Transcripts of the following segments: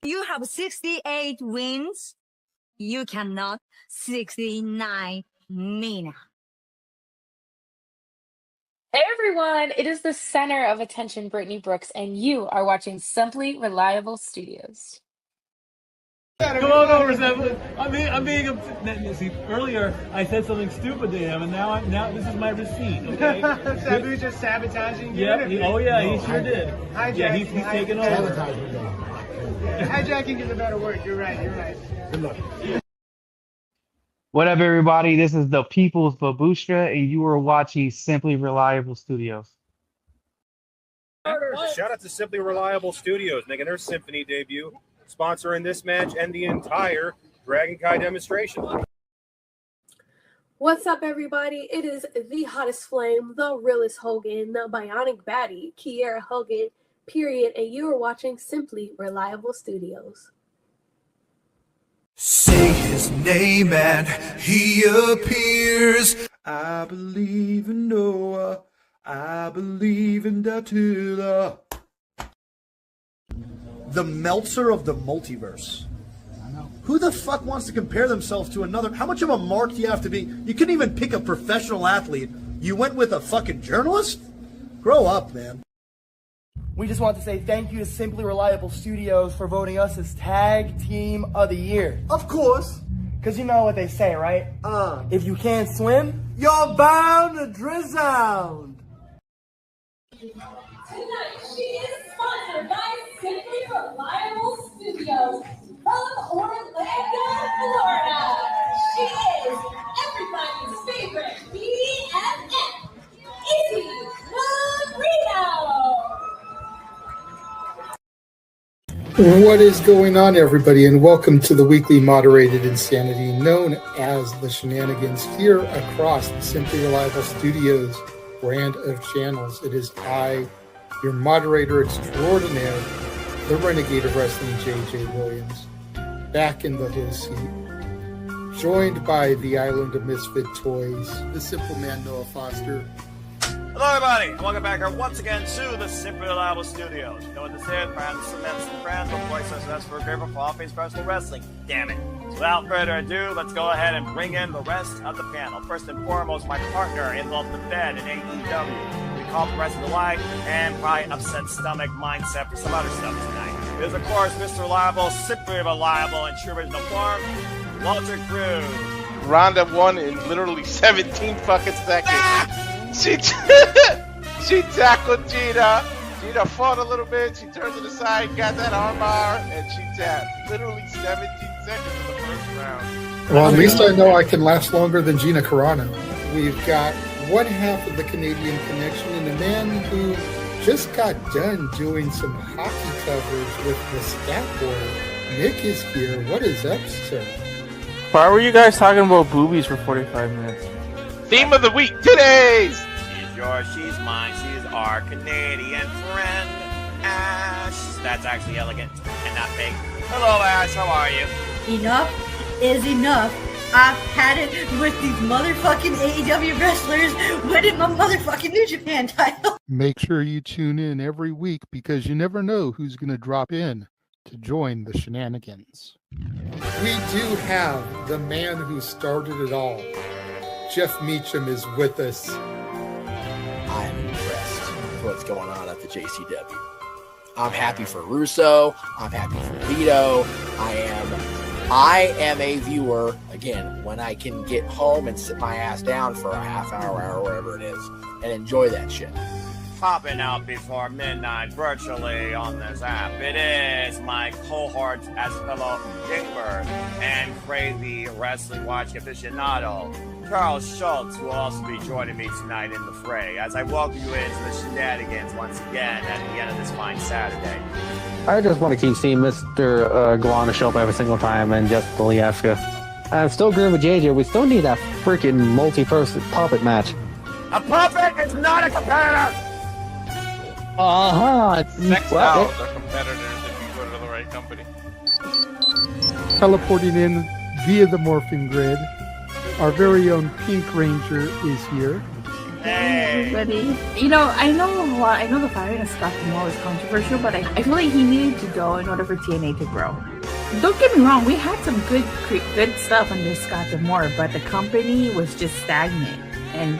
You have 68 wins. You cannot 69 Mina. Hey everyone, it is the center of attention, Brittany Brooks, and you are watching Simply Reliable Studios. Come on over, Sabu. I'm being see, earlier I said something stupid to him, and now this is my receipt. Okay. Sabu's just sabotaging you. Yeah. He sure did. Hijacking. Yeah, he's taking over. Hijacking is a better word. You're right. Good luck. What up, everybody? This is the People's Babushka, and you are watching Simply Reliable Studios. Shout out to Simply Reliable Studios making their Symphony debut, sponsoring this match and the entire Dragon Kai demonstration. What's up, everybody? It is the hottest flame, the realest Hogan, the bionic baddie, Kiera Hogan, period, and you are watching Simply Reliable Studios. Say his name and he appears. I believe in Noah. I believe in Datula. The Meltzer of the multiverse. Who the fuck wants to compare themselves to another? How much of a mark do you have to be? You couldn't even pick a professional athlete. You went with a fucking journalist? Grow up, man. We just want to say thank you to Simply Reliable Studios for voting us as Tag Team of the Year. Of course. Because you know what they say, right? If you can't swim, you're bound to drown. Tonight, she is sponsored by Simply Reliable Studios from Orlando, Florida. She is everybody's favorite BFF, Izzy Marino. What is going on, everybody, and welcome to the weekly moderated insanity known as the Shenanigans here across the Simply Reliable Studios brand of channels. It is I, your moderator extraordinaire, the Renegade of Wrestling, J.J. Williams, back in the host seat, joined by the Island of Misfit Toys, the Simple Man Noah Foster. Hello, everybody, and welcome back here once again to the Simply Reliable Studios. You know what this is? Friends, some friends, of course, that's for favorite fall-based professional wrestling. Damn it. So without further ado, let's go ahead and bring in the rest of the panel. First and foremost, my partner in Love the Fed in AEW. We call the rest of the light and probably upset stomach mindset for some other stuff tonight. It is, of course, Mr. Reliable, Simply Reliable, in true original form, Walter Cruz. Ronda won in literally 17 fucking seconds. She tackled Gina. Gina fought a little bit. She turned to the side, got that armbar, and she tapped. Literally 17 seconds in the first round. Well, at least I know I can last longer than Gina Carano. We've got one half of the Canadian connection and a man who just got done doing some hockey coverage with the stat board. Nick is here. What is up, sir? Why were you guys talking about boobies for 45 minutes? Theme of the week, today's. She's yours, she's mine, she's our Canadian friend, Ash. That's actually elegant and not fake. Hello, Ash, how are you? Enough is enough. I've had it with these motherfucking AEW wrestlers winning my motherfucking New Japan title. Make sure you tune in every week because you never know who's going to drop in to join the Shenanigans. We do have the man who started it all. Jeff Meacham is with us. I am impressed with what's going on at the JCW. I'm happy for Russo. I'm happy for Vito. I am a viewer, again, when I can get home and sit my ass down for a half hour, whatever it is, and enjoy that shit. Popping out before midnight virtually on this app. It is my cohort as fellow gamer and crazy wrestling watching aficionado, Carl Schultz, will also be joining me tonight in the fray as I welcome you into the Shenanigans once again at the end of this fine Saturday. I just want to keep seeing Mr. Guana show up every single time and just Poliaska. I'm still agreeing with JJ. We still need that freaking multi-person puppet match. A puppet is not a competitor! Next out the competitors if you go to the right company. Teleporting in via the morphing grid, our very own Pink Ranger is here. everybody. You know, I know the firing of Scott Moore was controversial, but I feel like he needed to go in order for TNA to grow. Don't get me wrong, we had some good stuff under Scott Moore, but the company was just stagnant. And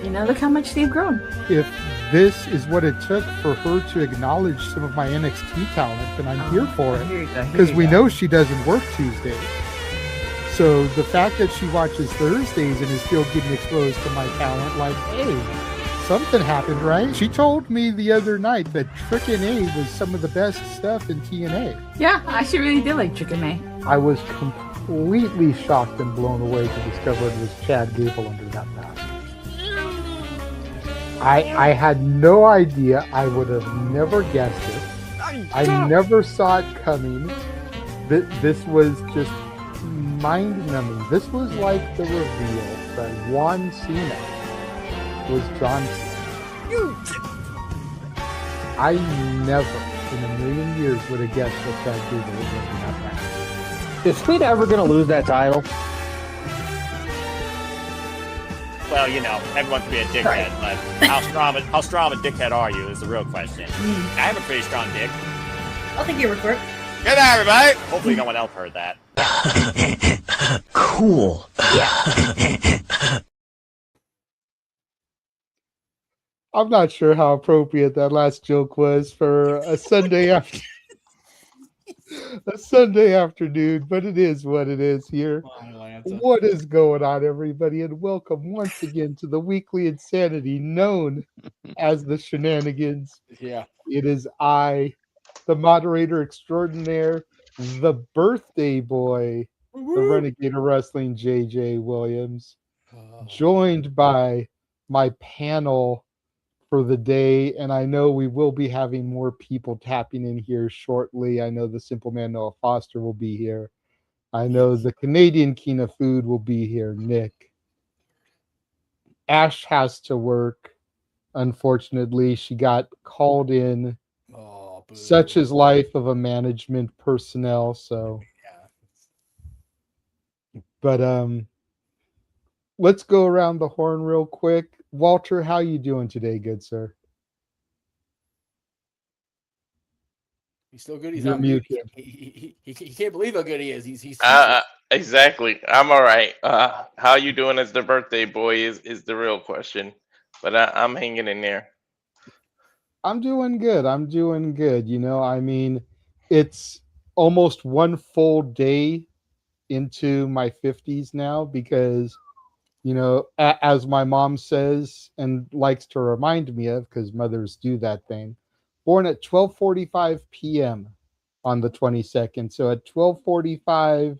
you know, look how much they've grown. If this is what it took for her to acknowledge some of my NXT talent, then I'm here for it. Because we know she doesn't work Tuesdays. So the fact that she watches Thursdays and is still getting exposed to my talent, like, hey, something happened, right? She told me the other night that Trick and A was some of the best stuff in TNA. Yeah, I actually really did like Trick and A. I was completely shocked and blown away to discover it was Chad Gable under that mask. I had no idea. I would have never guessed it. I never saw it coming. This was just mind-numbing. This was like the reveal that Juan Cena was John Cena. I never in a million years would have guessed that Chad Gable was going to have that. Is Speed ever going to lose that title? Well, you know, everyone's be a dickhead, but how strong a dickhead are you is the real question. I have a pretty strong dick. I'll take your report. Good night, everybody. Hopefully no one else heard that. Cool. I'm not sure how appropriate that last joke was for a Sunday afternoon, but it is what it is here. What is going on, everybody, and welcome once again to the weekly insanity known as the Shenanigans. Yeah. It is I, the moderator extraordinaire, the birthday boy, the Renegade of Wrestling, J.J. Williams, joined by my panel for the day, and I know we will be having more people tapping in here shortly. I know the Simple Man Noah Foster will be here. I know the Canadian King of Food will be here, Nick. Ash has to work. Unfortunately, she got called in. Such is life of a management personnel. So, but let's go around the horn real quick. Walter, how you doing today, good sir? He's still good. He's You're not muted. muted. He can't believe how good he is. He's exactly. I'm all right. How you doing as the birthday boy is the real question, but I'm hanging in there. I'm doing good. You know, I mean, it's almost one full day into my 50s now because, you know, as my mom says and likes to remind me of, because mothers do that thing, born at 12:45 p.m. on the 22nd. So at 12:45,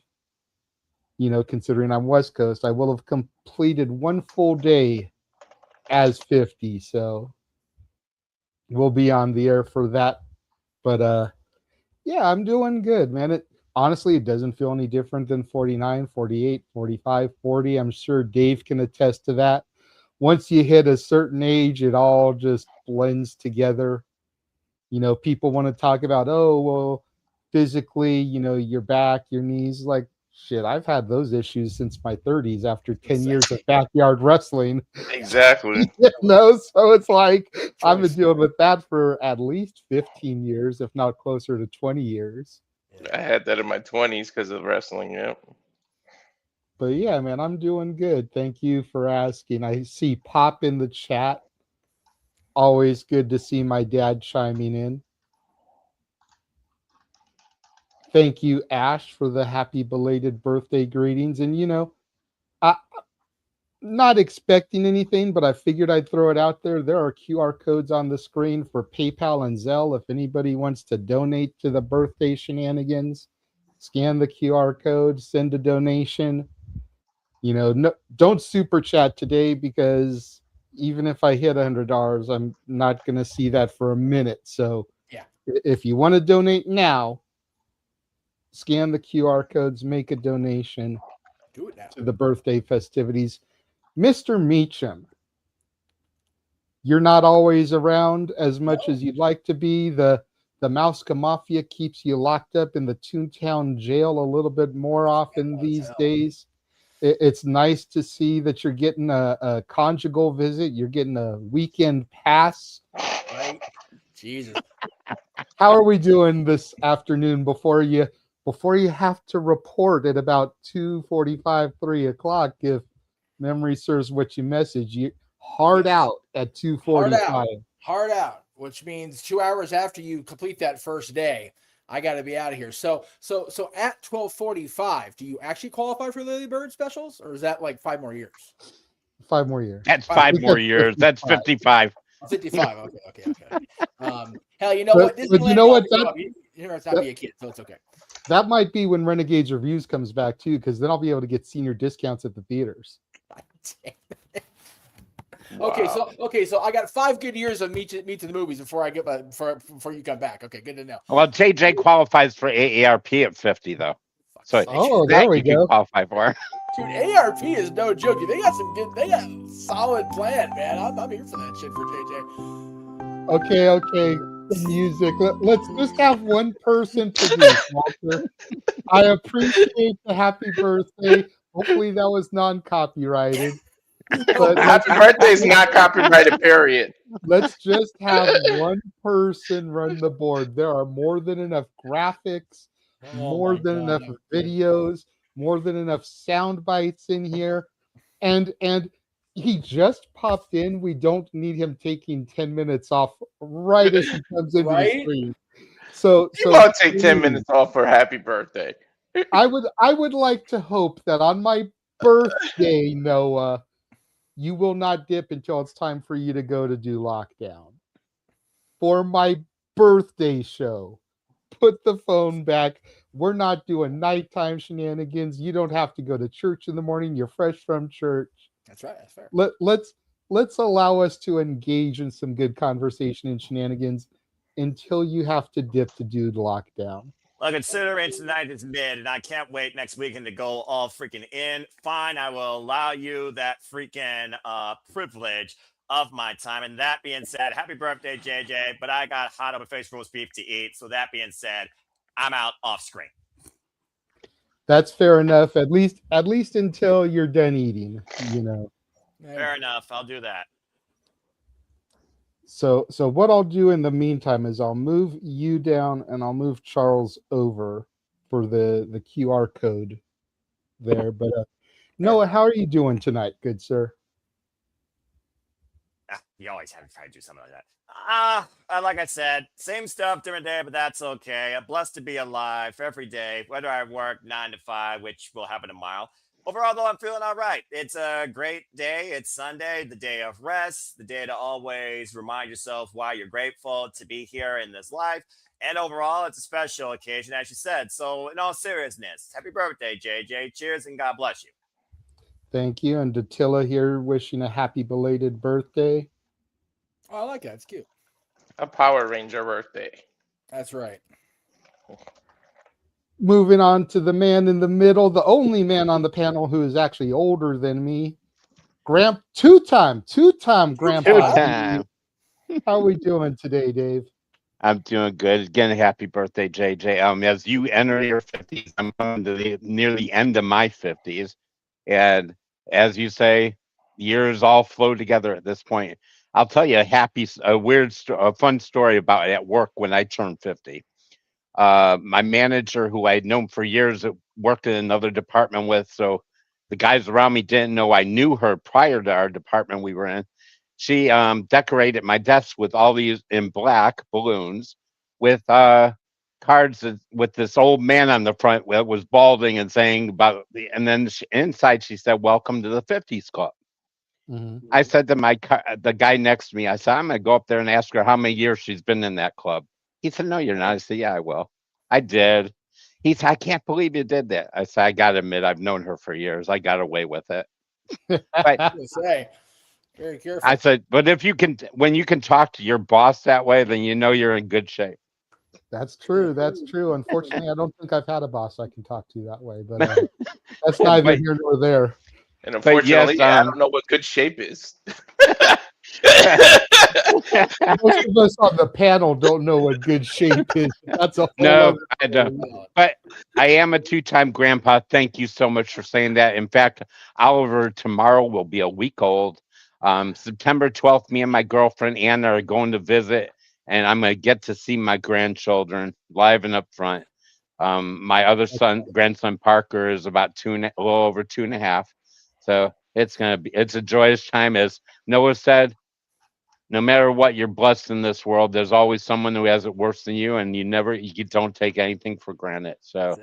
you know, considering I'm West Coast, I will have completed one full day as 50. So we'll be on the air for that. But yeah, I'm doing good, man. Honestly, it doesn't feel any different than 49, 48, 45, 40. I'm sure Dave can attest to that. Once you hit a certain age, it all just blends together. You know, people want to talk about, oh, well, physically, you know, your back, your knees. Like, shit, I've had those issues since my 30s after 10 years of backyard wrestling. Exactly. You know, so it's like I've been dealing with that for at least 15 years, if not closer to 20 years. I had that in my 20s because of wrestling. Yep. But yeah, man, I'm doing good. Thank you for asking. I see Pop in the chat. Always good to see my dad chiming in. Thank you, Ash, for the happy belated birthday greetings. And, you know, I'm not expecting anything, but I figured I'd throw it out there. There are QR codes on the screen for PayPal and Zelle. If anybody wants to donate to the birthday shenanigans, scan the QR code, send a donation. You know, no, don't super chat today because even if I hit $100, I'm not going to see that for a minute. So yeah, if you want to donate now, scan the QR codes, make a donation do it now to the birthday festivities. Mr. Meacham, you're not always around as much as you'd like to be. The Mauska Mafia keeps you locked up in the Toontown jail a little bit more often these days. It's nice to see that you're getting a conjugal visit. You're getting a weekend pass. Right? Jesus. How are we doing this afternoon before you have to report at about 2:45, 3 o'clock? If memory serves what you message, you hard out at 2:45. Hard out, which means 2 hours after you complete that first day, I got to be out of here. So at 12:45, do you actually qualify for Lily Bird specials, or is that like 5 more years? 5 more years. That's 5 more years. That's 55. 55. Okay. Hell, you know what? But you know what? You never have to be a kid, so it's okay. That might be when Renegade's Reviews comes back too, because then I'll be able to get senior discounts at the theaters. Wow. Okay, so I got 5 good years of me to the movies before I get before you come back. Okay, good to know. Well, JJ qualifies for AARP at 50 though, so there we can go. qualify for. Dude, ARP is no joke. They got a solid plan, man. I'm here for that shit for JJ. Okay. Music. Let's just have one person produce, Walter. I appreciate the happy birthday. Hopefully that was non-copyrighted. But Happy birthday is not copyrighted, period. Let's just have one person run the board. There are more than enough graphics, more than enough videos, more than enough sound bites in here. And he just popped in. We don't need him taking 10 minutes off right as he comes into the screen. So You won't take 10 minutes off for happy birthday. I would like to hope that on my birthday, Noah, you will not dip until it's time for you to go to do lockdown. For my birthday show, put the phone back. We're not doing nighttime shenanigans. You don't have to go to church in the morning. You're fresh from church. That's right. That's fair. Let's allow us to engage in some good conversation and shenanigans until you have to dip to do lockdown. Well, considering tonight is mid, and I can't wait next weekend to go all freaking in. Fine, I will allow you that freaking privilege of my time. And that being said, happy birthday, JJ. But I got hot over face roast beef to eat. So that being said, I'm out off screen. That's fair enough. At least until you're done eating, you know. Fair enough. I'll do that. So what I'll do in the meantime is I'll move you down and I'll move Charles over for the QR code there. But Noah, how are you doing tonight, good sir? You always have to try to do something like that. Like I said, same stuff, different day, but that's okay. I'm blessed to be alive every day, whether I work 9 to 5, which will happen tomorrow. Overall, though, I'm feeling all right. It's a great day. It's Sunday, the day of rest, the day to always remind yourself why you're grateful to be here in this life. And overall, it's a special occasion, as you said. So in all seriousness, happy birthday, JJ. Cheers and God bless you. Thank you. And Datilla here wishing a happy belated birthday. Oh, I like that. It's cute. A Power Ranger birthday. That's right. Moving on to the man in the middle, the only man on the panel who is actually older than me. Two-time grandpa. Two-time. How are we doing today, Dave? I'm doing good. Again, happy birthday, JJ. As you enter your 50s, I'm coming to near the end of my 50s. And as you say, years all flow together at this point. I'll tell you a fun story about at work when I turned 50. My manager, who I had known for years, worked in another department with, so the guys around me didn't know I knew her prior to our department we were in. She decorated my desk with all these in black balloons with cards with this old man on the front that was balding and saying and then inside she said, "Welcome to the 50s Club." Mm-hmm. I said to the guy next to me, I said, "I'm going to go up there and ask her how many years she's been in that club." He said, "No, you're not." I said, "Yeah, I will." I did. He said, "I can't believe you did that." I said, "I got to admit, I've known her for years. I got away with it." But say, very careful. I said, "But when you can talk to your boss that way, then you know you're in good shape." That's true. Unfortunately, I don't think I've had a boss I can talk to that way, but that's neither here nor there. And unfortunately, yes, I don't know what good shape is. Most of us on the panel don't know what good shape is. That's a whole No, other I don't. But I am a two-time grandpa. Thank you so much for saying that. In fact, Oliver tomorrow will be a week old. September 12th, me and my girlfriend Anna are going to visit, and I'm going to get to see my grandchildren live and up front. My other grandson Parker, is about a little over 2.5. So it's a joyous time. As Noah said, no matter what, you're blessed in this world. There's always someone who has it worse than you, and you don't take anything for granted. So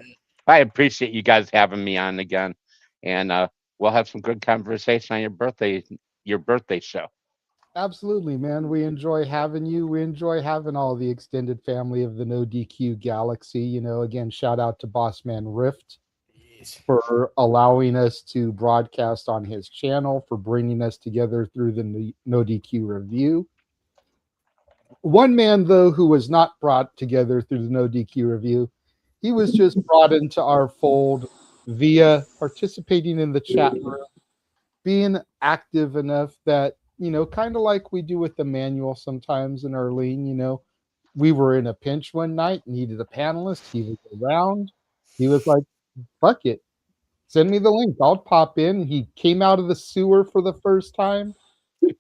I appreciate you guys having me on again, and we'll have some good conversation on your birthday show. Absolutely, man. We enjoy having you. We enjoy having all the extended family of the No DQ Galaxy. Again, shout out to Boss Man Rift for allowing us to broadcast on his channel, for bringing us together through the No DQ review. One man, though, who was not brought together through the No DQ review, he was just brought into our fold via participating in the chat room, being active enough that, kind of like we do with the manual sometimes in Arlene, we were in a pinch one night, needed a panelist. He was around. He was like, fuck it. Send me the link. I'll pop in. He came out of the sewer for the first time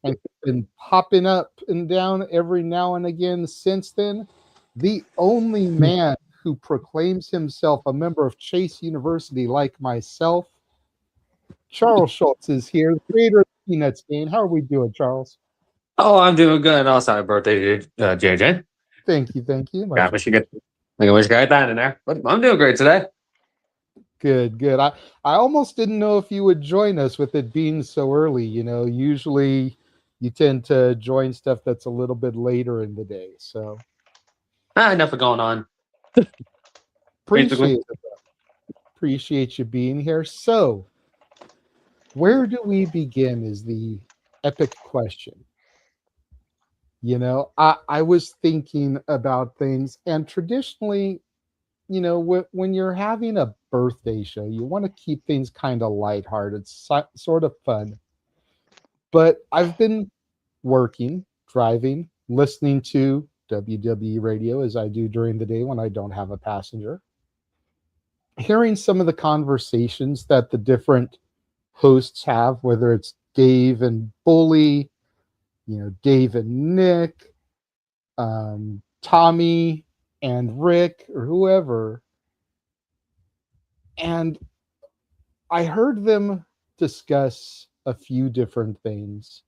and been popping up and down every now and again since then. The only man who proclaims himself a member of Chase University like myself, Charles Schultz, is here, the creator of the Peanuts game. How are we doing, Charles? Oh, I'm doing good. Also, happy birthday to JJ. Thank you. I wish you got that in there. But I'm doing great today. Good. I almost didn't know if you would join us with it being so early. Usually you tend to join stuff that's a little bit later in the day. So Enough going on. Appreciate you being here. So where do we begin is the epic question. I was thinking about things, and traditionally, when you're having a birthday show, you want to keep things kind of lighthearted, sort of fun. But I've been working, driving, listening to WWE radio as I do during the day when I don't have a passenger, hearing some of the conversations that the different hosts have, whether it's Dave and Bully, Dave and Nick, Tommy and Rick, or whoever. And I heard them discuss a few different things,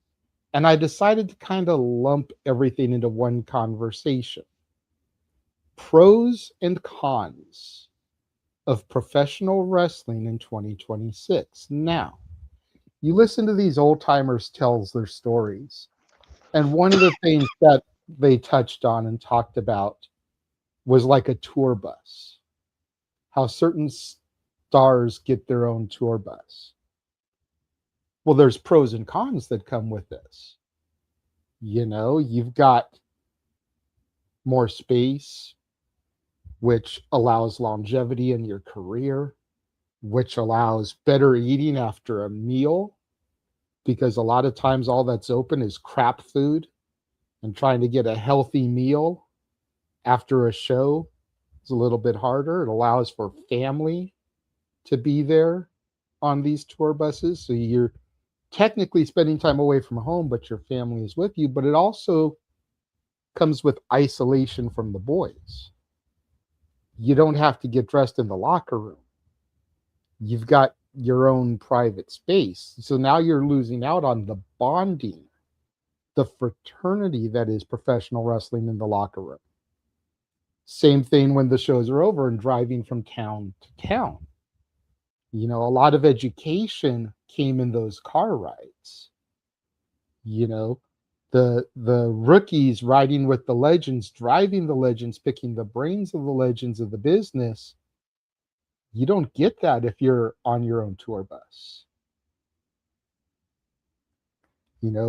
and I decided to kind of lump everything into one conversation. Pros and cons of professional wrestling in 2026. Now, you listen to these old timers tell their stories, and one of the things that they touched on and talked about was like a tour bus, how certain stars get their own tour bus. Well, there's pros and cons that come with this. You've got more space, which allows longevity in your career, which allows better eating after a meal, because a lot of times all that's open is crap food, and trying to get a healthy meal after a show is a little bit harder. It allows for family to be there on these tour buses. So you're technically spending time away from home, but your family is with you. But it also comes with isolation from the boys. You don't have to get dressed in the locker room. You've got your own private space. So now you're losing out on the bonding, the fraternity that is professional wrestling in the locker room. Same thing when the shows are over and driving from town to town. A lot of education came in those car rides. The rookies riding with the legends, driving the legends, picking the brains of the legends of the business. You don't get that if you're on your own tour bus.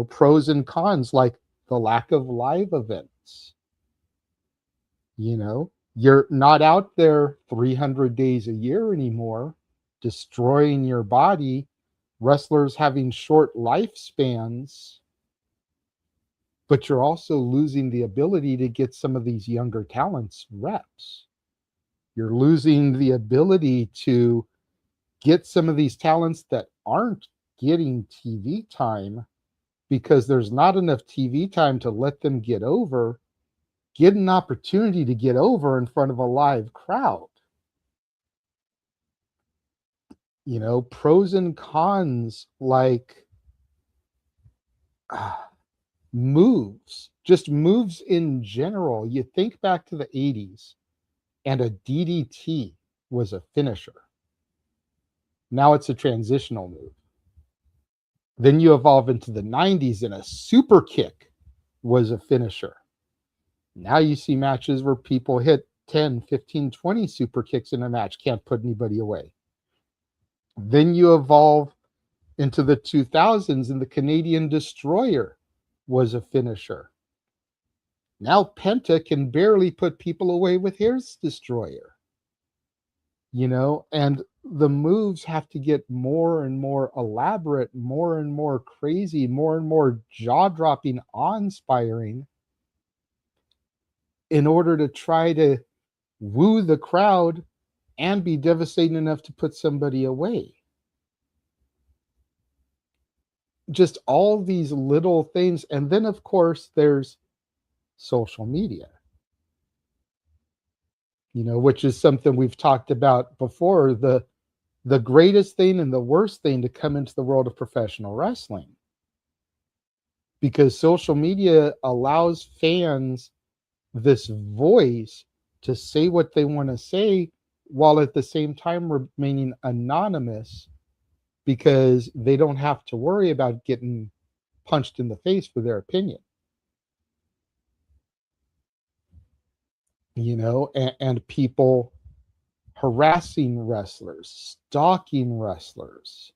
Pros and cons, like the lack of live events. You're not out there 300 days a year anymore, destroying your body. Wrestlers having short lifespans. but you're also losing the ability to get some of these younger talents reps. You're losing the ability to get some of these talents that aren't getting TV time because there's not enough TV time to let them get an opportunity to get over in front of a live crowd. You know, pros and cons like moves, just moves in general. You think back to the 80s and a DDT was a finisher. Now it's a transitional move. Then you evolve into the 90s and a super kick was a finisher. Now you see matches where people hit 10, 15, 20 super kicks in a match, can't put anybody away. Then you evolve into the 2000s and the Canadian Destroyer was a finisher. Now Penta can barely put people away with his Destroyer. You know, and the moves have to get more and more elaborate, more and more crazy, more and more jaw-dropping, awe-inspiring in order to try to woo the crowd and be devastating enough to put somebody away. Just all these little things. And then, of course, there's social media, you know, which is something we've talked about before. The greatest thing and the worst thing to come into the world of professional wrestling, because social media allows fans this voice to say what they want to say while at the same time remaining anonymous, because they don't have to worry about getting punched in the face for their opinion. You know, and people harassing wrestlers, stalking wrestlers.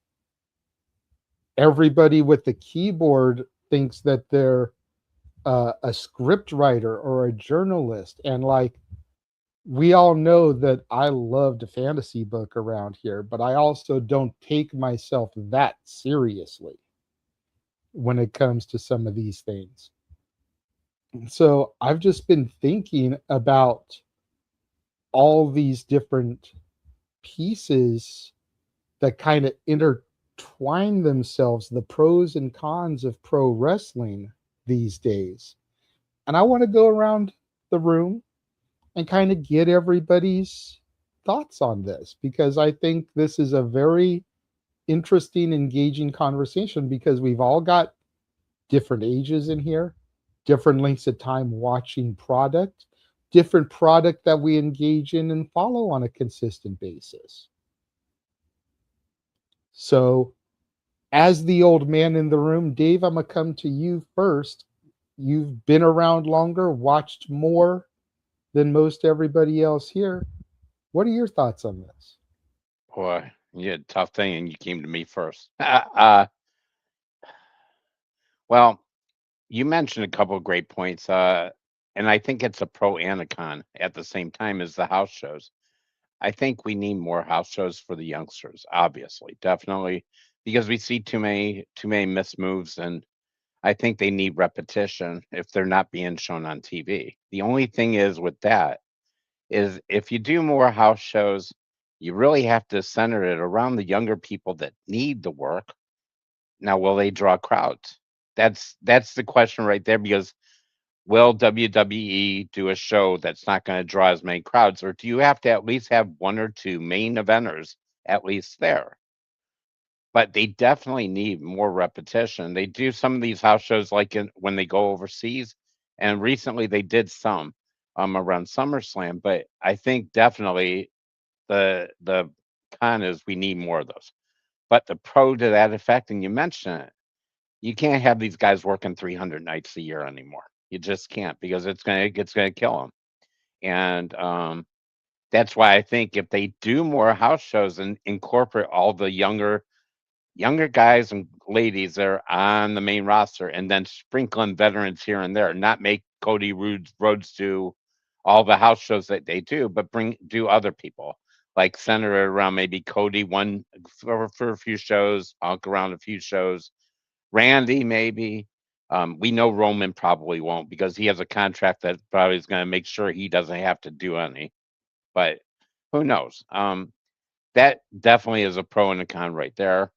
Everybody with the keyboard thinks that they're a script writer or a journalist. And like, we all know that I love to fantasy book around here, but I also don't take myself that seriously when it comes to some of these things. So I've just been thinking about all these different pieces that kind of intertwine themselves, the pros and cons of pro wrestling these days. And I want to go around the room and kind of get everybody's thoughts on this, because I think this is a very interesting, engaging conversation, because we've all got different ages in here, different lengths of time watching product, different product that we engage in and follow on a consistent basis. So as the old man in the room, Dave, I'm going to come to you first. You've been around longer, watched more than most everybody else here. What are your thoughts on this? Boy, you had a tough thing and you came to me first. Well, you mentioned a couple of great points, and I think it's a pro and a con at the same time as the house shows. I think we need more house shows for the youngsters, obviously, definitely, because we see too many missed moves, and I think they need repetition if they're not being shown on TV. The only thing is with that is if you do more house shows, you really have to center it around the younger people that need the work. Now, will they draw crowds? That's the question right there, because will WWE do a show that's not going to draw as many crowds, or do you have to at least have one or two main eventers at least there? But they definitely need more repetition. They do some of these house shows like when they go overseas, and recently they did some around SummerSlam. But I think definitely the con is we need more of those. But the pro to that effect, and you mentioned it, you can't have these guys working 300 nights a year anymore. You just can't, because it's gonna kill them. And that's why I think if they do more house shows and incorporate all the younger guys and ladies that are on the main roster, and then sprinkle in veterans here and there, not make Cody Rhodes do all the house shows that they do, but do other people, like center it around maybe Cody one for a few shows, Hunk around a few shows, Randy maybe, We know Roman probably won't because he has a contract that probably is going to make sure he doesn't have to do any. But who knows? That definitely is a pro and a con right there.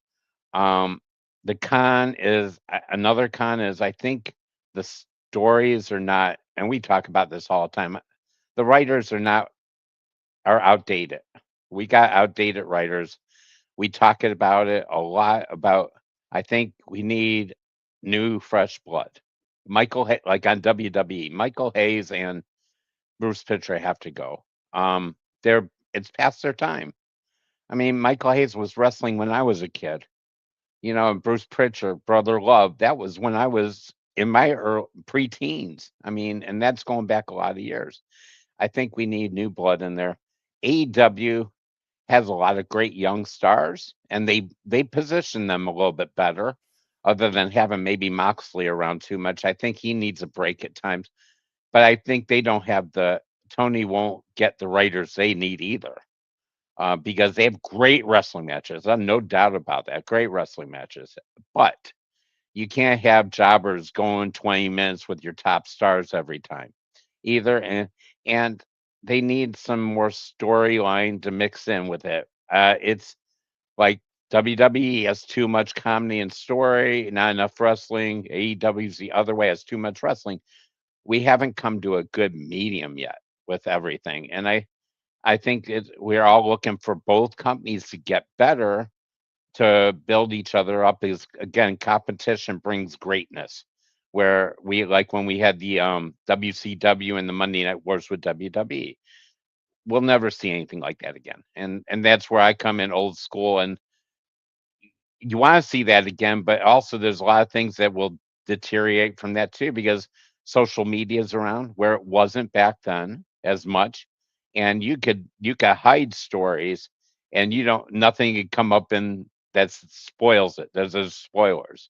The con is another con is I think the stories are not, and we talk about this all the time. The writers are outdated. We got outdated writers. We talk about it a lot about. I think we need new, fresh blood. Like on WWE, Michael Hayes and Bruce Pitcher have to go. It's past their time. I mean, Michael Hayes was wrestling when I was a kid. And Bruce Pritchard, Brother Love, that was when I was in my pre-teens. I mean, and that's going back a lot of years. I think we need new blood in there. AEW has a lot of great young stars, and they position them a little bit better, other than having maybe Moxley around too much. I think he needs a break at times, but I think they don't have Tony won't get the writers they need either. Because they have great wrestling matches. I have no doubt about that. Great wrestling matches. But you can't have jobbers going 20 minutes with your top stars every time either. And they need some more storyline to mix in with it. It's like WWE has too much comedy and story, not enough wrestling. AEW's the other way, has too much wrestling. We haven't come to a good medium yet with everything. And I think we're all looking for both companies to get better to build each other up. Because again, competition brings greatness. Where we like when we had the WCW and the Monday Night Wars with WWE, we'll never see anything like that again. And that's where I come in old school. And you want to see that again, but also there's a lot of things that will deteriorate from that too, because social media is around where it wasn't back then as much. And you could hide stories, and nothing could come up in that spoils it. There's spoilers.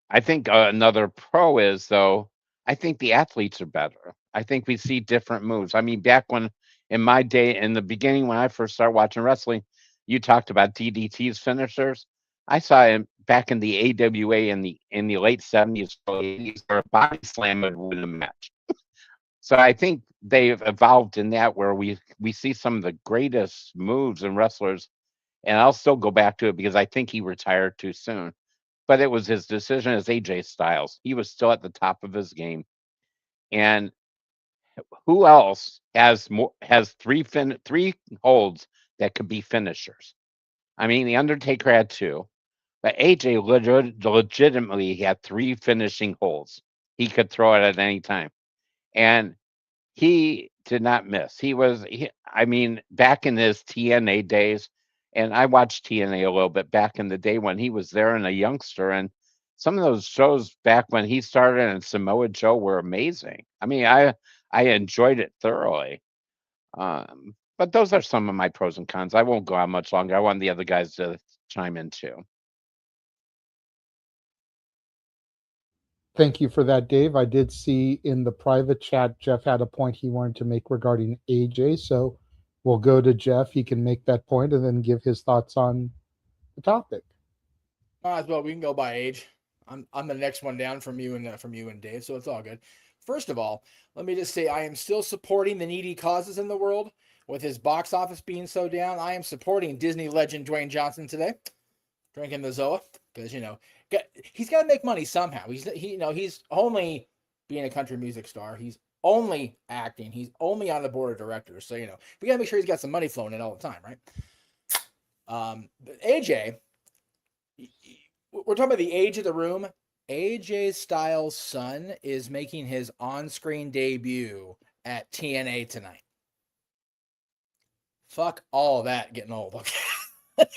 I think another pro is though. I think the athletes are better. I think we see different moves. I mean, back when in my day, in the beginning when I first started watching wrestling, you talked about DDT's finishers. I saw him back in the AWA in the late 70s, early 80s, where a body slam would win a match. So I think they've evolved in that where we see some of the greatest moves in wrestlers, and I'll still go back to it because I think he retired too soon. But it was his decision as AJ Styles. He was still at the top of his game. And who else has three holds that could be finishers? I mean, The Undertaker had two, but AJ legitimately had three finishing holds. He could throw it at any time. And he did not miss. I mean, back in his TNA days, and I watched TNA a little bit back in the day when he was there and a youngster, and some of those shows back when he started and Samoa Joe were amazing. I mean, I enjoyed it thoroughly. But those are some of my pros and cons. I won't go on much longer. I want the other guys to chime in too. Thank you for that, Dave. I did see in the private chat Jeff had a point he wanted to make regarding AJ, so we'll go to Jeff. He can make that point and then give his thoughts on the topic. Might as well. We can go by age. I'm the next one down from you and Dave, so it's all good. First of all, let me just say I am still supporting the needy causes in the world. With his box office being so down, I am supporting Disney legend Dwayne Johnson today, drinking the Zoa, because he's got to make money somehow. He's only being a country music star. He's only acting. He's only on the board of directors. So we got to make sure he's got some money flowing in all the time, right? But AJ, we're talking about the age of the room. AJ Styles' son is making his on-screen debut at TNA tonight. Fuck all that getting old. Okay.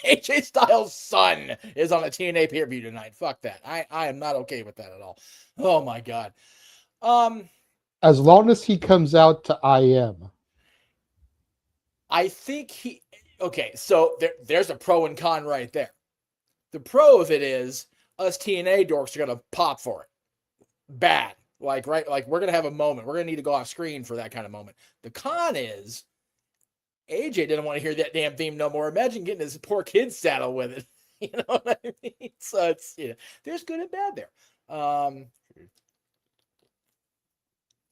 AJ Styles' son is on a TNA pay-per-view tonight. Fuck that. I am not okay with that at all. Oh my God. As long as he comes out to IM. I think okay, so there's a pro and con right there. The pro of it is us TNA dorks are gonna pop for it. Bad. Like we're gonna have a moment. We're gonna need to go off screen for that kind of moment. The con is AJ didn't want to hear that damn theme no more. Imagine getting his poor kid saddled with it. You know what I mean? So it's, there's good and bad there.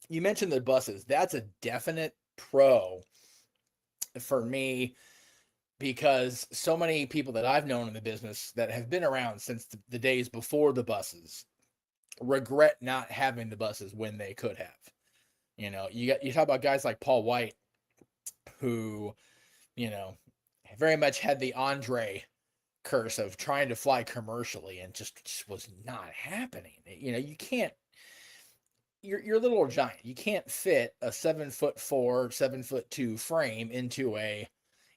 You mentioned the buses. That's a definite pro for me, because so many people that I've known in the business that have been around since the days before the buses regret not having the buses when they could have. You talk about guys like Paul White, who, very much had the Andre curse of trying to fly commercially and just was not happening. You can't. You're a little giant. You can't fit a 7'4", 7'2" frame into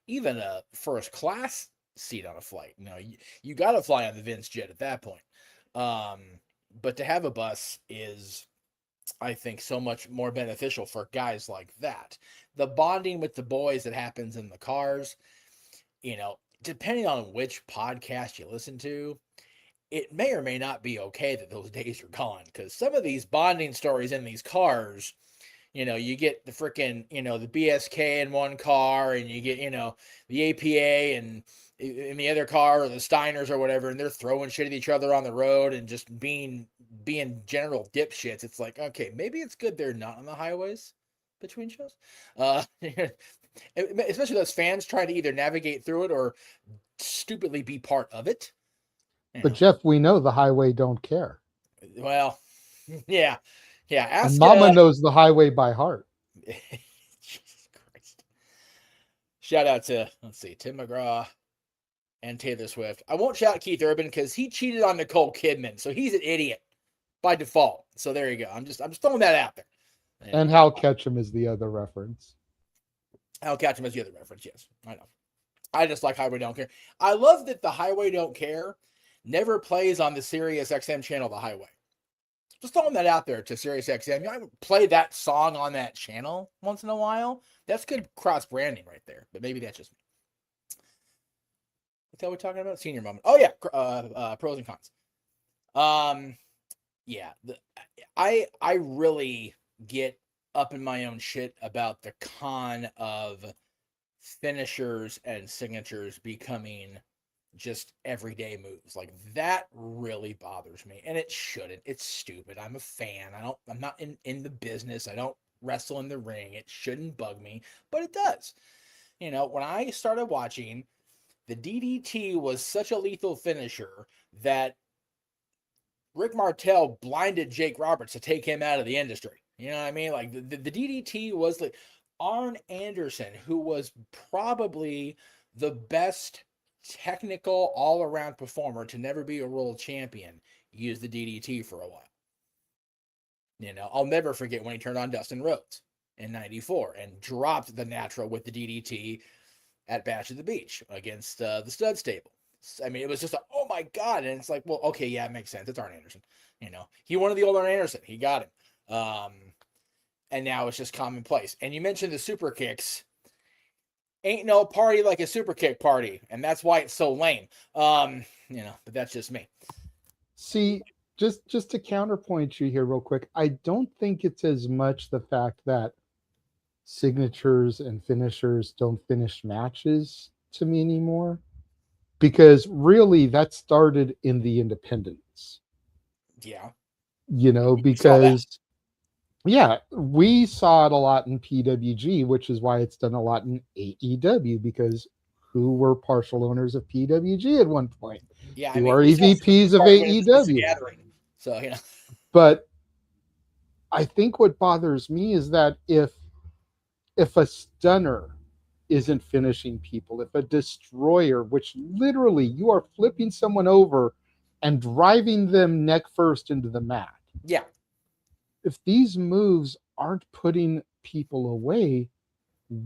even a first class seat on a flight. You got to fly on the Vince jet at that point. But to have a bus is, I think, so much more beneficial for guys like that. The bonding with the boys that happens in the cars, depending on which podcast you listen to, it may or may not be okay that those days are gone, because some of these bonding stories in these cars, you get the freaking, the BSK in one car, and you get, the APA and in the other car, or the Steiners or whatever, and they're throwing shit at each other on the road and just being general dipshits. It's like, okay, maybe it's good they're not on the highways between shows. Especially those fans trying to either navigate through it or stupidly be part of it. But Jeff, we know the highway don't care. Well, yeah. And Mama knows the highway by heart. Jesus Christ. Shout out to, Tim McGraw and Taylor Swift. I won't shout Keith Urban because he cheated on Nicole Kidman, so he's an idiot by default. So there you go. I'm just throwing that out there. And Hal Ketchum is the other reference. Hal Ketchum is the other reference, yes. I know. I just like Highway Don't Care. I love that the Highway Don't Care never plays on the Sirius XM channel, The Highway. Just throwing that out there to Sirius XM. I would play that song on that channel once in a while. That's good cross branding right there. But maybe that's just me. What the hell are we talking about? Senior moment. Oh yeah, pros and cons. Yeah, I really get up in my own shit about the con of finishers and signatures becoming just everyday moves. Like, that really bothers me, and it shouldn't. It's stupid. I'm a fan. I'm not in the business. I don't wrestle in the ring. It shouldn't bug me, but it does. When I started watching, the DDT was such a lethal finisher that Rick Martel blinded Jake Roberts to take him out of the industry. You know what I mean? Like, the DDT was like Arn Anderson, who was probably the best technical all-around performer to never be a world champion, used the DDT for a while. I'll never forget when he turned on Dustin Rhodes in '94 and dropped the natural with the DDT at Bash at the Beach against the Stud Stable. I mean, it was just oh my God. And it's like, well, okay, yeah, it makes sense. It's Arn Anderson. He wanted the old Arn Anderson. He got him. And now it's just commonplace. And you mentioned the super kicks. Ain't no party like a super kick party. And that's why it's so lame. But that's just me. See, just to counterpoint you here real quick, I don't think it's as much the fact that signatures and finishers don't finish matches to me anymore, because really that started in the independents. Yeah. Because yeah, we saw it a lot in PWG, which is why it's done a lot in AEW, because who were partial owners of PWG at one point? Yeah, who are EVPs of AEW? So, But I think what bothers me is that if a stunner isn't finishing people, if a destroyer, which literally you are flipping someone over and driving them neck first into the mat. Yeah. If these moves aren't putting people away,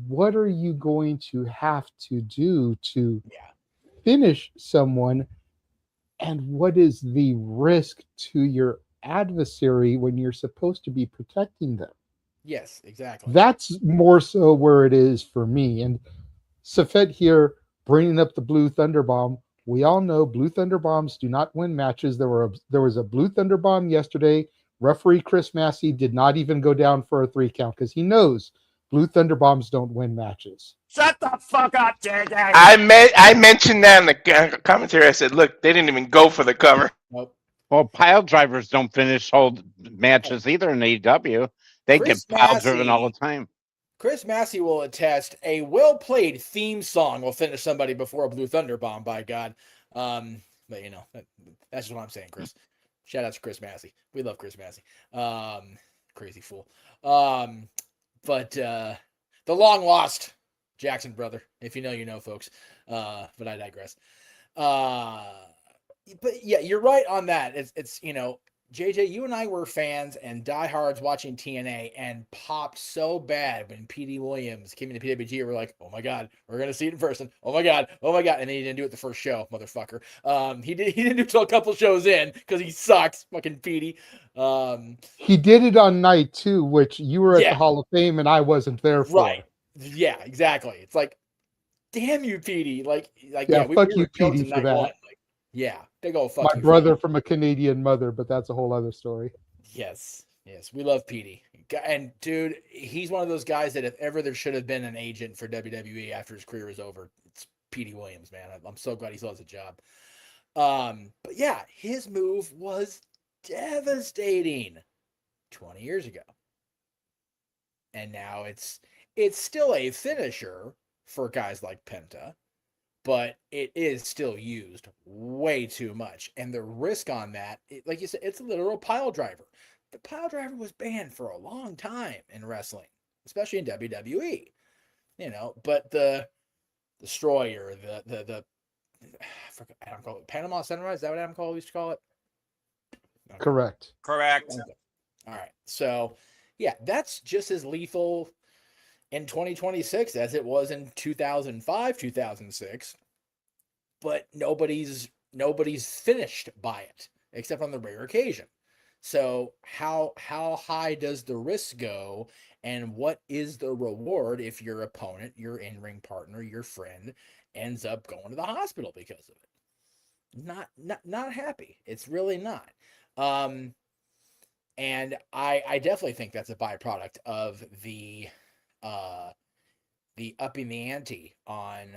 what are you going to have to do to finish someone? And what is the risk to your adversary when you're supposed to be protecting them? Yes, exactly. That's more so where it is for me. And Safet here bringing up the Blue Thunder Bomb. We all know Blue Thunder Bombs do not win matches. There was a Blue Thunder Bomb yesterday. Referee Chris Massey did not even go down for a 3 count because he knows Blue Thunder Bombs don't win matches. Shut the fuck up, JJ. I mentioned that in the commentary. I said, look, they didn't even go for the cover. Nope. Well, pile drivers don't finish whole matches either in AEW. They Chris get pile driven all Massey- the time. Chris Massey will attest a well-played theme song will finish somebody before a Blue Thunder Bomb, by God. But you know, that's just what I'm saying, Chris. Shout out to Chris Massey. We love Chris Massey. Crazy fool. But the long lost Jackson brother, if you know, you know, folks. But I digress. But yeah, you're right on that. It's you know, JJ, you and I were fans and diehards watching TNA and popped so bad when PD Williams came into PWG. We're like, oh my God, we're going to see it in person. Oh my God. Oh my God. And then he didn't do it the first show, motherfucker. He didn't do it until a couple shows in because he sucks, fucking PD. He did it on night 2, which you were at Yeah. the Hall of Fame and I wasn't there for. Right. Yeah, exactly. It's like, damn you, PD. Like Yeah, we fuck were you, joking PD, for night that. one. Like, yeah, big old fuck My you. brother from a Canadian mother, but that's a whole other story. Yes, we love Petey. And dude, he's one of those guys that if ever there should have been an agent for WWE after his career is over, it's Petey Williams, man. I'm so glad he still has a job. But yeah, his move was devastating 20 years ago. And now it's still a finisher for guys like Penta, but it is still used way too much. And the risk on that, like you said, it's a literal pile driver. The pile driver was banned for a long time in wrestling, especially in WWE. You know, but the Destroyer, I forgot Adam called it Panama Sunrise. Is that what Adam Cole used to call it? Okay. Correct. Correct. All right. So, yeah, that's just as lethal in 2026 as it was in 2005, 2006. But nobody's finished by it except on the rare occasion. So how high does the risk go, and what is the reward if your opponent, your in-ring partner, your friend ends up going to the hospital because of it? Not happy. It's really not. And I definitely think that's a byproduct of the upping the ante on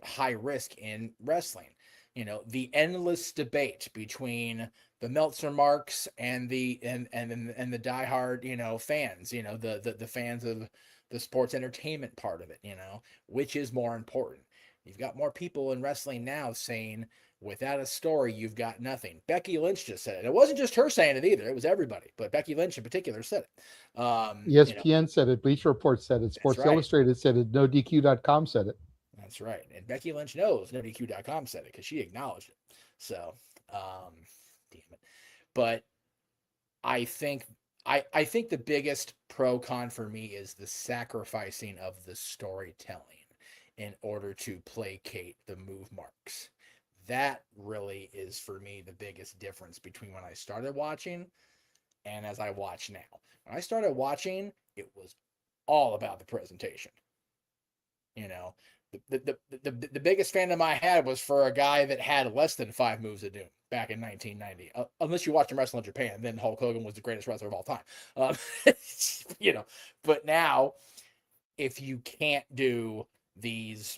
high risk in wrestling. You know, the endless debate between the Meltzer marks and the diehard, you know, fans, you know, the fans of the sports entertainment part of it, you know, which is more important. You've got more people in wrestling now saying, without a story, you've got nothing. Becky Lynch just said it. It wasn't just her saying it either. It was everybody, but Becky Lynch in particular said it. ESPN said it. Bleacher Report said it. Sports right. Illustrated said it. NoDQ.com said it. That's right. And Becky Lynch knows NoDQ.com said it because she acknowledged it. So, damn it. But I think the biggest pro con for me is the sacrificing of the storytelling in order to placate the move marks. That really is for me the biggest difference between when I started watching and as I watch now. When I started watching, it was all about the presentation. You know, the biggest fandom I had was for a guy that had less than 5 moves of doom back in 1990. Unless you watched him wrestle in Japan, then Hulk Hogan was the greatest wrestler of all time. You know, but now if you can't do these,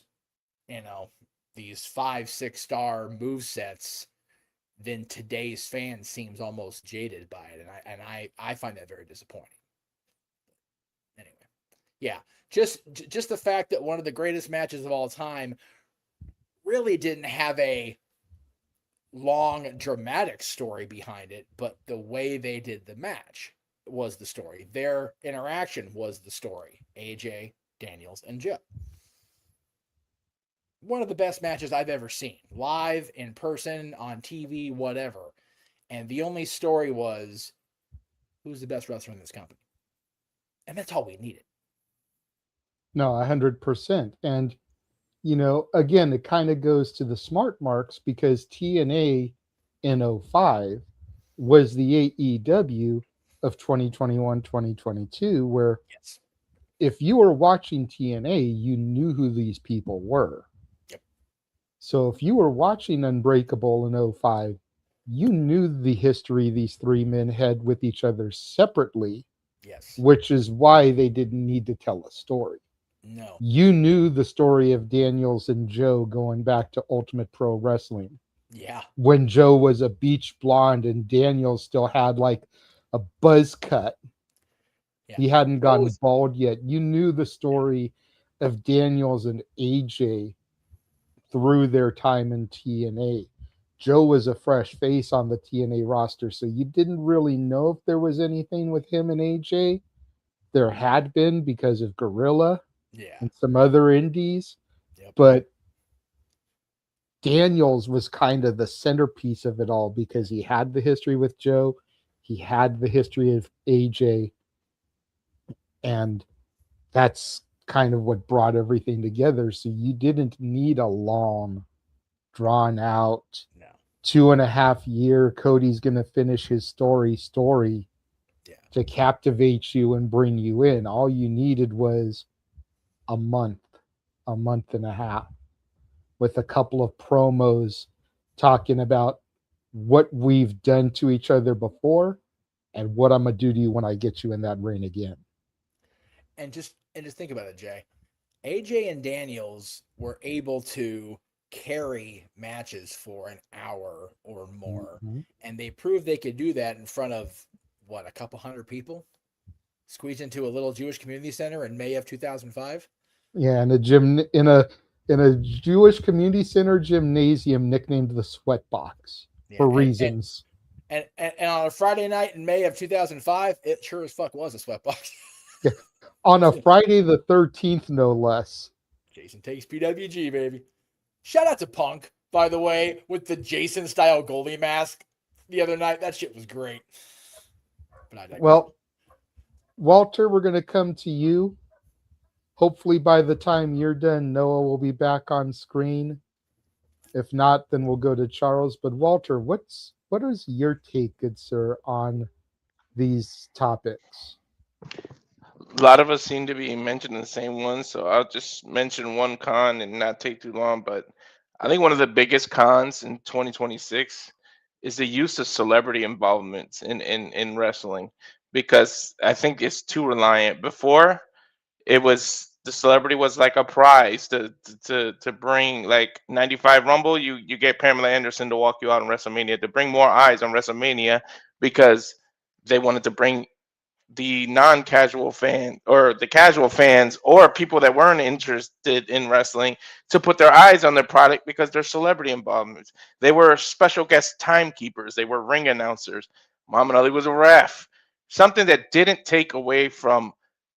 you know, these 5-6 star move sets, then today's fan seems almost jaded by it, and I find that very disappointing. Anyway, yeah, just the fact that one of the greatest matches of all time really didn't have a long dramatic story behind it, but the way they did the match was the story. Their interaction was the story. AJ, Daniels, and Joe. One of the best matches I've ever seen, live, in person, on TV, whatever. And the only story was, who's the best wrestler in this company? And that's all we needed. No, 100%. And, you know, again, it kind of goes to the smart marks because TNA in 05 was the AEW of 2021, 2022, where if you were watching TNA, you knew who these people were. So if you were watching Unbreakable in 05, you knew the history these 3 men had with each other separately. Yes. which is why they didn't need to tell a story. No. You knew the story of Daniels and Joe going back to Ultimate Pro Wrestling. Yeah. When Joe was a beach blonde and Daniels still had like a buzz cut. Yeah. He hadn't gotten bald yet. You knew the story of Daniels and AJ through their time in TNA. Joe was a fresh face on the TNA roster, so you didn't really know if there was anything with him and AJ. There had been because of Gorilla and some other indies, but Daniels was kind of the centerpiece of it all because he had the history with Joe, he had the history of AJ, and that's kind of what brought everything together. So you didn't need a long, drawn out 2.5 year Cody's gonna finish his story to captivate you and bring you in. All you needed was a month and a half with a couple of promos talking about what we've done to each other before and what I'm gonna do to you when I get you in that ring again. And just think about it, Jay. AJ and Daniels were able to carry matches for an hour or more, and they proved they could do that in front of what, a couple hundred people, squeezed into a little Jewish community center in May of 2005. Yeah, in a gym in a Jewish community center gymnasium nicknamed the Sweat Box for reasons. And on a Friday night in May of 2005, it sure as fuck was a sweatbox. On a Friday the 13th, no less. Jason takes PWG, baby. Shout out to Punk, by the way, with the Jason style goalie mask the other night. That shit was great. Well, Walter, we're going to come to you. Hopefully by the time you're done, Noah will be back on screen. If not, then we'll go to Charles. But Walter, what is your take, good sir, on these topics? A lot of us seem to be mentioning the same one, so I'll just mention one con and not take too long. But I think one of the biggest cons in 2026 is the use of celebrity involvements in wrestling, because I think it's too reliant. Before, it was the celebrity was like a prize to bring, like 95 Rumble, you get Pamela Anderson to walk you out on WrestleMania, to bring more eyes on WrestleMania, because they wanted to bring the non-casual fan or the casual fans or people that weren't interested in wrestling to put their eyes on their product because they're celebrity involvements. They were special guest timekeepers. They were ring announcers. Muhammad Ali was a ref. Something that didn't take away from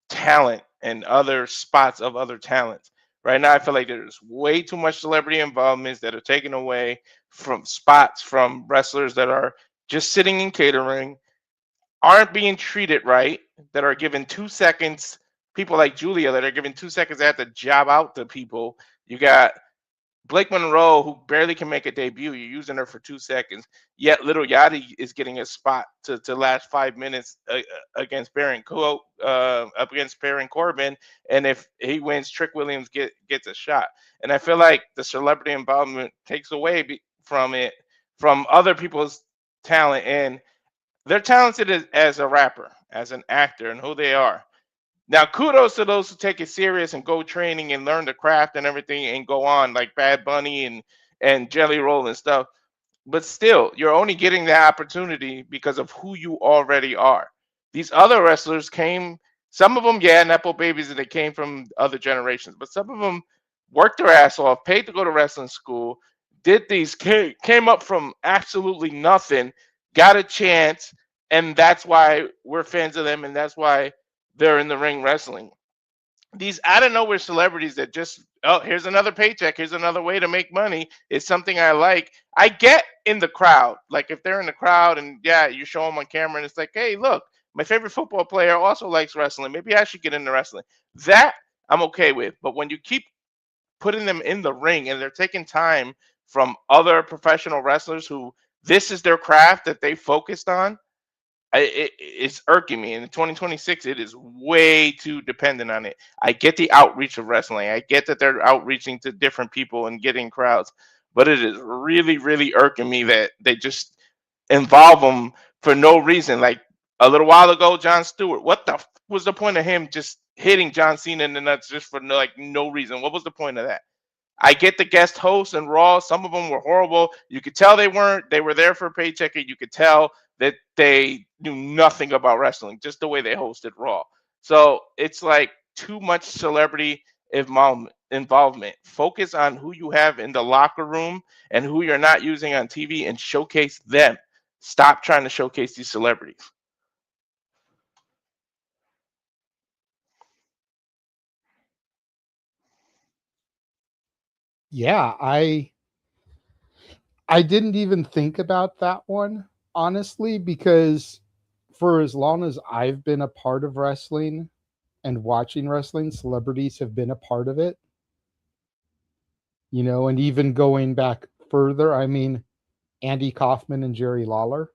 talent and other spots of other talents. Right now, I feel like there's way too much celebrity involvements that are taken away from spots from wrestlers that are just sitting in catering, aren't being treated right, that are given 2 seconds. People like Julia that are given 2 seconds, they have to job out to people. You got Blake Monroe, who barely can make a debut. You're using her for 2 seconds. Yet Little Yachty is getting a spot to last 5 minutes against Baron Corbin. And if he wins, Trick Williams gets a shot. And I feel like the celebrity involvement takes away from other people's talent. And they're talented as a rapper, as an actor, and who they are. Now, kudos to those who take it serious and go training and learn the craft and everything and go on, like Bad Bunny and Jelly Roll and stuff. But still, you're only getting that opportunity because of who you already are. These other wrestlers came, some of them, Nepo babies, and they came from other generations. But some of them worked their ass off, paid to go to wrestling school, came up from absolutely nothing, got a chance, and that's why we're fans of them, and that's why they're in the ring wrestling. These out of nowhere celebrities that just, oh, here's another paycheck, here's another way to make money, is something I like. I get in the crowd, like if they're in the crowd and you show them on camera and it's like, hey, look, my favorite football player also likes wrestling, maybe I should get into wrestling. That I'm okay with. But when you keep putting them in the ring and they're taking time from other professional wrestlers who this is their craft that they focused on, it's irking me. In 2026, it is way too dependent on it. I get the outreach of wrestling. I get that they're outreaching to different people and getting crowds, but it is really, really irking me that they just involve them for no reason. Like A little while ago, Jon Stewart. What the was the point of him just hitting John Cena in the nuts just for no reason? What was the point of that? I get the guest hosts and Raw. Some of them were horrible. You could tell they weren't. They were there for a paycheck, and you could tell that they knew nothing about wrestling, just the way they hosted Raw. So it's like too much celebrity involvement. Focus on who you have in the locker room and who you're not using on TV and showcase them. Stop trying to showcase these celebrities. Yeah, I didn't even think about that one, honestly, because for as long as I've been a part of wrestling and watching wrestling, celebrities have been a part of it. You know, and even going back further, I mean, Andy Kaufman and Jerry Lawler.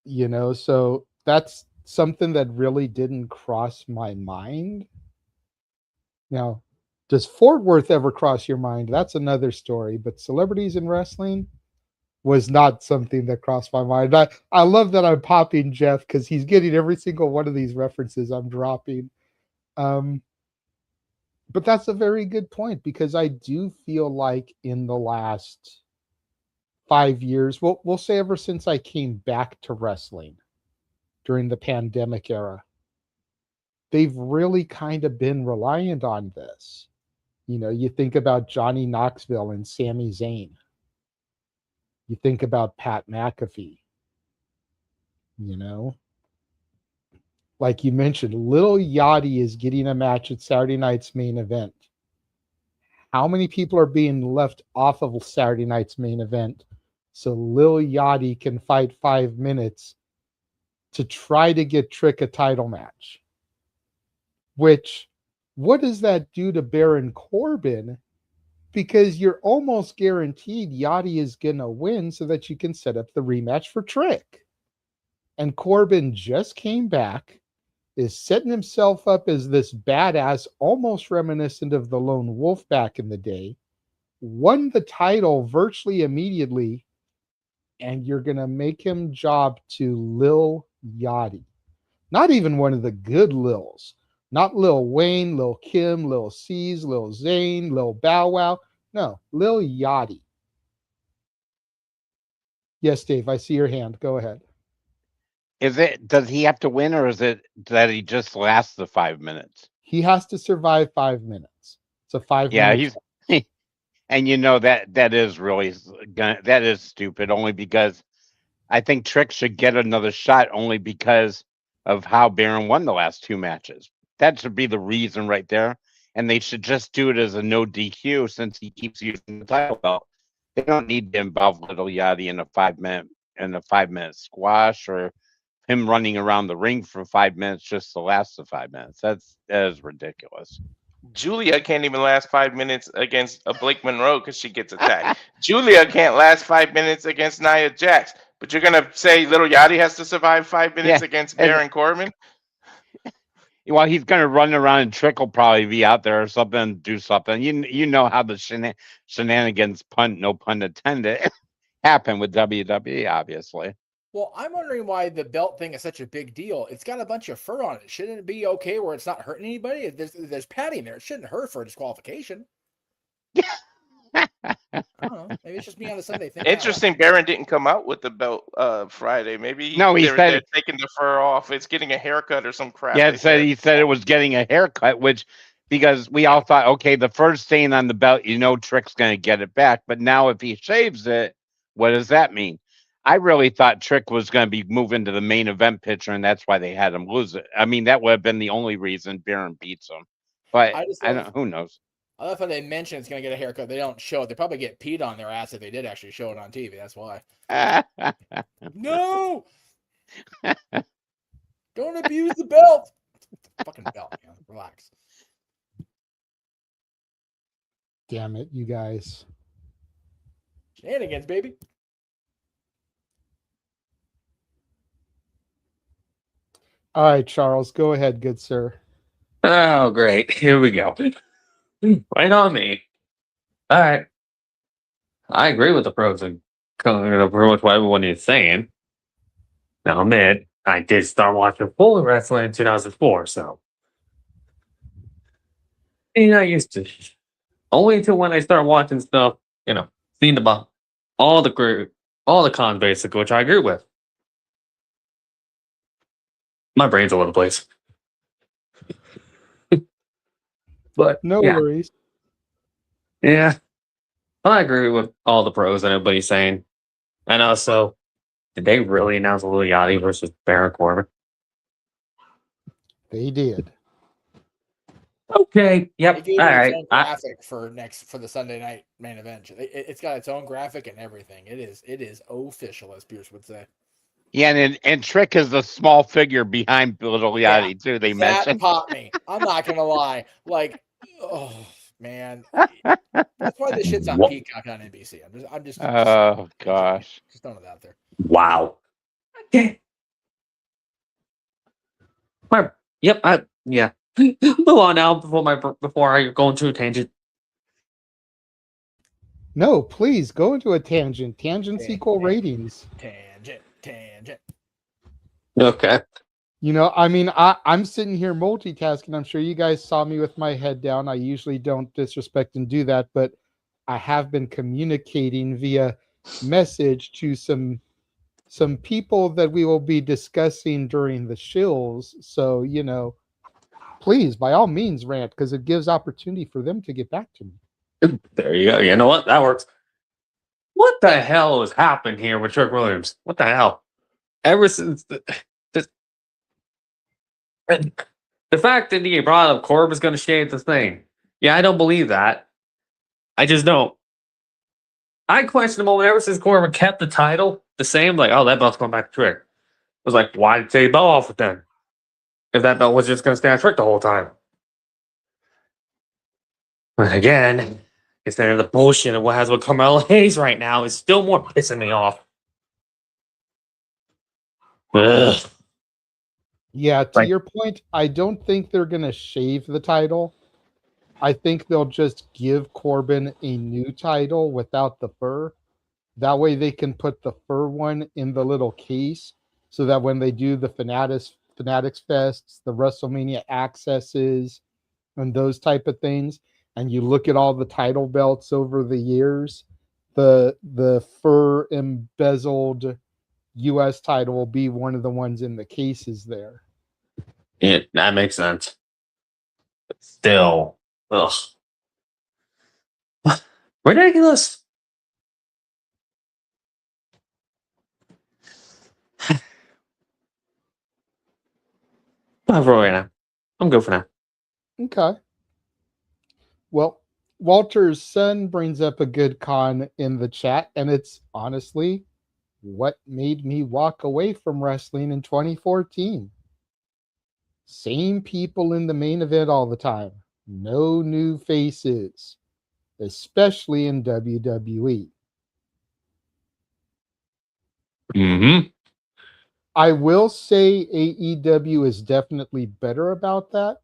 You know, so that's something that really didn't cross my mind. Now, does Fort Worth ever cross your mind? That's another story. But celebrities in wrestling was not something that crossed my mind. I love that I'm popping Jeff because he's getting every single one of these references I'm dropping. But that's a very good point because I do feel like in the last 5 years, we'll say ever since I came back to wrestling during the pandemic era, they've really kind of been reliant on this. You know, you think about Johnny Knoxville and Sami Zayn. You think about Pat McAfee. You know, like you mentioned, Lil Yachty is getting a match at Saturday night's main event. How many people are being left off of Saturday night's main event so Lil Yachty can fight 5 minutes to try to get Trick a title match? Which, what does that do to Baron Corbin? Because you're almost guaranteed Yachty is going to win so that you can set up the rematch for Trick. And Corbin just came back, is setting himself up as this badass, almost reminiscent of the Lone Wolf back in the day, won the title virtually immediately, and you're going to make him job to Lil Yachty. Not even one of the good Lils. Not Lil Wayne, Lil Kim, Lil C's, Lil Zane, Lil Bow Wow. No, Lil Yachty. Yes, Dave, I see your hand. Go ahead. Does he have to win, or is it that he just lasts the 5 minutes? He has to survive 5 minutes. It's a 5 minute. Yeah, and you know that is really that is stupid. Only because I think Trick should get another shot, only because of how Baron won the last 2 matches. That should be the reason right there. And they should just do it as a no DQ since he keeps using the title belt. They don't need to involve Little Yachty in a 5 minute squash, or him running around the ring for 5 minutes just to last the 5 minutes. That is ridiculous. Julia can't even last 5 minutes against a Blake Monroe because she gets attacked. Julia can't last 5 minutes against Nia Jax. But you're gonna say Little Yachty has to survive 5 minutes against Baron Corbin? Well, he's going to run around, and Trick will probably be out there or something, do something. You know how the shenanigans, no pun intended, happen with WWE, obviously. Well, I'm wondering why the belt thing is such a big deal. It's got a bunch of fur on it. Shouldn't it be okay where it's not hurting anybody? There's padding there. It shouldn't hurt for a disqualification. I don't know. Maybe it's just me on a Sunday thing. Interesting. Baron didn't come out with the belt Friday. Maybe no, they're taking the fur off. It's getting a haircut or some crap. Yeah, he said it was getting a haircut, which because we all thought, okay, the fur's staying on the belt, Trick's going to get it back. But now if he shaves it, what does that mean? I really thought Trick was going to be moving to the main event picture, and that's why they had him lose it. I mean, that would have been the only reason Baron beats him. But I don't. Who knows? I love how they mention it's going to get a haircut. They don't show it. They probably get peed on their ass if they did actually show it on TV. That's why. No! Don't abuse the belt. Fucking belt, man. Relax. Damn it, you guys. Shenanigans, baby. All right, Charles, go ahead, good sir. Oh, great. Here we go. Right on me. All right. I agree with the pros and cons of pretty much what everyone is saying. Now, admit, I did start watching full wrestling in 2004, so. And I used to. Only until when I started watching stuff, seeing about all the cons, basically, which I agree with. My brain's all over the place. But, No yeah. worries. Yeah. I agree with all the pros and everybody's saying. And also, did they really announce Lil Yachty versus Baron Corbin? They did. Okay. Yep. They gave All it its right. own graphic for the Sunday night main event. It's got its own graphic and everything. It is official, as Pierce would say. Yeah, and Trick is the small figure behind Little Yachty too. They That mentioned. popped me. I'm not gonna lie. Like, oh man, that's why this shit's on What? Peacock on NBC. I'm just Oh gosh. just throwing it out there. Wow. Okay. Yep. Yeah. Move on now before I go into a tangent. No, please go into a tangent. Tangents equal ratings. Tangent. Okay. I'm sitting here multitasking. I'm sure you guys saw me with my head down. I usually don't disrespect and do that, but I have been communicating via message to some people that we will be discussing during the shills. So, please, by all means, rant, because it gives opportunity for them to get back to me. There you go. You know what? That works. What the hell has happened here with Trick Williams? What the hell? Ever since the fact that he brought up Corbin's going to shave the thing. Yeah, I don't believe that. I just don't. I question the moment ever since Corbin kept the title the same. Like, oh, that belt's going back to Trick. I was like, why did you take the belt off it then? If that belt was just going to stay on Trick the whole time. But again, considering the bullshit of what has with Carmelo Hayes right now, is still more pissing me off. Ugh. Yeah, to your point, I don't think they're going to shave the title. I think they'll just give Corbin a new title without the fur. That way they can put the fur one in the little case so that when they do the Fanatics Fests, the WrestleMania accesses, and those type of things, and you look at all the title belts over the years, the fur embezzled U.S. title will be one of the ones in the cases there. Yeah, that makes sense. But still, ugh. Ridiculous. Not for right now. I'm good for now. Okay. Well, Walter's son brings up a good con in the chat, and it's honestly what made me walk away from wrestling in 2014. Same people in the main event all the time. No new faces, especially in WWE. Mm-hmm. I will say AEW is definitely better about that.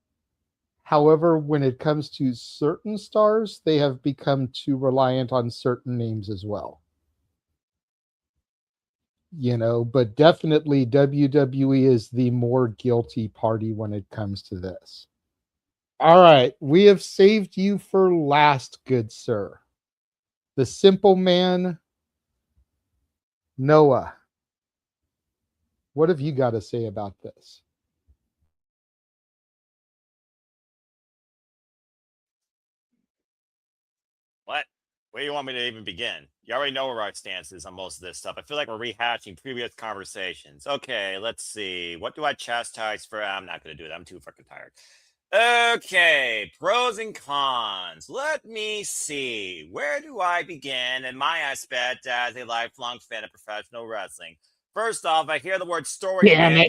However, when it comes to certain stars, they have become too reliant on certain names as well. But definitely WWE is the more guilty party when it comes to this. All right, we have saved you for last, good sir. The simple man, Noah. What have you got to say about this? What? Where do you want me to even begin? You already know where our stance is on most of this stuff. I feel like we're rehashing previous conversations. Okay, let's see. What do I chastise for? I'm not going to do it. I'm too fucking tired. Okay, pros and cons. Let me see. Where do I begin in my aspect as a lifelong fan of professional wrestling? First off, I hear the word story again.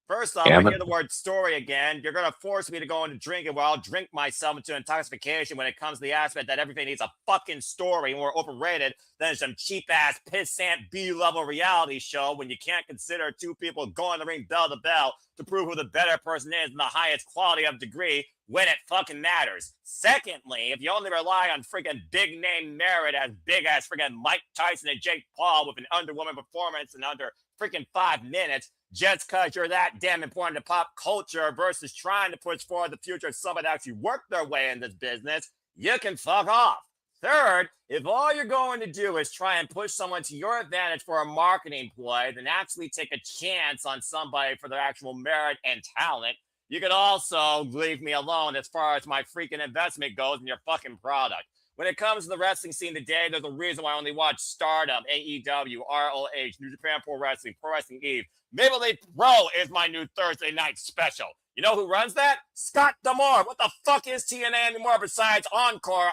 First off, I hear the word story again. You're going to force me to go into drinking. Well, I'll drink myself into intoxication when it comes to the aspect that everything needs a fucking story and we're overrated than some cheap-ass, pissant B-level reality show when you can't consider two people going to ring bell to bell to prove who the better person is in the highest quality of degree when it fucking matters. Secondly, if you only rely on freaking big-name merit as big as freaking Mike Tyson and Jake Paul with an Underwoman performance and under freaking 5 minutes just because you're that damn important to pop culture versus trying to push forward the future of somebody that actually worked their way in this business, you can fuck off. Third, if all you're going to do is try and push someone to your advantage for a marketing ploy, then actually take a chance on somebody for their actual merit and talent. You could also leave me alone as far as my freaking investment goes in your fucking product. When it comes to the wrestling scene today, there's a reason why I only watch Stardom, AEW, ROH, New Japan Pro Wrestling Eve. Maple Leaf Pro is my new Thursday night special. You know who runs that? Scott D'Amore. What the fuck is TNA anymore besides Encore?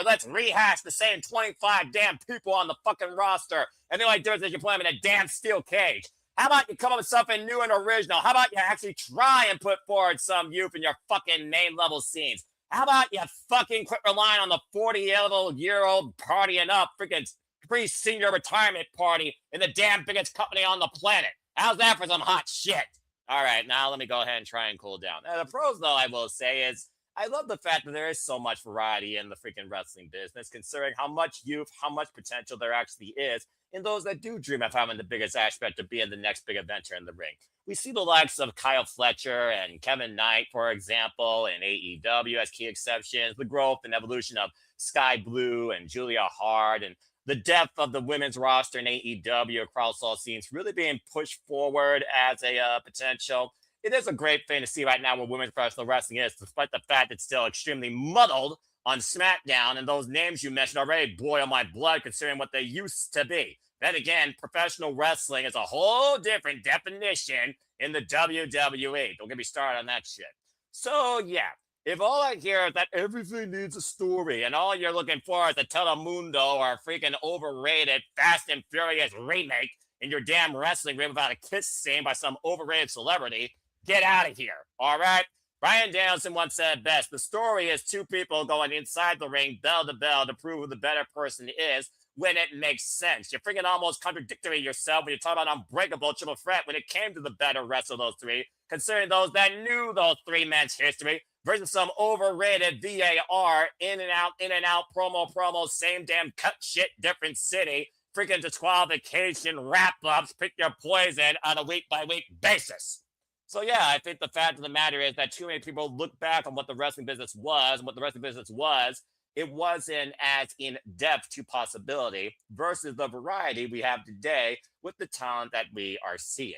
Let's rehash the same 25 damn people on the fucking roster. And the only difference is you play them in a damn steel cage. How about you come up with something new and original? How about you actually try and put forward some youth in your fucking main level scenes? How about you fucking quit relying on the 40-year-old partying up freaking pre-senior retirement party in the damn biggest company on the planet? How's that for some hot shit? All right, now let me go ahead and try and cool down. Now, the pros, though, I will say is I love the fact that there is so much variety in the freaking wrestling business, considering how much youth, how much potential there actually is in those that do dream of having the biggest aspect of being the next big adventure in the ring. We see the likes of Kyle Fletcher and Kevin Knight, for example, in AEW as key exceptions, the growth and evolution of Sky Blue and Julia Hart, and the depth of the women's roster in AEW across all scenes really being pushed forward as a potential. It is a great thing to see right now where women's professional wrestling is, despite the fact it's still extremely muddled on SmackDown, and those names you mentioned already boil my blood considering what they used to be. Then again, professional wrestling is a whole different definition in the WWE. Don't get me started on that shit. So, yeah, if all I hear is that everything needs a story and all you're looking for is a Telemundo or a freaking overrated Fast and Furious remake in your damn wrestling ring without a kiss scene by some overrated celebrity, get out of here, all right? Bryan Danielson once said best, the story is two people going inside the ring bell to bell to prove who the better person is when it makes sense. You're freaking almost contradictory yourself when you talk about Unbreakable Triple Threat when it came to the better rest of those three, considering those that knew those three men's history versus some overrated VAR in and out, promo, same damn cut shit, different city, freaking disqualification wrap-ups, pick your poison on a week-by-week basis. So yeah, I think the fact of the matter is that too many people look back on what the wrestling business was, and what the wrestling business was, it wasn't as in-depth to possibility versus the variety we have today with the talent that we are seeing.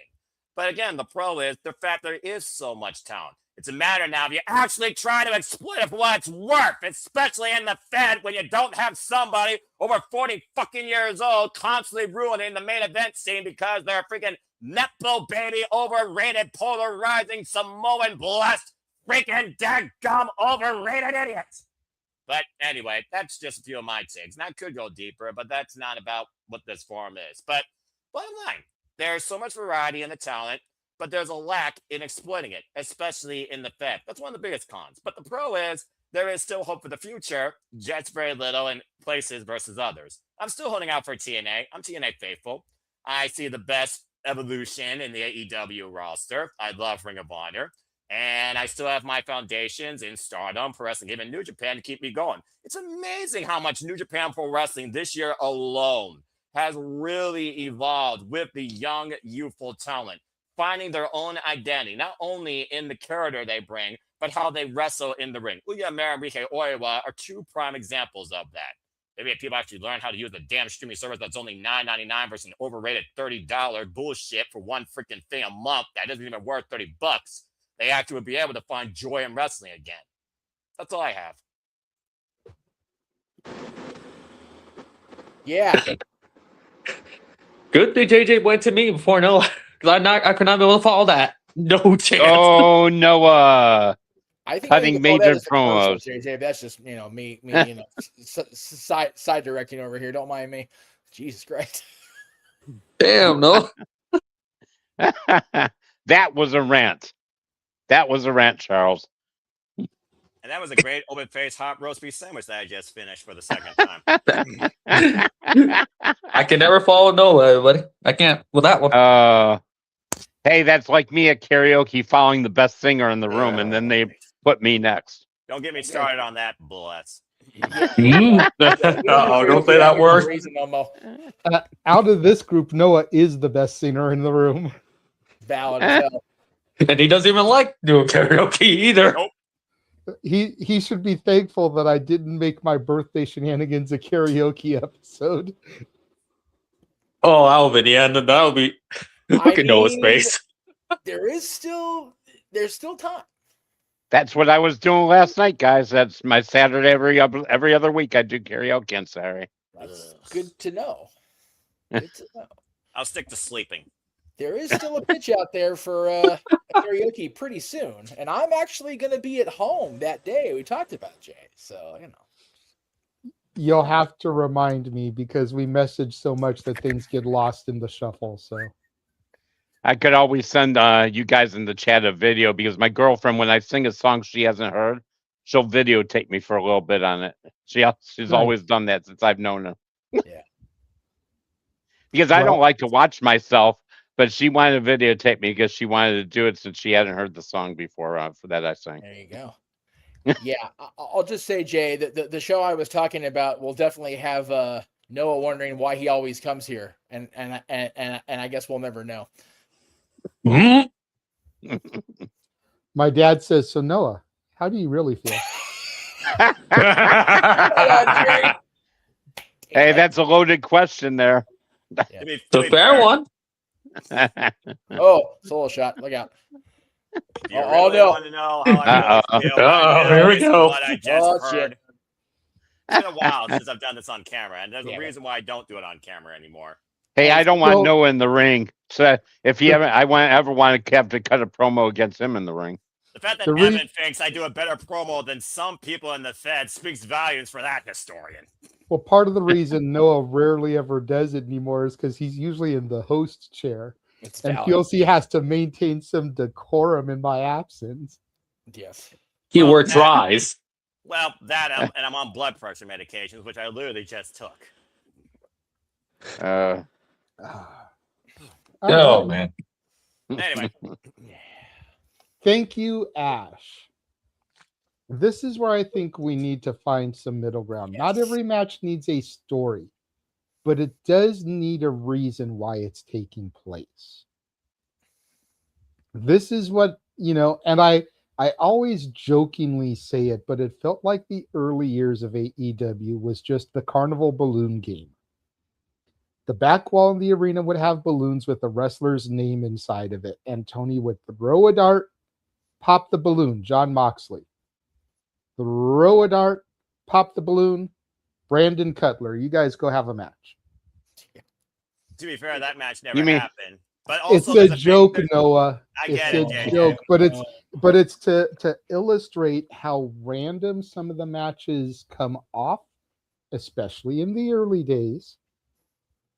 But again, the pro is the fact there is so much talent. It's a matter now of you actually try to exploit it for what it's worth, especially in the Fed when you don't have somebody over 40 fucking years old constantly ruining the main event scene because they're freaking Nepo baby, overrated, polarizing, Samoan blessed, freaking daggum overrated idiots. But anyway, that's just a few of my takes. And I could go deeper, but that's not about what this forum is. But bottom line, there's so much variety in the talent, but there's a lack in exploiting it, especially in the Fed. That's one of the biggest cons. But the pro is there is still hope for the future, just very little in places versus others. I'm still holding out for TNA. I'm TNA faithful. I see the best evolution in the AEW roster. I love Ring of Honor. And I still have my foundations in Stardom, Pro Wrestling, even New Japan to keep me going. It's amazing how much New Japan Pro Wrestling this year alone has really evolved with the young, youthful talent, finding their own identity, not only in the character they bring, but how they wrestle in the ring. Uya Mara and Rike Oiwa are two prime examples of that. Maybe if people actually learn how to use the damn streaming service that's only $9.99 versus an overrated $30 bullshit for one freaking thing a month that isn't even worth $30, they actually would be able to find joy in wrestling again. That's all I have. Yeah. Good thing JJ went to me before Noah, because I could not be able to follow that. No chance. Oh, Noah. I think cutting major promos. JJ, that's just me, side directing over here. Don't mind me. Jesus Christ. Damn, no. That was a rant. That was a rant, Charles. And that was a great open-faced hot roast beef sandwich that I just finished for the second time. I can never follow Noah, everybody. I can't with that one. Hey, that's like me at karaoke following the best singer in the room, and then they put me next. Don't get me started on that, bless. Uh-oh, don't say that word. Reason, Momo. Out of this group, Noah is the best singer in the room. Valid as hell. And he doesn't even like doing karaoke either. Nope. He should be thankful that I didn't make my birthday shenanigans a karaoke episode. Oh, Alvin, yeah, that would be. Look at Noah's mean, face. There's still time. That's what I was doing last night, guys. That's my Saturday every other week. I do karaoke on Saturday. That's good to know. Good to know. I'll stick to sleeping. There is still a pitch out there for karaoke pretty soon, and I'm actually going to be at home that day. We talked about Jay, so you know. You'll have to remind me because we message so much that things get lost in the shuffle. So I could always send you guys in the chat a video because my girlfriend, when I sing a song she hasn't heard, she'll videotape me for a little bit on it. She's always done that since I've known her. Yeah. Because I don't like to watch myself, but she wanted to videotape me because she wanted to do it since she hadn't heard the song before for that I sang. There you go. Yeah, I'll just say, Jay, that the show I was talking about will definitely have Noah wondering why he always comes here, and I guess we'll never know. my dad says, "So Noah, how do you really feel?" Hey, that's a loaded question there. It's a fair one. Oh, solo shot! Look out! You really want to know how I really feel right now, here we based on go. what I just heard. Shit. It's been a while since I've done this on camera, and there's a reason why I don't do it on camera anymore. Hey, I don't want Noah in the ring. So if you ever want to have to cut a promo against him in the ring. The fact that Evan thinks I do a better promo than some people in the Fed speaks volumes for that historian. Well, part of the reason Noah rarely ever does it anymore is because he's usually in the host chair and feels he has to maintain some decorum in my absence. Yes. He tries. Well, that and I'm on blood pressure medications, which I literally just took. Oh, man. Anyway. Thank you, Ash. This is where I think we need to find some middle ground. Yes. Not every match needs a story, but it does need a reason why it's taking place. This is what, and I always jokingly say it, but it felt like the early years of AEW was just the carnival balloon game. The back wall in the arena would have balloons with the wrestler's name inside of it, and Tony would throw a dart, pop the balloon, John Moxley. Throw a dart, pop the balloon, Brandon Cutler. You guys go have a match. To be fair, that match never happened. But also it's a joke, Noah. It's a joke, but it's to illustrate how random some of the matches come off, especially in the early days.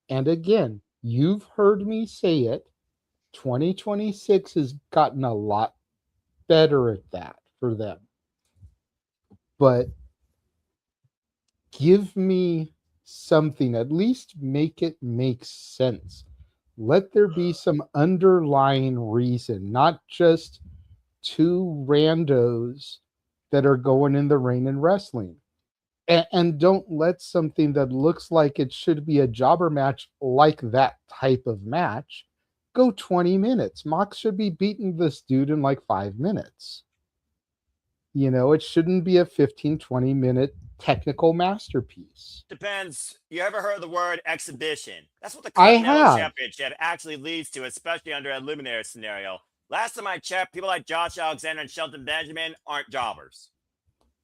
And again, you've heard me say it. 2026 has gotten a lot better at that for them. But give me something, at least make it make sense. Let there be some underlying reason, not just two randos that are going in the ring and wrestling. And don't let something that looks like it should be a jobber match like that type of match go 20 minutes. Mox should be beating this dude in like 5 minutes. It shouldn't be a 15, 20-minute technical masterpiece. Depends. You ever heard the word exhibition? That's what the I Continental have. Championship actually leads to, especially under a eliminator scenario. Last time I checked, people like Josh Alexander and Shelton Benjamin aren't jobbers.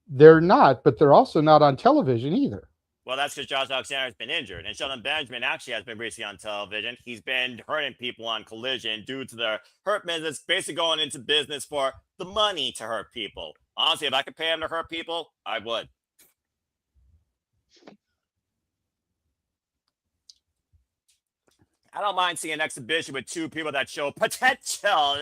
They're not, but they're also not on television either. Well, that's because Josh Alexander has been injured, and Shelton Benjamin actually has been recently on television. He's been hurting people on Collision due to their hurt business, basically going into business for the money to hurt people. Honestly, if I could pay him to hurt people, I would. I don't mind seeing an exhibition with two people that show potential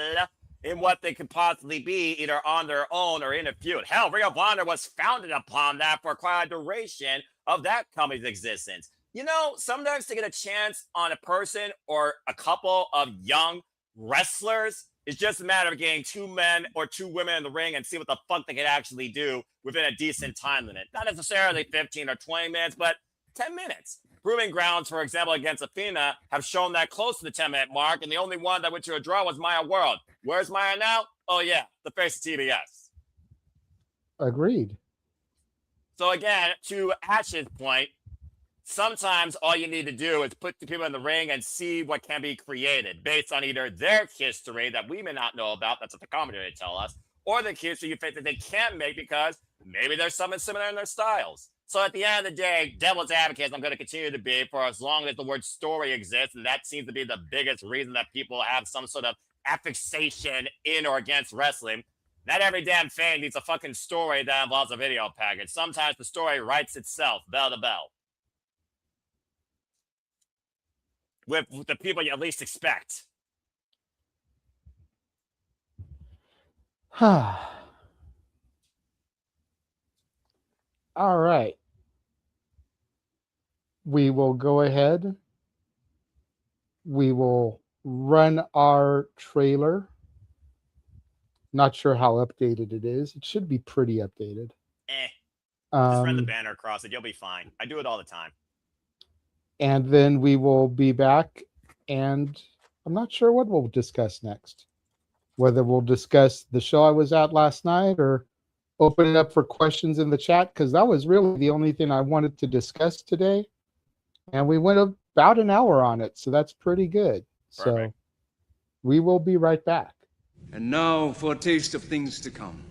in what they could possibly be, either on their own or in a feud. Hell, Ring of Honor was founded upon that for quite a duration of that company's existence. Sometimes to get a chance on a person or a couple of young wrestlers It's just a matter of getting 2 men or 2 women in the ring and see what the fuck they can actually do within a decent time limit. Not necessarily 15 or 20 minutes, but 10 minutes. Proving grounds, for example, against Athena, have shown that close to the 10-minute mark, and the only one that went to a draw was Maya World. Where's Maya now? Oh, yeah, the face of TBS. Agreed. So again, to Ash's point, sometimes all you need to do is put the people in the ring and see what can be created based on either their history that we may not know about, that's what the commentators tell us, or the history you think that they can make because maybe there's something similar in their styles. So at the end of the day, devil's advocate, I'm going to continue to be for as long as the word story exists, and that seems to be the biggest reason that people have some sort of affixation in or against wrestling. Not every damn thing needs a fucking story that involves a video package. Sometimes the story writes itself, bell to bell. With the people you at least expect. All right. We will go ahead. We will run our trailer. Not sure how updated it is. It should be pretty updated. Just run the banner across it. You'll be fine. I do it all the time. And then we will be back, and I'm not sure what we'll discuss next. Whether we'll discuss the show I was at last night or open it up for questions in the chat, because that was really the only thing I wanted to discuss today. And we went about an hour on it, so that's pretty good. Perfect. So we will be right back. And now for a taste of things to come.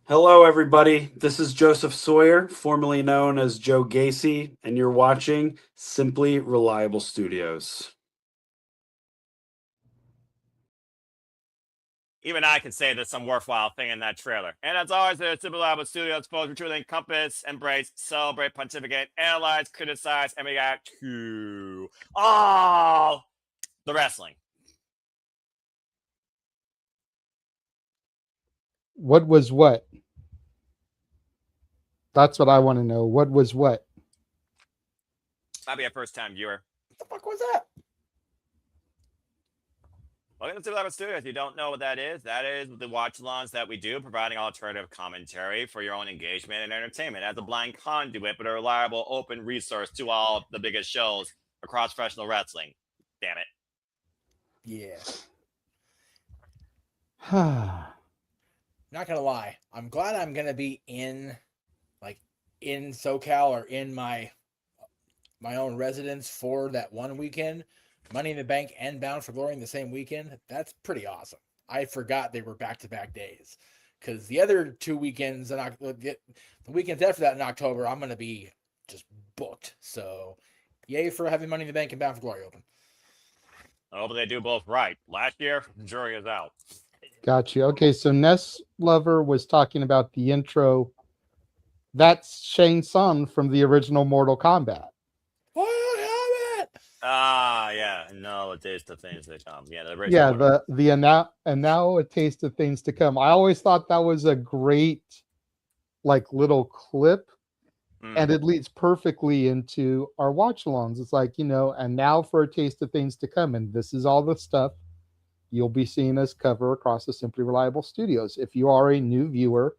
Hello, everybody. This is Joseph Sawyer, formerly known as Joe Gacy, and you're watching Simply Reliable Studios. Even I can say there's some worthwhile thing in that trailer. And as always, there's Super Reliable Studios, folks, we truly encompass, embrace, celebrate, pontificate, analyze, criticize, and react to all the wrestling. What was what? That's what I want to know. What was what? Might be a first-time viewer. What the fuck was that? Welcome to Super Reliable Studios. If you don't know what that is the watch-alongs that we do, providing alternative commentary for your own engagement and entertainment as a blind conduit, but a reliable, open resource to all of the biggest shows across professional wrestling. Damn it. Yeah. Not gonna lie, I'm glad I'm gonna be in SoCal or in my own residence for that one weekend. Money in the Bank and Bound for Glory in the same weekend. That's pretty awesome. I forgot they were back-to-back days, because the other 2 weekends and the weekends after that in October, I'm gonna be just booked. So, yay for having Money in the Bank and Bound for Glory open. I hope they do both right. Last year, the jury is out. Gotcha. Okay, so Ness Lover was talking about the intro. That's Shang Tsung from the original Mortal Kombat. Ah, yeah. No, a taste of things to come. Yeah, they're very Yeah, similar. and now a taste of things to come. I always thought that was a great like little clip, and it leads perfectly into our watch alongs. It's like, and now for a taste of things to come, and this is all the stuff you'll be seeing us cover across the Simply Reliable Studios. If you are a new viewer,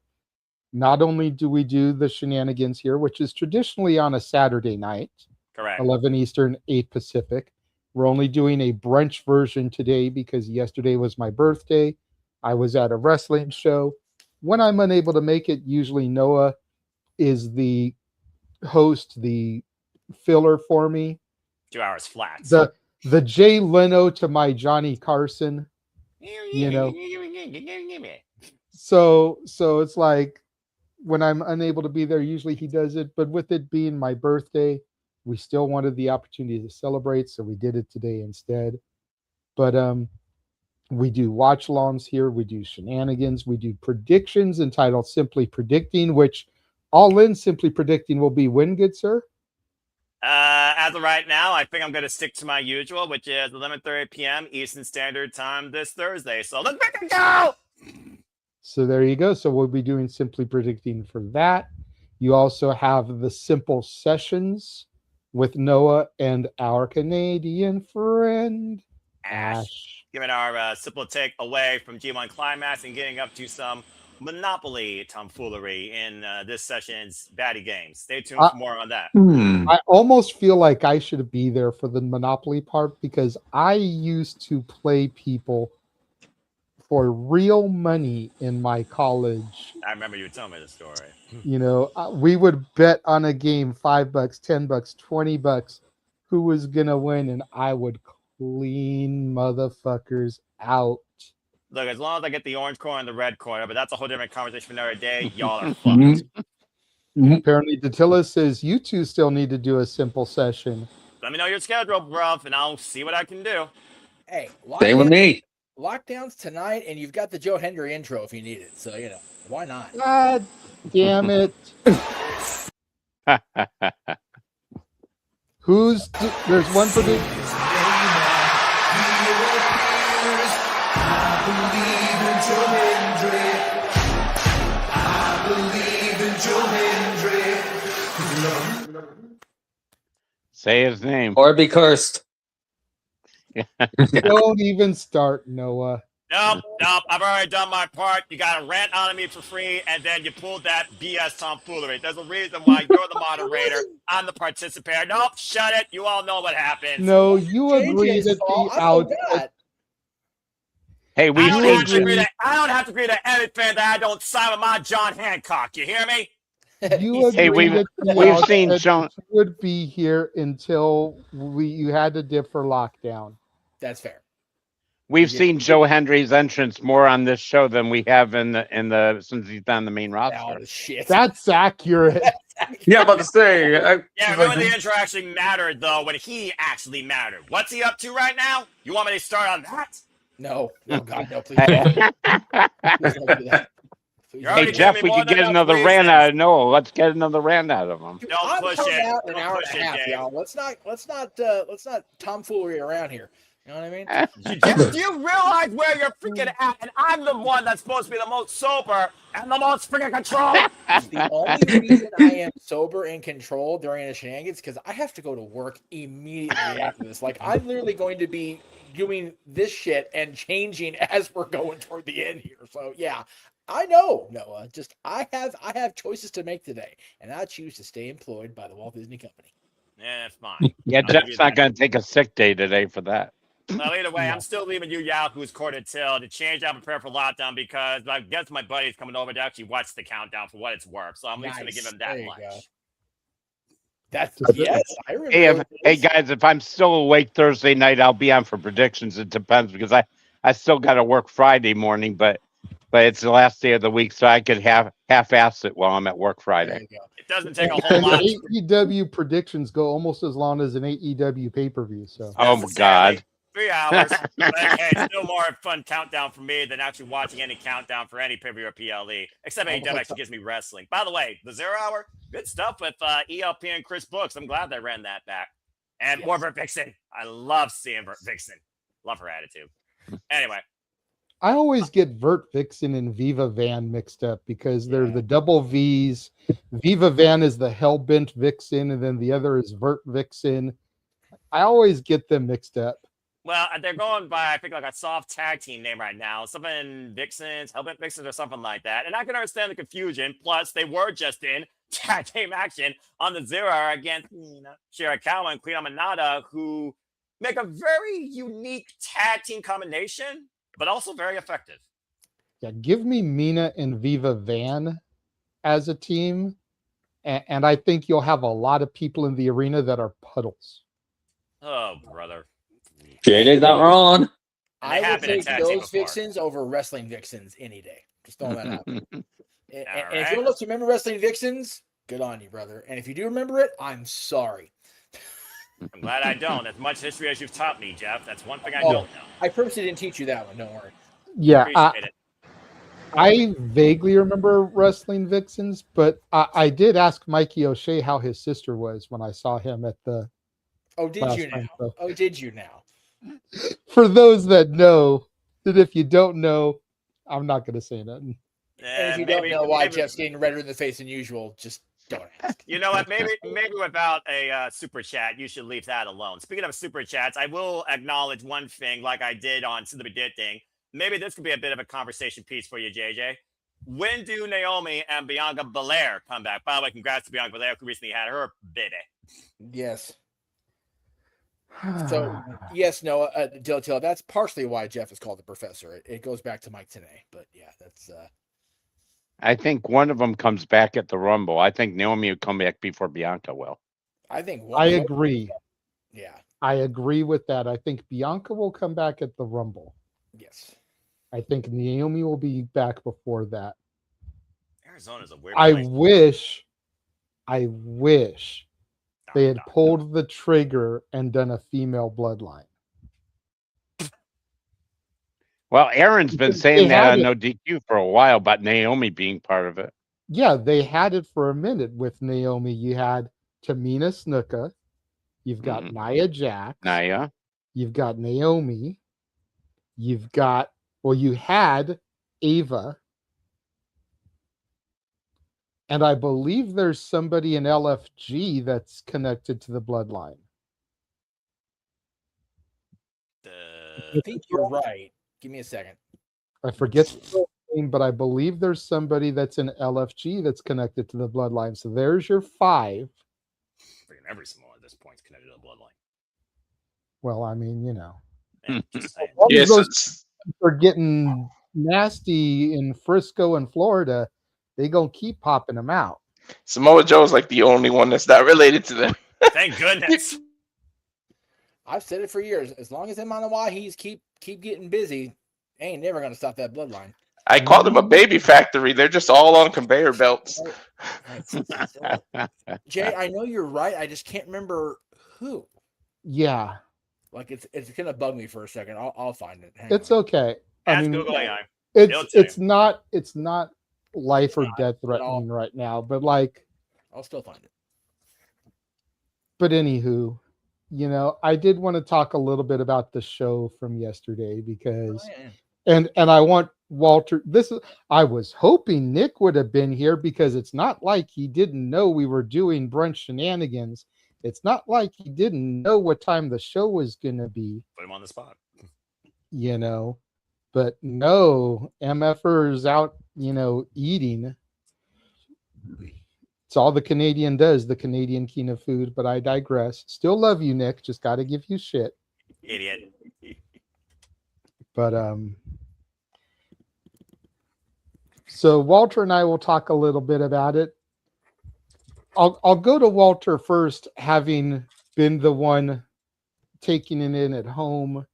not only do we do the Shenanigans here, which is traditionally on a Saturday night, Correct. 11 Eastern, 8 Pacific. We're only doing a brunch version today because yesterday was my birthday. I was at a wrestling show. When I'm unable to make it, usually Noah is the host, the filler for me. 2 hours flat. The Jay Leno to my Johnny Carson, So it's like when I'm unable to be there, usually he does it. But with it being my birthday, we still wanted the opportunity to celebrate, so we did it today instead. But we do watch alongs here, we do shenanigans, we do predictions entitled Simply Predicting, which all in Simply Predicting will be when, good sir? As of right now, I think I'm going to stick to my usual, which is 11:30 p.m. Eastern Standard Time this Thursday. So let's make it go! So there you go. So we'll be doing Simply Predicting for that. You also have the Simple Sessions with Noah and our Canadian friend, Ash. Giving our simple take away from G1 Climax and getting up to some Monopoly tomfoolery in this session's Baddie Games. Stay tuned for more on that. I almost feel like I should be there for the Monopoly part because I used to play people for real money in my college. I remember you telling me the story. We would bet on a game $5, $10, $20, who was gonna win, and I would clean motherfuckers out. Look, as long as I get the orange corner and the red corner, but that's a whole different conversation for another day. Y'all are fucked. Apparently, Datilla says you two still need to do a simple session. Let me know your schedule, bruv, and I'll see what I can do. Hey, Same with me. Lockdown's tonight, and you've got the Joe Hendry intro if you need it. So, why not? God damn it. There's one for the... Say his name. Or be cursed. Don't even start, Noah. Nope. I've already done my part. You got to rant on me for free, and then you pulled that BS tomfoolery. There's a reason why you're the moderator. I'm the participator. Nope, shut it. You all know what happens. No, you agree that the out... Hey, I don't have to agree to anything that I don't sign with my John Hancock. You hear me? You agree that we've seen John would be here until you had to dip for lockdown. That's fair. We've seen Joe Hendry's entrance more on this show than we have in the since he's on the main roster. Oh, shit. That's accurate. Yeah, I'm about to say. Remember when the intro actually mattered, though, when he actually mattered. What's he up to right now? You want me to start on that? No. Oh, God, no, please don't. Please don't do that. Hey, Jeff, we could get another rant out of Noah. Let's get another rant out of him. Don't push it. Out an hour and a half, y'all. Let's not tomfoolery around here. You know what I mean? Do you realize where you're freaking at? And I'm the one that's supposed to be the most sober and the most freaking controlled. The only reason I am sober and controlled during the shenanigans because I have to go to work immediately after this. Like I'm literally going to be doing this shit and changing as we're going toward the end here. So yeah, I know, Noah. Just I have choices to make today, and I choose to stay employed by the Walt Disney Company. Yeah, that's fine. Yeah, Jeff's not going to take a sick day today for that. Well, either way, I'm still leaving you Yahoo's courted till to change out and prepare for lockdown because I guess my buddy's coming over to actually watch the countdown for what it's worth. So I'm at least going to give him that much. That's yes, I remember. Hey guys, if I'm still awake Thursday night, I'll be on for predictions. It depends because I still got to work Friday morning, but it's the last day of the week, so I could half-ass it while I'm at work Friday. It doesn't take a whole lot. AEW predictions go almost as long as an AEW pay-per-view. So. Oh my God. 3 hours. But hey, it's still more fun countdown for me than actually watching any countdown for any pay-per-view or PLE. Except AEW actually gives me wrestling. By the way, the 0 hour, good stuff with ELP and Chris Brooks. I'm glad they ran that back. And more Vert Vixen. I love seeing Vert Vixen. Love her attitude. Anyway. I always get Vert Vixen and Viva Van mixed up because they're the double V's. Viva Van is the Hellbent Vixen, and then the other is Vert Vixen. I always get them mixed up. Well, they're going by, I think, like a soft tag team name right now. Something Vixens, Hellbent Vixens, or something like that. And I can understand the confusion. Plus, they were just in tag team action on the Zero against Shirakawa and Queen Aminata, who make a very unique tag team combination, but also very effective. Yeah, give me Mina and Viva Van as a team, and I think you'll have a lot of people in the arena that are puddles. Oh, brother. JJ's not wrong. I would take those Vixens over wrestling Vixens any day. Just throwing that out there. And if you don't remember wrestling Vixens, good on you, brother. And if you do remember it, I'm sorry. I'm glad I don't. As much history as you've taught me, Jeff. That's one thing I don't know. I purposely didn't teach you that one. Don't worry. Yeah, Appreciate it. I vaguely remember wrestling Vixens, but I did ask Mikey O'Shea how his sister was when I saw him at the. Oh, did you now? Oh, did you now? For those that know, that if you don't know, I'm not going to say nothing. And if you don't know why Jeff's getting redder in the face than usual, just don't ask. You know what? Maybe without a super chat, you should leave that alone. Speaking of super chats, I will acknowledge one thing, like I did on Slip thing. Maybe this could be a bit of a conversation piece for you, JJ. When do Naomi and Bianca Belair come back? By the way, congrats to Bianca Belair, who recently had her baby. Yes. So, yes, Noah, Dill, that's partially why Jeff is called the professor. It goes back to Mike today, but yeah, that's. I think one of them comes back at the Rumble. I think Naomi will come back before Bianca will. I think. I agree. Yeah. I agree with that. I think Bianca will come back at the Rumble. Yes. I think Naomi will be back before that. Arizona's a weird I place. wish they had pulled the trigger and done a female bloodline. Well, Aaron's been They saying that had on it. No DQ for a while about Naomi being part of it. Yeah, they had it for a minute with Naomi. You had Tamina Snuka. You've got Nia Jax. Nia. You've got Naomi. You've got, you had Ava. And I believe there's somebody in LFG that's connected to the bloodline. I think you're right. Give me a second. I forget the name, but I believe there's somebody that's in LFG that's connected to the bloodline. So there's your 5. Freaking every Samoa at this point is connected to the bloodline. Well, I mean, Just saying. all Yes, those are getting nasty in Frisco and Florida. They gonna keep popping them out. Samoa Joe's like the only one that's not related to them. Thank goodness. I've said it for years. As long as him on the Wahhees keep getting busy, ain't never gonna stop that bloodline. I called them a baby factory. They're just all on conveyor belts. Jay, I know you're right. I just can't remember who. Yeah, Like it's gonna bug me for a second. I'll find it. Hang it's okay. Ask I mean, Google AI. It'll tell it's not life or death threatening right now, but like, I'll still find it. but anywho, I did want to talk a little bit about the show from yesterday because, and I want Walter. I was hoping Nick would have been here because it's not like he didn't know we were doing Brunch Shenanigans. It's not like he didn't know what time the show was going to be. Put him on the spot. But no, MFers out, eating. It's all the Canadian does, the Canadian king of food, but I digress. Still love you, Nick. Just got to give you shit. Idiot. But, so Walter and I will talk a little bit about it. I'll go to Walter first, having been the one taking it in at home,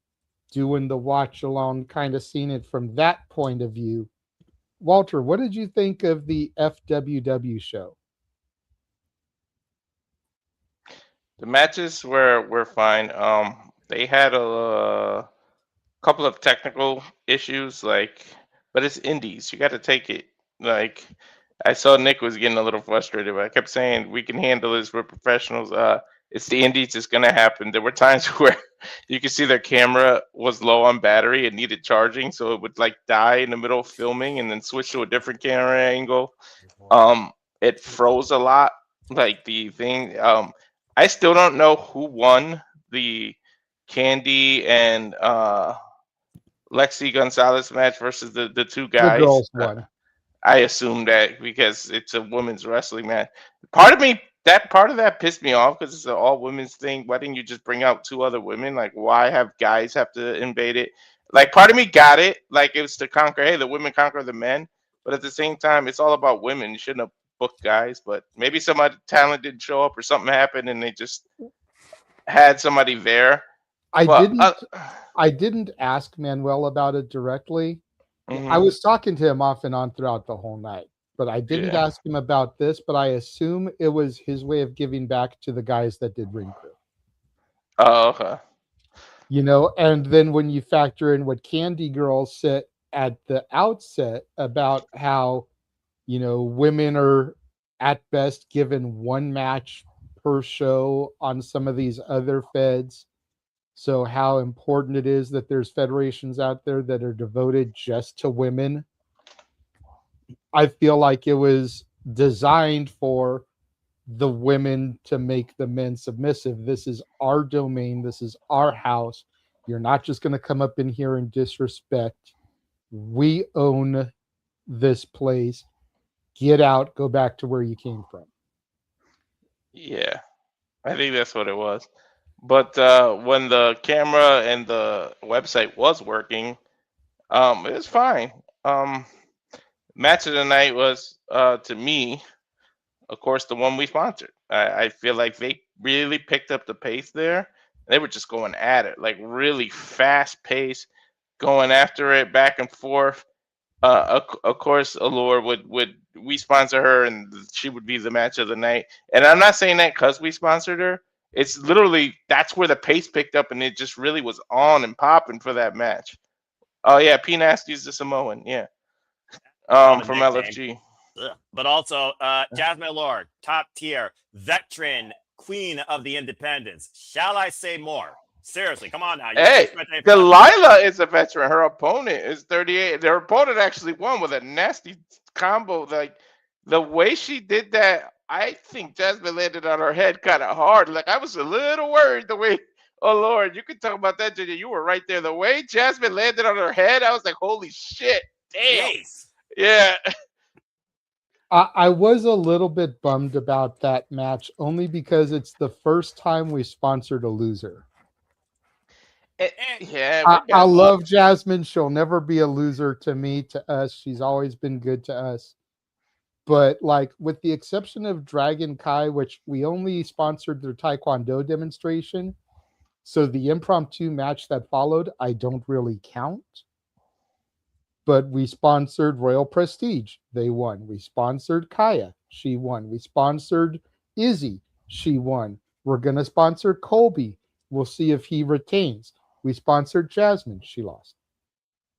doing the watch along, kind of seeing it from that point of view. Walter, what did you think of the FWW show? The matches were fine. They had a couple of technical issues, but it's indies. You got to take it. I saw Nick was getting a little frustrated, but I kept saying we can handle this. We're professionals. It's the indies. It's gonna happen. There were times where you could see their camera was low on battery and needed charging, so it would like die in the middle of filming and then switch to a different camera angle. It froze a lot. Like the thing. I still don't know who won the Candy and Lexi Gonzalez match versus the two The guys. girls won. I assume that because it's a women's wrestling match. Part of me, that part of that pissed me off because it's an all women's thing. Why didn't you just bring out two other women? Like, why have guys have to invade it? Like, part of me got it. Like, it was to conquer, hey, the women conquer the men. But at the same time, it's all about women. You shouldn't have booked guys. But maybe somebody talent didn't show up or something happened and they just had somebody there. I But, didn't. I didn't ask Manuel about it directly. Mhm. I was talking to him off and on throughout the whole night, but I didn't Yeah. ask him about this. But I assume it was his way of giving back to the guys that did ring crew. Oh, okay. You know, and then when you factor in what Candy Girl said at the outset about how, you know, women are at best given one match per show on some of these other feds. So how important it is that there's federations out there that are devoted just to women. I feel like it was designed for the women to make the men submissive. This is our domain. This is our house. You're not just going to come up in here and disrespect. We own this place. Get out. Go back to where you came from. Yeah, I think that's what it was. But when the camera and the website was working, it was fine. Match of the night was, to me, of course, the one we sponsored. I feel like they really picked up the pace there. They were just going at it, like really fast pace, going after it back and forth. Of course, Allure would we sponsor her, and she would be the match of the night. And I'm not saying that because we sponsored her. It's literally that's where the pace picked up, and it just really was on and popping for that match. Oh yeah, P Nasty's the Samoan, yeah. Not a From nickname. LFG. Ugh. But also, Jasmine Lord, top tier, veteran, queen of the independents. Shall I say more? Seriously, come on now. You Hey, expect anything from Delilah is a veteran. Her opponent is 38. Their opponent actually won with a nasty combo. Like the way she did that, I think Jasmine landed on her head kind of hard. Like I was a little worried the way. Oh Lord, you could talk about that, JJ. You were right there. The way Jasmine landed on her head, I was like, holy shit, damn. Jeez. Yeah. I was a little bit bummed about that match only because it's the first time we sponsored a loser. Yeah, I love Jasmine. She'll never be a loser to me, to us. She's always been good to us. But like with the exception of Dragon Kai, which we only sponsored their Taekwondo demonstration. So the impromptu match that followed, I don't really count. But we sponsored Royal Prestige. They won. We sponsored Kaya. She won. We sponsored Izzy. She won. We're going to sponsor Colby. We'll see if he retains. We sponsored Jasmine. She lost.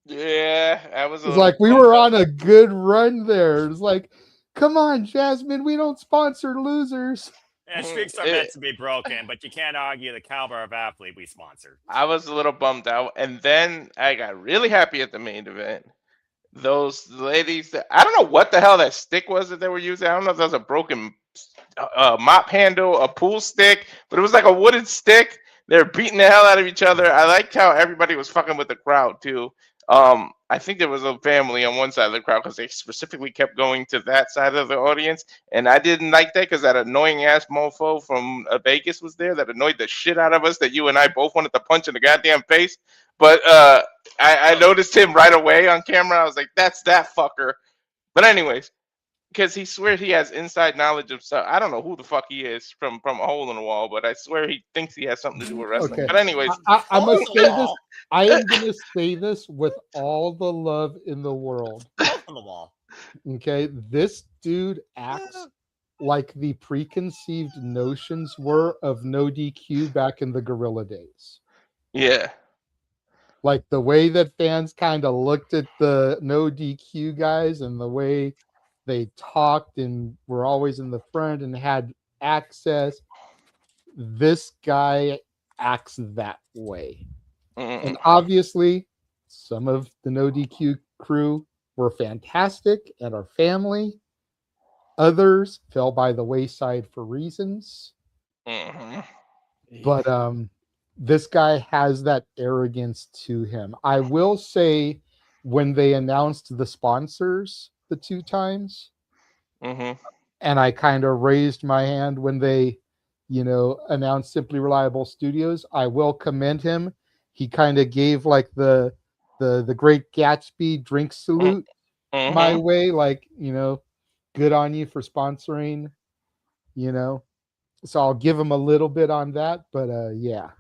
Yeah, I was. It's like we were on a good run there. It's like, come on, Jasmine. We don't sponsor losers. And streaks are meant to be broken, but you can't argue the caliber of athlete we sponsor. I was a little bummed out, and then I got really happy at the main event. Those ladies, I don't know what the hell that stick was that they were using. I don't know if that was a broken mop handle, a pool stick, but it was like a wooden stick. They're beating the hell out of each other. I liked how everybody was fucking with the crowd too. I think there was a family on one side of the crowd because they specifically kept going to that side of the audience, and I didn't like that because that annoying ass mofo from Vegas was there that annoyed the shit out of us. That you and I both wanted to punch in the goddamn face, but I noticed him right away on camera. I was like, "That's that fucker." But anyways, because he swears he has inside knowledge of stuff. I don't know who the fuck he is from a hole in the wall, but I swear he thinks he has something to do with wrestling. Okay. But anyways, I must say this. I am going to say this with all the love in the world. On the wall. Okay, this dude acts like the preconceived notions were of no DQ back in the Gorilla days. Yeah. Like the way that fans kind of looked at the no DQ guys and the way they talked and were always in the front and had access. this guy acts that way. And obviously, some of the No DQ crew were fantastic and are family. Others fell by the wayside for reasons. But this guy has that arrogance to him. I will say, when they announced the sponsors the 2 times, and I kind of raised my hand when they, announced Simply Reliable Studios, I will commend him. He kind of gave like the Great Gatsby drink salute my way, like, good on you for sponsoring, So I'll give him a little bit on that, but yeah.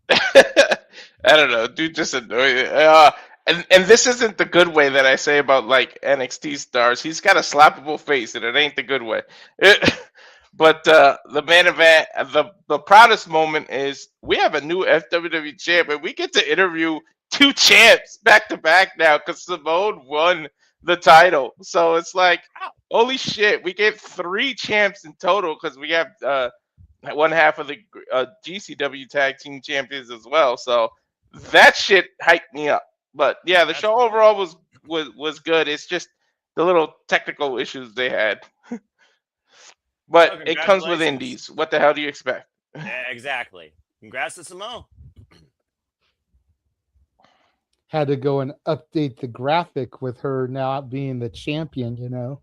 I don't know, dude, just annoying. And this isn't the good way that I say about like NXT stars. He's got a slappable face, and it ain't the good way. But the main event, the proudest moment is we have a new FWW champ, and we get to interview 2 champs back to back now because Simone won the title. So it's like, holy shit, we get 3 champs in total because we have one half of the GCW tag team champions as well. So that shit hyped me up. But yeah, the show overall was good. It's just the little technical issues they had. But it comes with indies. What the hell do you expect? Yeah, exactly. Congrats to Simone. Had to go and update the graphic with her now being the champion, Well,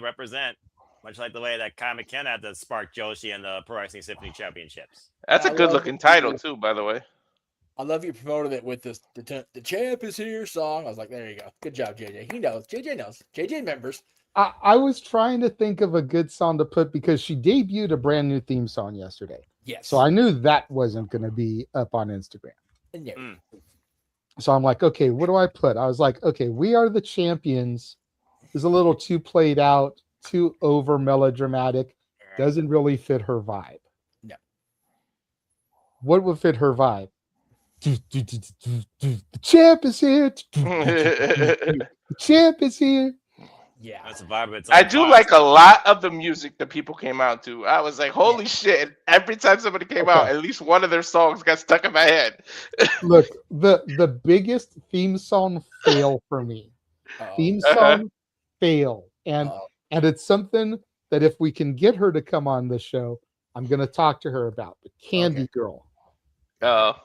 represent. Much like the way that Kai McKenna had to spark Joshi in the Pro Wrestling Symphony Championships. That's a good looking title too, by the way. I love you promoted it with this the champ is here song. I was like, there you go. Good job, JJ. He knows. JJ knows. JJ members. I was trying to think of a good song to put because she debuted a brand new theme song yesterday. Yes. So I knew that wasn't going to be up on Instagram. Yeah. So I'm like, okay, what do I put? I was like, okay, We Are the Champions is a little too played out, too over melodramatic, doesn't really fit her vibe. No. What would fit her vibe? The champ is here. The champ is here. Yeah, that's a vibe. It's I do like a lot of the music that people came out to. I was like, holy shit. Every time somebody came out, at least one of their songs got stuck in my head. Look, the biggest theme song fail for me. Theme song fail. And it's something that if we can get her to come on the show, I'm going to talk to her about. But Candy Girl. Oh.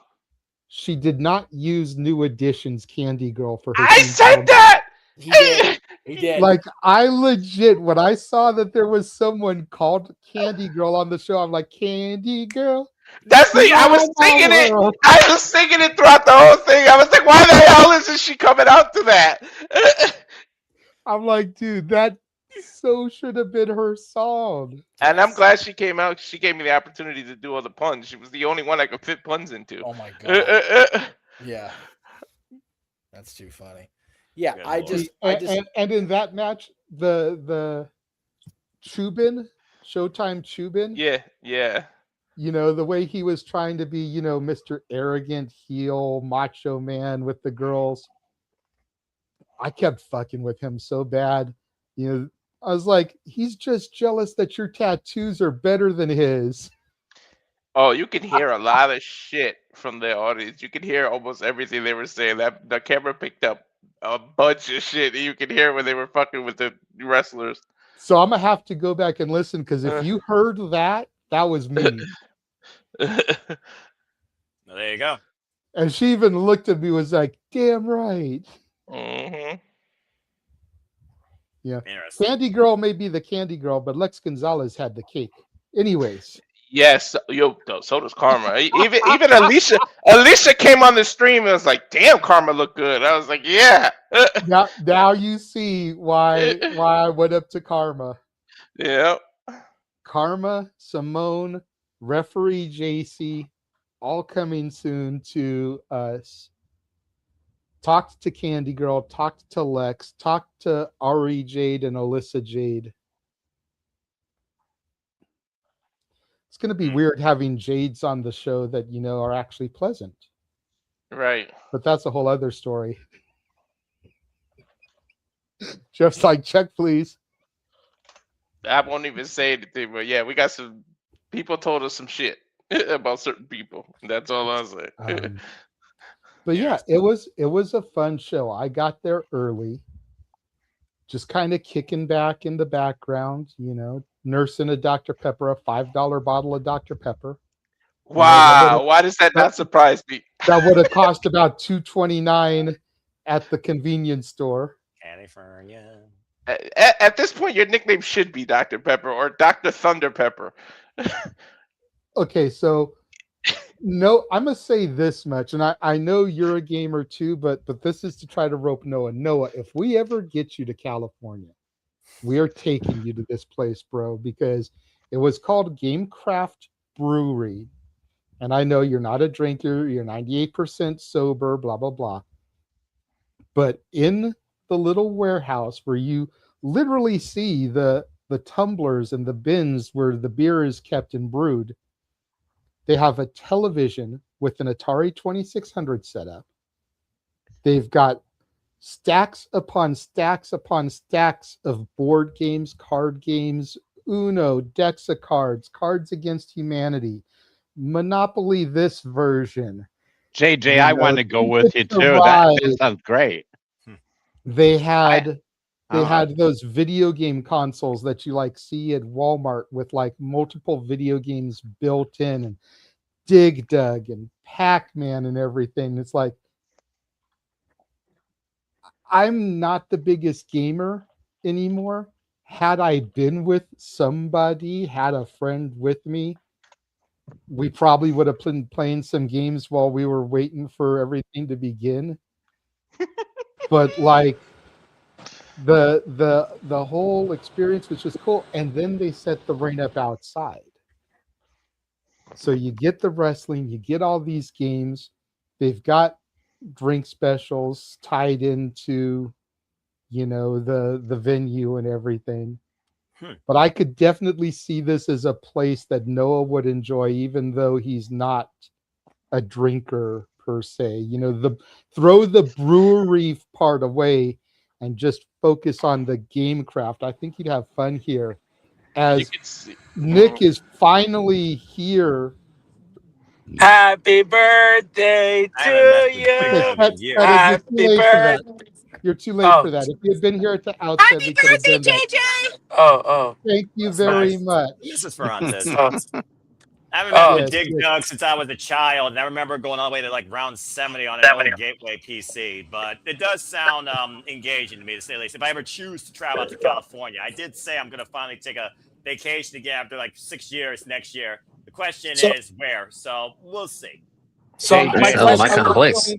She did not use New Edition's Candy Girl for her. I said that! He did. He did. Like, I legit, when I saw that there was someone called Candy Girl on the show, I'm like, Candy Girl? That's the I was singing it. I was singing it throughout the whole thing. I was like, why the hell isn't she coming out to that? I'm like, dude, that so should have been her song. And I'm glad she came out. She gave me the opportunity to do all the puns. She was the only one I could fit puns into. Oh my god. Yeah. That's too funny. Yeah, I just and in that match, the Chubin, Showtime Chubin. Yeah. The way he was trying to be, Mr. Arrogant heel, macho man with the girls. I kept fucking with him so bad. I was like, he's just jealous that your tattoos are better than his. Oh, you can hear a lot of shit from the audience. You can hear almost everything they were saying. That the camera picked up a bunch of shit you could hear when they were fucking with the wrestlers. So I'm gonna have to go back and listen because if you heard that was me. Well, there you go. And she even looked at me, was like, "Damn right." Mm-hmm. Yeah. Candy Girl may be the Candy Girl, but Lex Gonzalez had the cake. Anyways. Yes, so does Karma. Even Alicia came on the stream and was like, "Damn, Karma looked good." I was like, "Yeah." now you see why I went up to Karma. Yeah. Karma, Simone, referee JC, all coming soon to us. Talked to Candy Girl, talked to Lex, talked to Ari Jade and Alyssa Jade. It's going to be weird having Jades on the show that, are actually pleasant. Right. But that's a whole other story. Jeff's like, check, please. I won't even say anything, but yeah, we got some people told us some shit. about certain people. That's all I'll say. But yeah, it was a fun show. I got there early, just kind of kicking back in the background, nursing a Dr. Pepper, a $5 bottle of Dr. Pepper. Wow, why does that not surprise me? That would have cost about $2.29 at the convenience store. California. At this point, your nickname should be Dr. Pepper or Dr. Thunder Pepper. Okay, so no, I'm gonna say this much, and I know you're a gamer too, but this is to try to rope Noah. Noah, if we ever get you to California, we are taking you to this place, bro, because it was called Gamecraft Brewery. And I know you're not a drinker, you're 98% sober, blah, blah, blah. But in the little warehouse where you literally see the tumblers and the bins where the beer is kept and brewed, they have a television with an Atari 2600 setup. They've got stacks upon stacks upon stacks of board games, card games, Uno, decks of cards, Cards Against Humanity, Monopoly this version. JJ, I want to go with you too. That sounds great. They had those video game consoles that you like see at Walmart with like multiple video games built in, and Dig Dug and Pac-Man and everything. It's like, I'm not the biggest gamer anymore. Had I been with somebody, had a friend with me, we probably would have been playing some games while we were waiting for everything to begin. But like the whole experience was just cool. And then they set the rain up outside. So you get the wrestling, you get all these games. They've got drink specials tied into, the venue and everything. But I could definitely see this as a place that Noah would enjoy, even though he's not a drinker per se. Throw the brewery part away and just focus on the game craft. I think you'd have fun here. As Nick is finally here. Happy birthday to you. Happy birthday. You're too late for that. If you had been here at the outset, we could have done that. JJ. Oh. Thank you very much. This is for autism. I haven't been to Dig Dug since I was a child, and I remember going all the way to like round 70 on an old Gateway PC. But it does sound engaging to me, to say the least. If I ever choose to travel out to California, I did say I'm going to finally take a vacation again after like 6 years next year. The question is where, so we'll see. So my kind of place.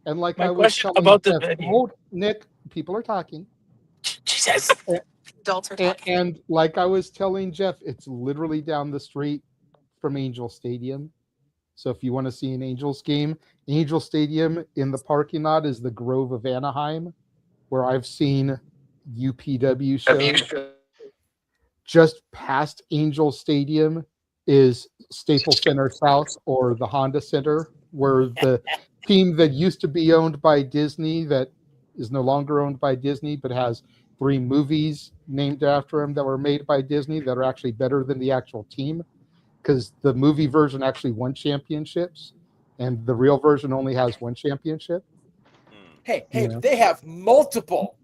And like My I was question telling about the Jeff, venue. hold, Nick, people are talking. Jesus. Adults are talking. And like I was telling Jeff, it's literally down the street from Angel Stadium. So if you want to see an Angels game, Angel Stadium in the parking lot is the Grove of Anaheim, where I've seen UPW shows. Just past Angel Stadium is Staples Center South, or the Honda Center, where the team that used to be owned by Disney, that is no longer owned by Disney, but has 3 movies named after him that were made by Disney that are actually better than the actual team, because the movie version actually won championships and the real version only has 1 championship. Hey, Yeah. they have multiple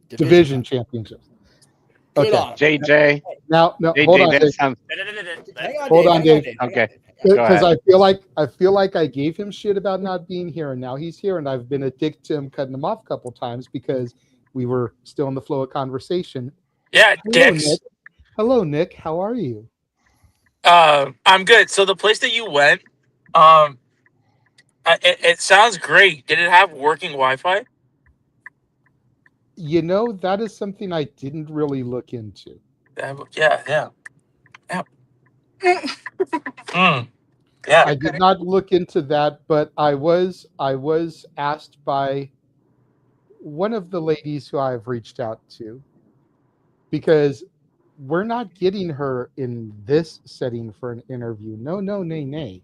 division championships. Good Okay. on 'em. JJ. Now, no, JJ, hold on, that Dave. sounds- Hold on, Dave. Okay. Go Because ahead. I feel like I gave him shit about not being here, and now he's here, and I've been a dick to him, cutting him off a couple times because we were still in the flow of conversation. Yeah, Hello, dicks. Nick. Hello, Nick. How are you? I'm good. So the place that you went, it sounds great. Did it have working Wi-Fi? That is something I didn't really look into. Yeah. Yeah. I did not look into that, but I was asked by one of the ladies who I've reached out to, because we're not getting her in this setting for an interview. No, nay.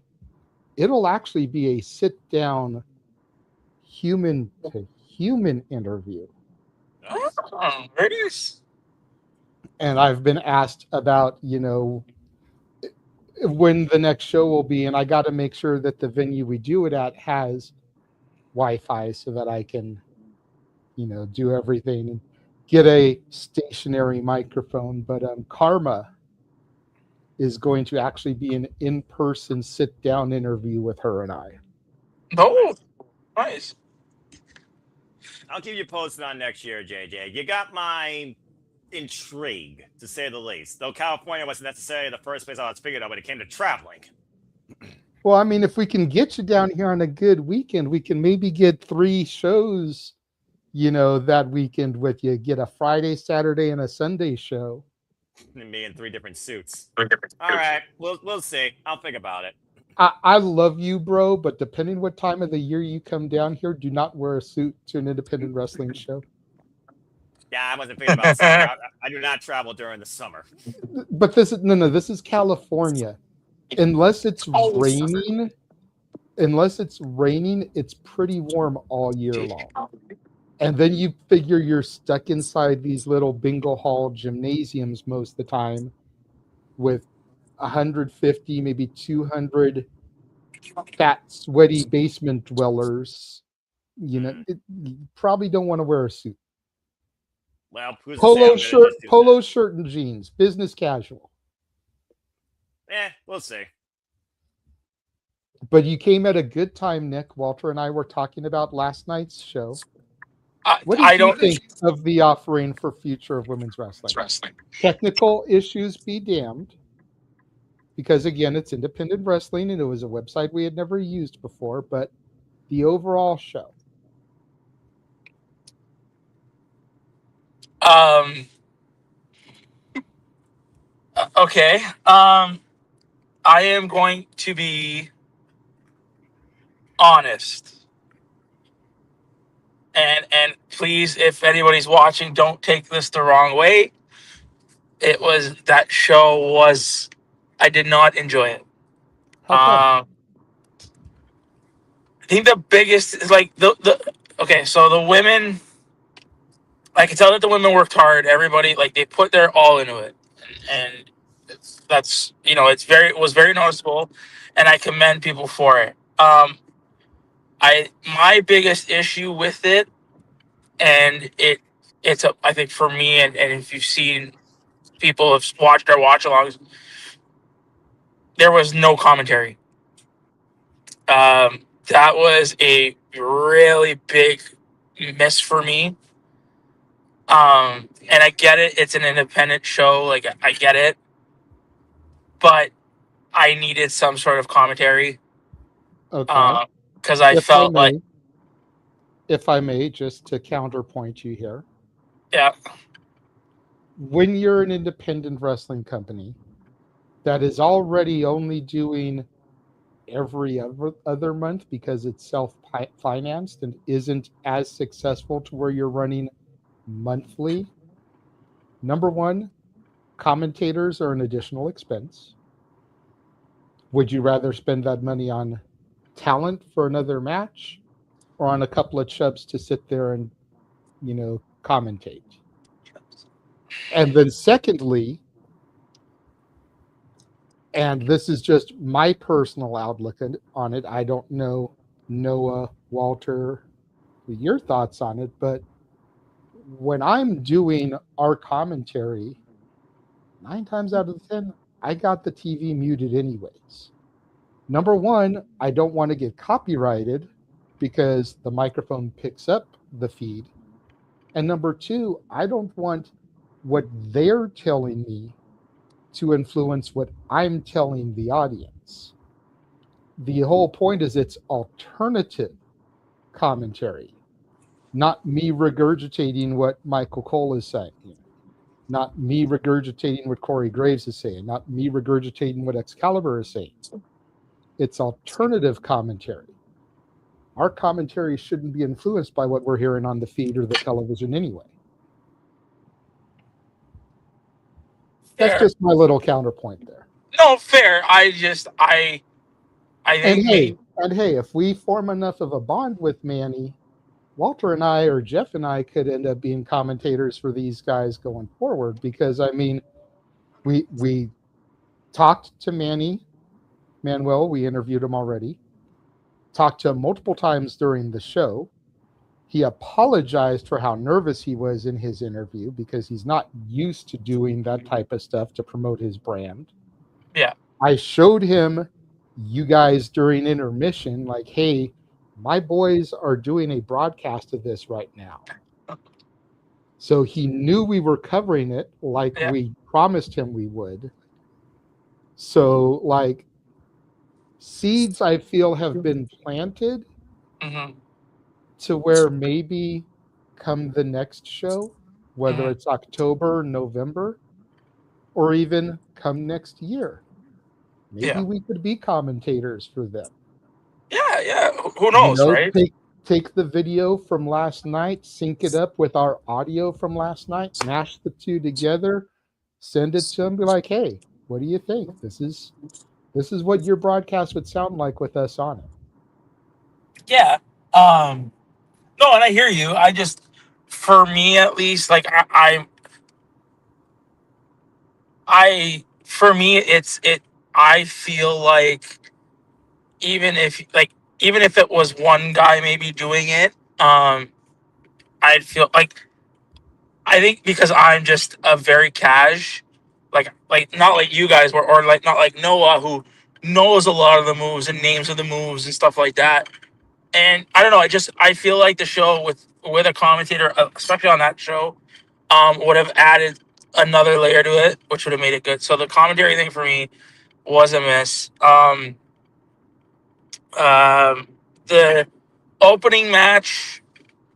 It'll actually be a sit-down human to human interview. Oh, radius. And I've been asked about, when the next show will be, and I got to make sure that the venue we do it at has Wi-Fi so that I can, do everything and get a stationary microphone. But Karma is going to actually be an in-person sit-down interview with her and I. Oh, nice. I'll keep you posted on next year, JJ. You got my intrigue, to say the least. Though California wasn't necessarily the first place I was figured out when it came to traveling. Well, I mean, if we can get you down here on a good weekend, we can maybe get 3 shows, that weekend with you. Get a Friday, Saturday, and a Sunday show. And me in 3 different suits. All right, we'll see. I'll think about it. I love you, bro, but depending what time of the year you come down here, do not wear a suit to an independent wrestling show. Yeah, I wasn't thinking about summer. I do not travel during the summer. But this is California. Unless it's raining, it's pretty warm all year long. And then you figure you're stuck inside these little bingo hall gymnasiums most of the time with 150, maybe 200 fat, sweaty basement dwellers. You probably don't want to wear a suit. Well, who's Polo shirt and jeans, business casual. We'll see. But you came at a good time, Nick. Walter and I were talking about last night's show. What do you think of the offering for future of women's wrestling? Technical issues be damned. Because, again, it's independent wrestling, and it was a website we had never used before. But the overall show. Okay. I am going to be honest. And please, if anybody's watching, don't take this the wrong way. That show was, I did not enjoy it. I think the biggest is like okay, so the women, I can tell that the women worked hard. Everybody, like, they put their all into it. And that's, it was very noticeable, and I commend people for it. My biggest issue with it, and I think for me, and if you've seen people have watched our watch-alongs, there was no commentary. That was a really big miss for me. And I get it. It's an independent show. Like, I get it. But I needed some sort of commentary. Okay. Because I felt like... If I may, just to counterpoint you here. Yeah. When you're an independent wrestling company that is already only doing every other month because it's self-financed and isn't as successful to where you're running monthly, number one, commentators are an additional expense. Would you rather spend that money on talent for another match or on a couple of chubs to sit there and, commentate? And then secondly, and this is just my personal outlook on it, I don't know, Noah, Walter, your thoughts on it, but when I'm doing our commentary, 9 times out of 10, I got the TV muted anyways. Number one, I don't want to get copyrighted because the microphone picks up the feed. And number two, I don't want what they're telling me to influence what I'm telling the audience. The whole point is it's alternative commentary, not me regurgitating what Michael Cole is saying, not me regurgitating what Corey Graves is saying, not me regurgitating what Excalibur is saying. It's alternative commentary. Our commentary shouldn't be influenced by what we're hearing on the feed or the television anyway. That's just my little counterpoint there. No, fair. I think... And hey, if we form enough of a bond with Manny, Walter and I, or Jeff and I, could end up being commentators for these guys going forward. Because, I mean, we talked to Manny Manuel, we interviewed him already. Talked to him multiple times during the show. He apologized for how nervous he was in his interview because he's not used to doing that type of stuff to promote his brand. Yeah. I showed him you guys during intermission, like, hey, my boys are doing a broadcast of this right now. So he knew we were covering it like we promised him we would. So, like, seeds I feel have been planted to where maybe come the next show, whether it's October, November, or even come next year. Maybe we could be commentators for them. Yeah. Who knows, right? Take the video from last night, sync it up with our audio from last night, mash the two together, send it to them, be like, hey, what do you think? This is what your broadcast would sound like with us on it. Yeah. No, and I hear you. I just, for me at least, like for me, I feel like even if it was one guy maybe doing it, I'd feel like, I think because I'm just a very like not like you guys were, or like not like Noah, who knows a lot of the moves and names of the moves and stuff like that. And I don't know, I feel like the show with a commentator, especially on that show, would have added another layer to it, which would have made it good. So the commentary thing for me was a miss. The opening match,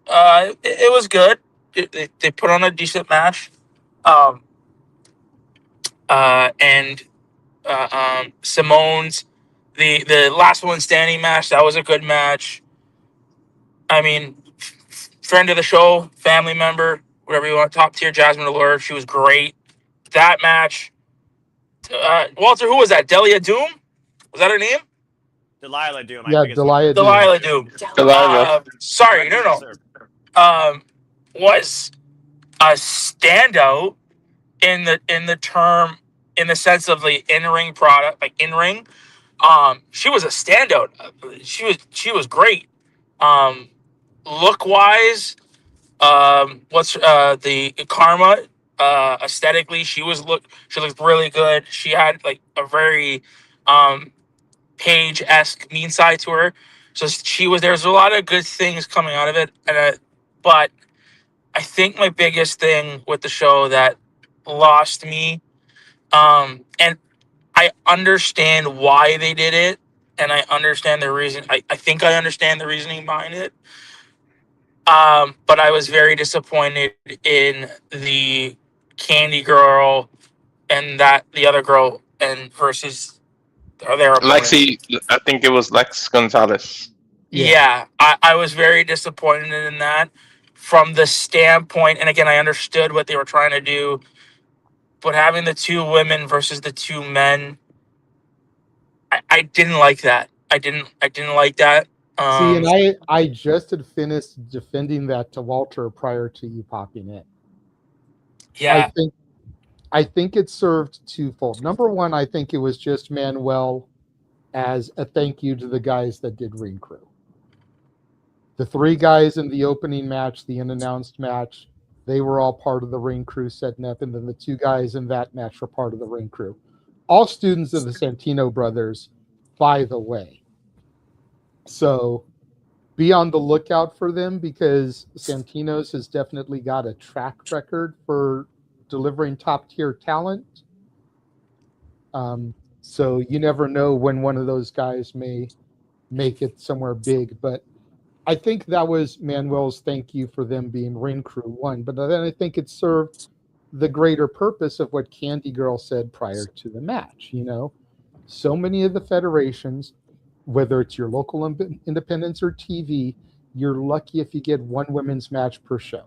it was good. They put on a decent match. And Simone's the last one standing match, that was a good match. I mean, friend of the show, family member, whatever you want, top tier Jasmine Allure, she was great. That match, Walter, who was that? Delia Doom? Was that her name? Delilah Doom. Yeah, I think Delilah Doom. Sorry, no. Was a standout in the sense of the in-ring product, like in-ring. She was a standout. She was great. Look wise, what's the Karma, aesthetically, she looked really good. She had like a very Paige-esque mean side to her. So there's a lot of good things coming out of it, but I think my biggest thing with the show that lost me, and I understand why they did it, and I understand the reason. I think I understand the reasoning behind it. But I was very disappointed in the Candy Girl and the other girl and versus their opponent. Lexi, I think it was Lex Gonzalez. Yeah, I was very disappointed in that from the standpoint, and again, I understood what they were trying to do, but having the two women versus the two men, I didn't like that. I didn't like that. See, and I just had finished defending that to Walter prior to you popping in. Yeah. I think it served twofold. Number one, I think it was just Manuel as a thank you to the guys that did ring crew. The three guys in the opening match, the unannounced match, they were all part of the ring crew setting up, and then the two guys in that match were part of the ring crew. All students of the Santino brothers, by the way. So be on the lookout for them, because Santino's has definitely got a track record for delivering top tier talent. So you never know when one of those guys may make it somewhere big. But I think that was Manuel's thank you for them being ring crew one. But then I think it served the greater purpose of what Candy Girl said prior to the match. You know, so many of the federations, whether it's your local independents or TV, you're lucky if you get one women's match per show.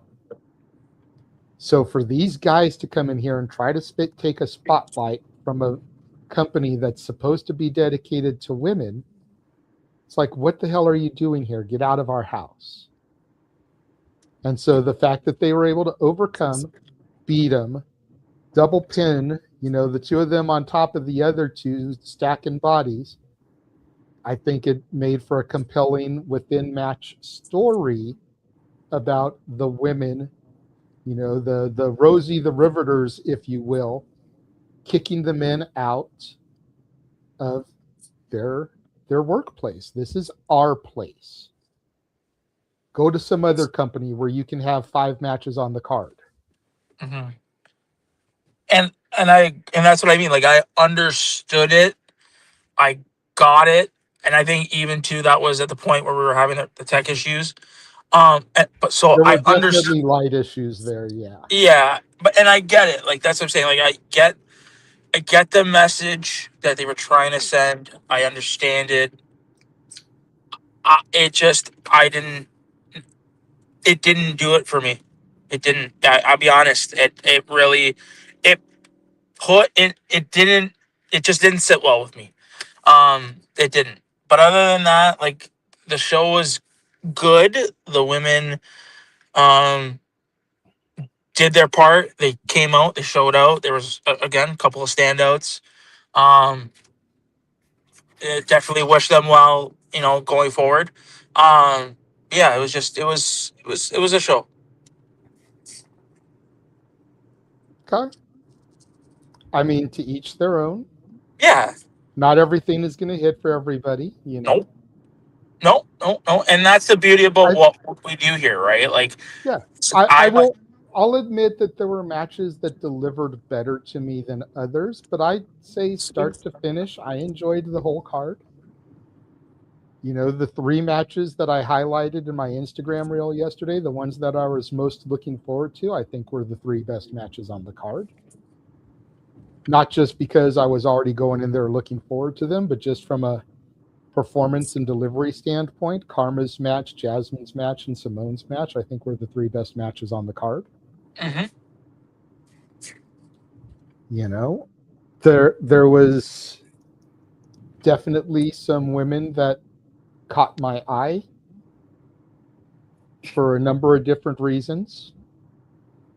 So for these guys to come in here and try to take a spotlight from a company that's supposed to be dedicated to women, it's like, what the hell are you doing here? Get out of our house. And so the fact that they were able to overcome, beat them, double pin, you know, the two of them on top of the other two stacking bodies, I think it made for a compelling within-match story about the women, the Rosie the Riveters, if you will, kicking the men out of their workplace. This is our place. Go to some other company where you can have 5 matches on the card. Mm-hmm. And that's what I mean. Like, I understood it, I got it, and I think even too that was at the point where we were having the tech issues. But so There were I understood. definitely light issues there, yeah. Yeah, and I get it. Like, that's what I'm saying. Like, I get the message that they were trying to send. I understand it. It didn't do it for me. It didn't. I'll be honest. It really, it didn't. It just didn't sit well with me. It didn't. But other than that, like, the show was good. The women, did their part. They came out. They showed out. There was again a couple of standouts. Definitely wish them well. Going forward. Yeah, it was a show. Okay. I mean, to each their own. Yeah. Not everything is going to hit for everybody, No. And that's the beauty about what we do here, right? Like, yeah, I'll admit that there were matches that delivered better to me than others, but I'd say start to finish, I enjoyed the whole card. The 3 matches that I highlighted in my Instagram reel yesterday, the ones that I was most looking forward to, I think were the 3 best matches on the card. Not just because I was already going in there looking forward to them, but just from a performance and delivery standpoint. Karma's match, Jasmine's match, and Simone's match, I think, were the 3 best matches on the card. Mm-hmm. There was definitely some women that caught my eye for a number of different reasons.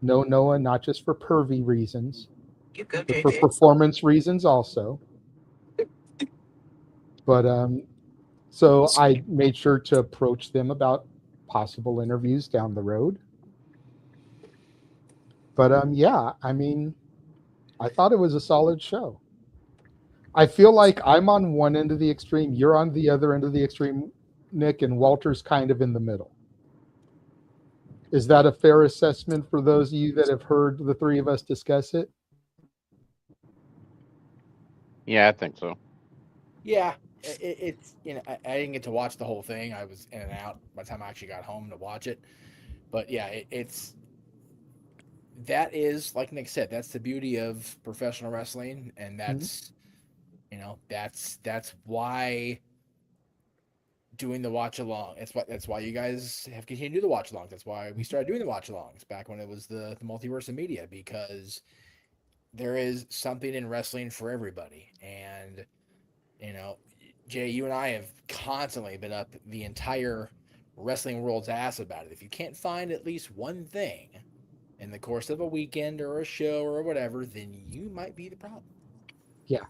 No, Noah, not just for pervy reasons, but for performance reasons also. But so I made sure to approach them about possible interviews down the road. But yeah, I mean, I thought it was a solid show. I feel like I'm on one end of the extreme, you're on the other end of the extreme, Nick, and Walter's kind of in the middle. Is that a fair assessment for those of you that have heard the 3 of us discuss it? Yeah, I think so. Yeah, it's I didn't get to watch the whole thing. I was in and out by the time I actually got home to watch it. But yeah, that is, like Nick said, that's the beauty of professional wrestling, and that's that's why doing the watch along. That's why you guys have continued to do the watch alongs. That's why we started doing the watch alongs back when it was the multiverse of media, because there is something in wrestling for everybody. And Jay, you and I have constantly been up the entire wrestling world's ass about it. If you can't find at least one thing in the course of a weekend or a show or whatever, then you might be the problem. Yeah.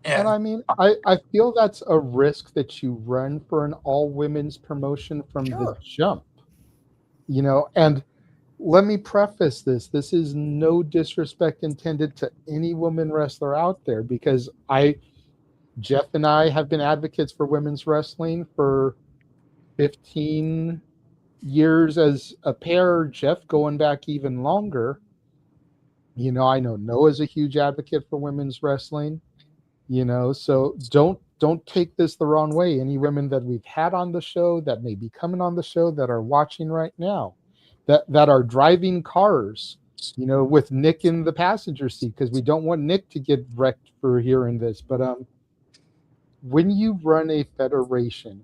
And I mean, I feel that's a risk that you run for an all-women's promotion from the jump. And let me preface this. This is no disrespect intended to any woman wrestler out there, because Jeff and I have been advocates for women's wrestling for 15 years as a pair, Jeff going back even longer. I know Noah's a huge advocate for women's wrestling. So don't take this the wrong way. Any women that we've had on the show, that may be coming on the show, that are watching right now, that are driving cars, with Nick in the passenger seat, because we don't want Nick to get wrecked for hearing this. But when you run a federation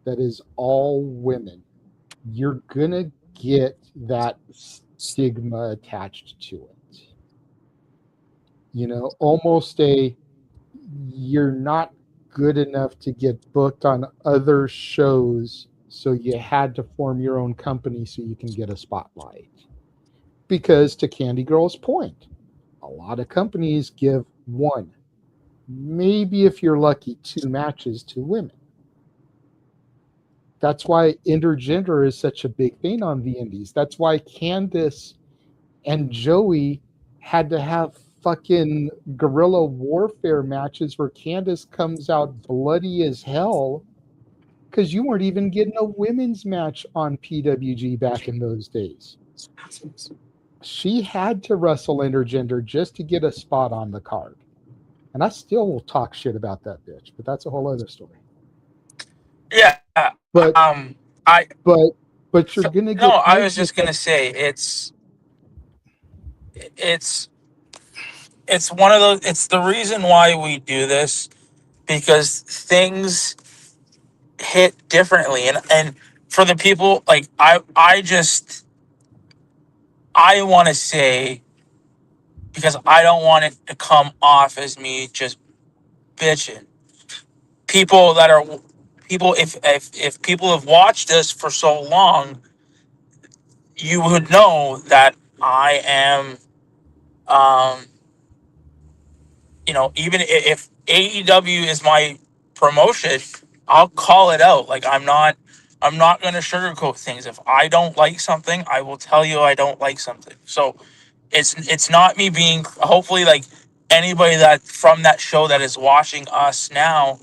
that is all women, you're gonna get that stigma attached to it. Almost you're not good enough to get booked on other shows, so you had to form your own company so you can get a spotlight. Because, to Candy Girl's point, a lot of companies give 1, maybe if you're lucky, 2 matches to women. That's why intergender is such a big thing on the indies. That's why Candice and Joey had to have fucking guerrilla warfare matches where Candice comes out bloody as hell because you weren't even getting a women's match on PWG back in those days. She had to wrestle intergender just to get a spot on the card. And I still will talk shit about that bitch, but that's a whole other story. Yeah. But but you're gonna get. No, I was just gonna say it's one of those. It's the reason why we do this, because things hit differently, and for the people like I want to say, because I don't want it to come off as me just bitching. People that are people, if people have watched us for so long, you would know that I am, even if AEW is my promotion, I'll call it out. Like I'm not going to sugarcoat things. If I don't like something, I will tell you I don't like something. So it's not me being, hopefully, like anybody that from that show that is watching us now,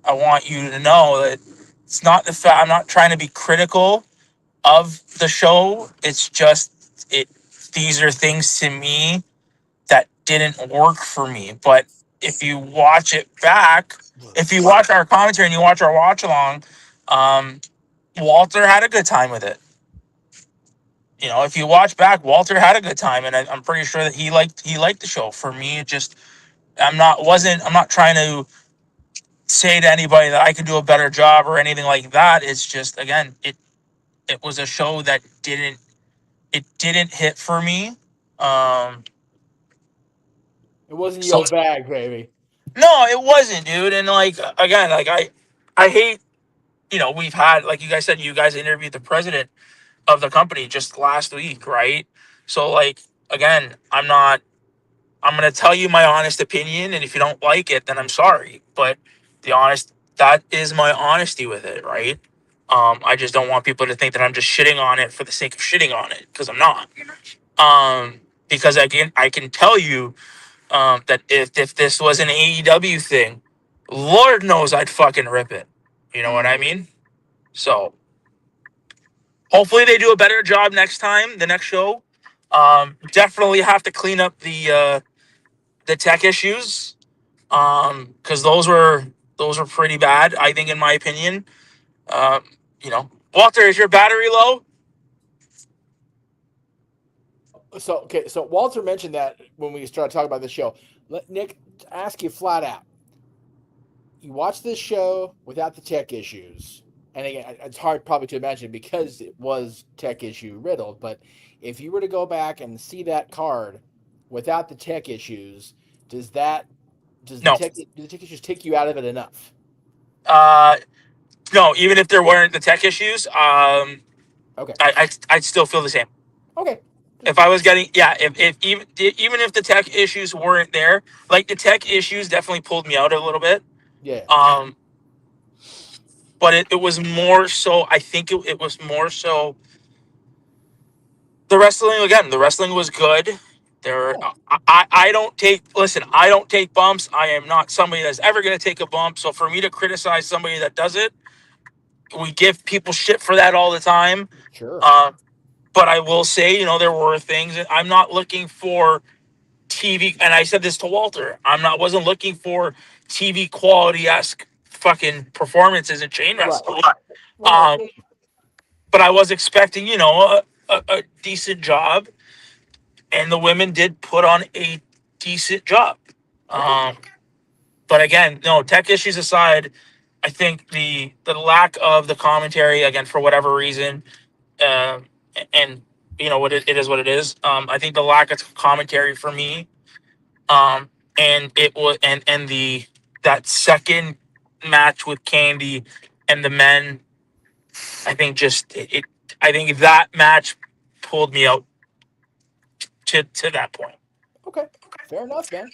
I want you to know that it's not the fact, I'm not trying to be critical of the show. It's just these are things to me that didn't work for me. But if you watch it back, if you watch our commentary and you watch our watch along, Walter had a good time with it. If you watch back, Walter had a good time, and I'm pretty sure that he liked the show. For me, it just I'm not trying to say to anybody that I could do a better job or anything like that. It's just, again, it was a show that didn't hit for me. It wasn't your bag, baby. No, it wasn't, dude. And like, again, like I hate, we've had, like you guys said, you guys interviewed the president of the company just last week, right? So like, again, I'm going to tell you my honest opinion, and if you don't like it, then I'm sorry. But that is my honesty with it, right? I just don't want people to think that I'm just shitting on it for the sake of shitting on it, because I'm not. Because again, I can tell you that if this was an AEW thing, Lord knows I'd fucking rip it. You know what I mean? So hopefully they do a better job next time, the next show. Definitely have to clean up the tech issues, because those were pretty bad, I think, in my opinion. Walter, is your battery low? So Walter mentioned that when we started talking about the show. Let Nick ask you flat out. You watch this show without the tech issues, and again, it's hard probably to imagine because it was tech issue riddled. But if you were to go back and see that card without the tech issues, do the tech issues take you out of it enough? No, even if there weren't the tech issues, okay, I'd still feel the same. Okay. If I was getting, if even if the tech issues weren't there, like the tech issues definitely pulled me out a little bit. Yeah. But it was more so, I think it was more so the wrestling. Again, the wrestling was good. I don't take bumps. I am not somebody that's ever going to take a bump. So for me to criticize somebody that does it, we give people shit for that all the time. Sure. But I will say, there were things that I'm not looking for TV, and I said this to Walter. Wasn't looking for TV quality-esque fucking performances in chain wrestling. Right. But I was expecting, a decent job, and the women did put on a decent job. But again, no, tech issues aside, I think the lack of the commentary, again, for whatever reason, and what it is what it is. I think the lack of commentary for me, and it was and that second match with Candy and the men, I think I think that match pulled me out to that point. Okay, fair enough, man.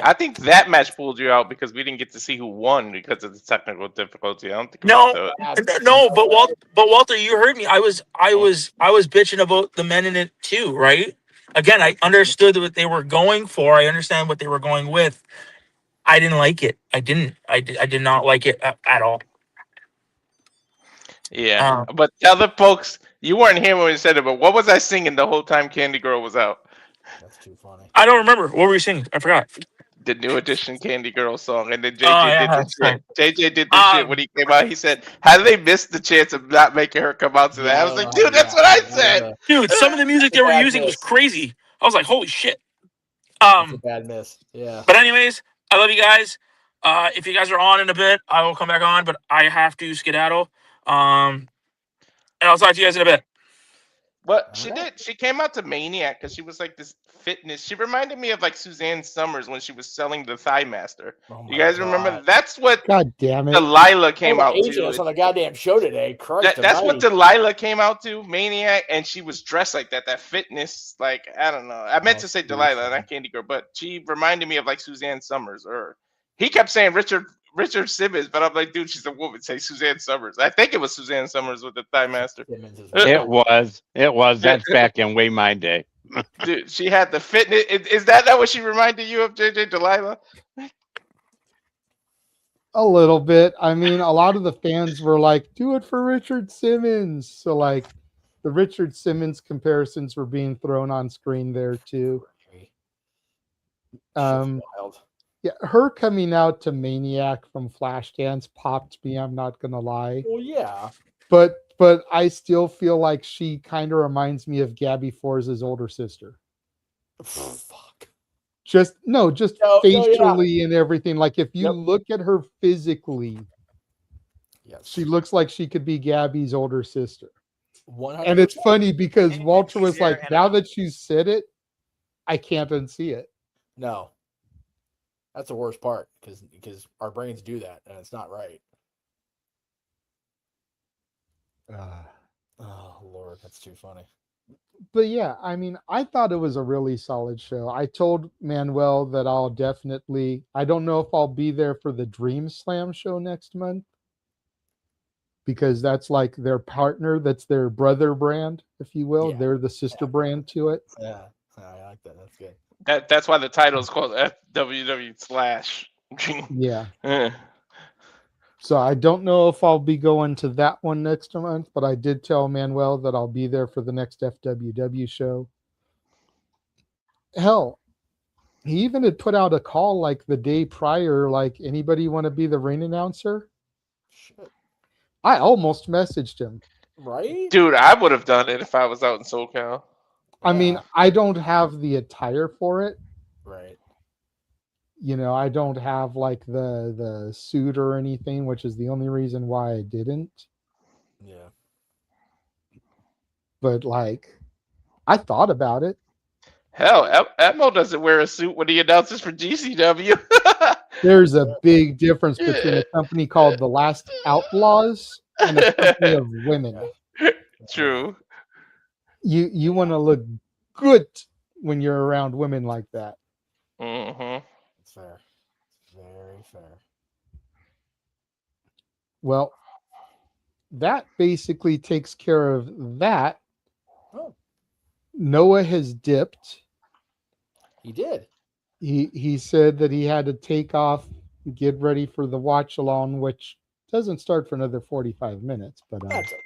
I think that match pulled you out because we didn't get to see who won because of the technical difficulty. I don't think No, so. but Walter, you heard me. I was bitching about the men in it too, right? Again, I understood what they were going for. I understand what they were going with. I didn't like it. I did not like it at all. Yeah, but tell the folks you weren't here when we said it. But what was I singing the whole time Candy Girl was out? That's too funny. I don't remember. What were you singing? I forgot. The new edition Candy Girl song, and then JJ yeah, did this that's shit. JJ did this shit when he came out. He said, "How did they miss the chance of not making her come out to that?" I was like, "Dude, that's what I said." Dude, some of the music they were Bad using was miss. crazy. I was like, holy shit. That's a bad miss. Yeah. But anyways, I love you guys. If you guys are on in a bit, I will come back on, but I have to skedaddle. And I'll talk to you guys in a bit. But she did. She came out to Maniac because she was like this fitness. She reminded me of like Suzanne Summers when she was selling the Thigh Master. You guys remember? That's what God damn it. Delilah came out aging to. us on the goddamn show today. Christ That's what almighty. Delilah came out to, Maniac, and she was dressed like that. That fitness, like I don't know. I meant to say Delilah, not Candy Girl, but she reminded me of like Suzanne Summers. Or he kept saying Richard Simmons, but I'm like, dude, she's a woman. Say Suzanne Summers. I think it was Suzanne Summers with the Thigh Master. It was. That's back in way my day. Dude, she had the fitness. Is that what she reminded you of, JJ Delilah? A little bit. I mean, a lot of the fans were like, do it for Richard Simmons. So, like, the Richard Simmons comparisons were being thrown on screen there, too. Yeah, her coming out to Maniac from Flashdance popped me, I'm not going to lie. Well, yeah. But I still feel like she kind of reminds me of Gabby Forza's older sister. Fuck. Just facially No, yeah. and everything. Like if you look at her physically, she looks like she could be Gabby's older sister. 100%. And it's funny because Walter was like, now that you said it, I can't unsee it. No. That's the worst part because our brains do that and it's not right. Oh Lord, that's too funny. But yeah, I mean, I thought it was a really solid show. I told Manuel that I'll definitely, I don't know if I'll be there for the Dream Slam show next month because that's like their partner, that's their brother brand, if you will. Yeah. They're the sister brand to it. Yeah, I like that. That's good. That's why the title is called FWW/. Yeah. So I don't know if I'll be going to that one next month, but I did tell Manuel that I'll be there for the next FWW show. Hell, he even had put out a call like the day prior, like, anybody want to be the ring announcer? Shit. I almost messaged him. Right? Dude, I would have done it if I was out in SoCal. I mean, I don't have the attire for it. Right. You know, I don't have like the suit or anything, which is the only reason why I didn't. Yeah. But like, I thought about it. Hell, Emo doesn't wear a suit when he announces for GCW. There's a big difference between a company called The Last Outlaws and a company of women. True. You want to look good when you're around women like that. Mm-hmm. It's fair. Very fair. Well, that basically takes care of that. Oh. Noah has dipped. He did. He said that he had to take off, get ready for the watch along, which doesn't start for another 45 minutes. But that's okay.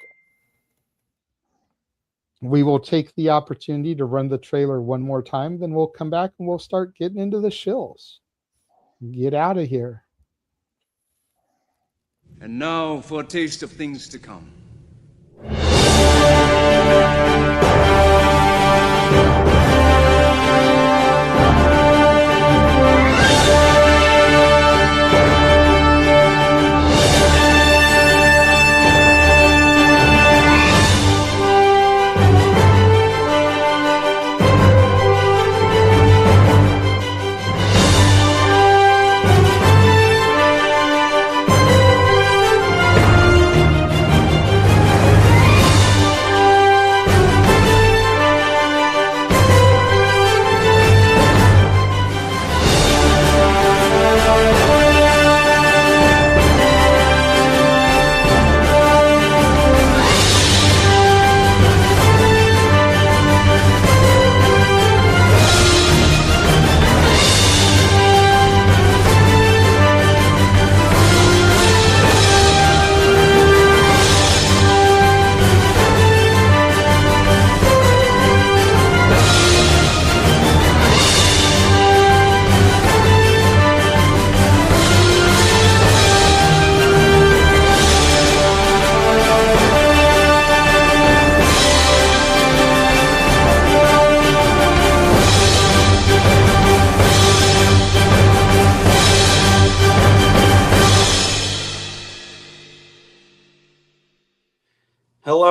We will take the opportunity to run the trailer one more time, then we'll come back and we'll start getting into the shills. Get out of here. And now for a taste of things to come.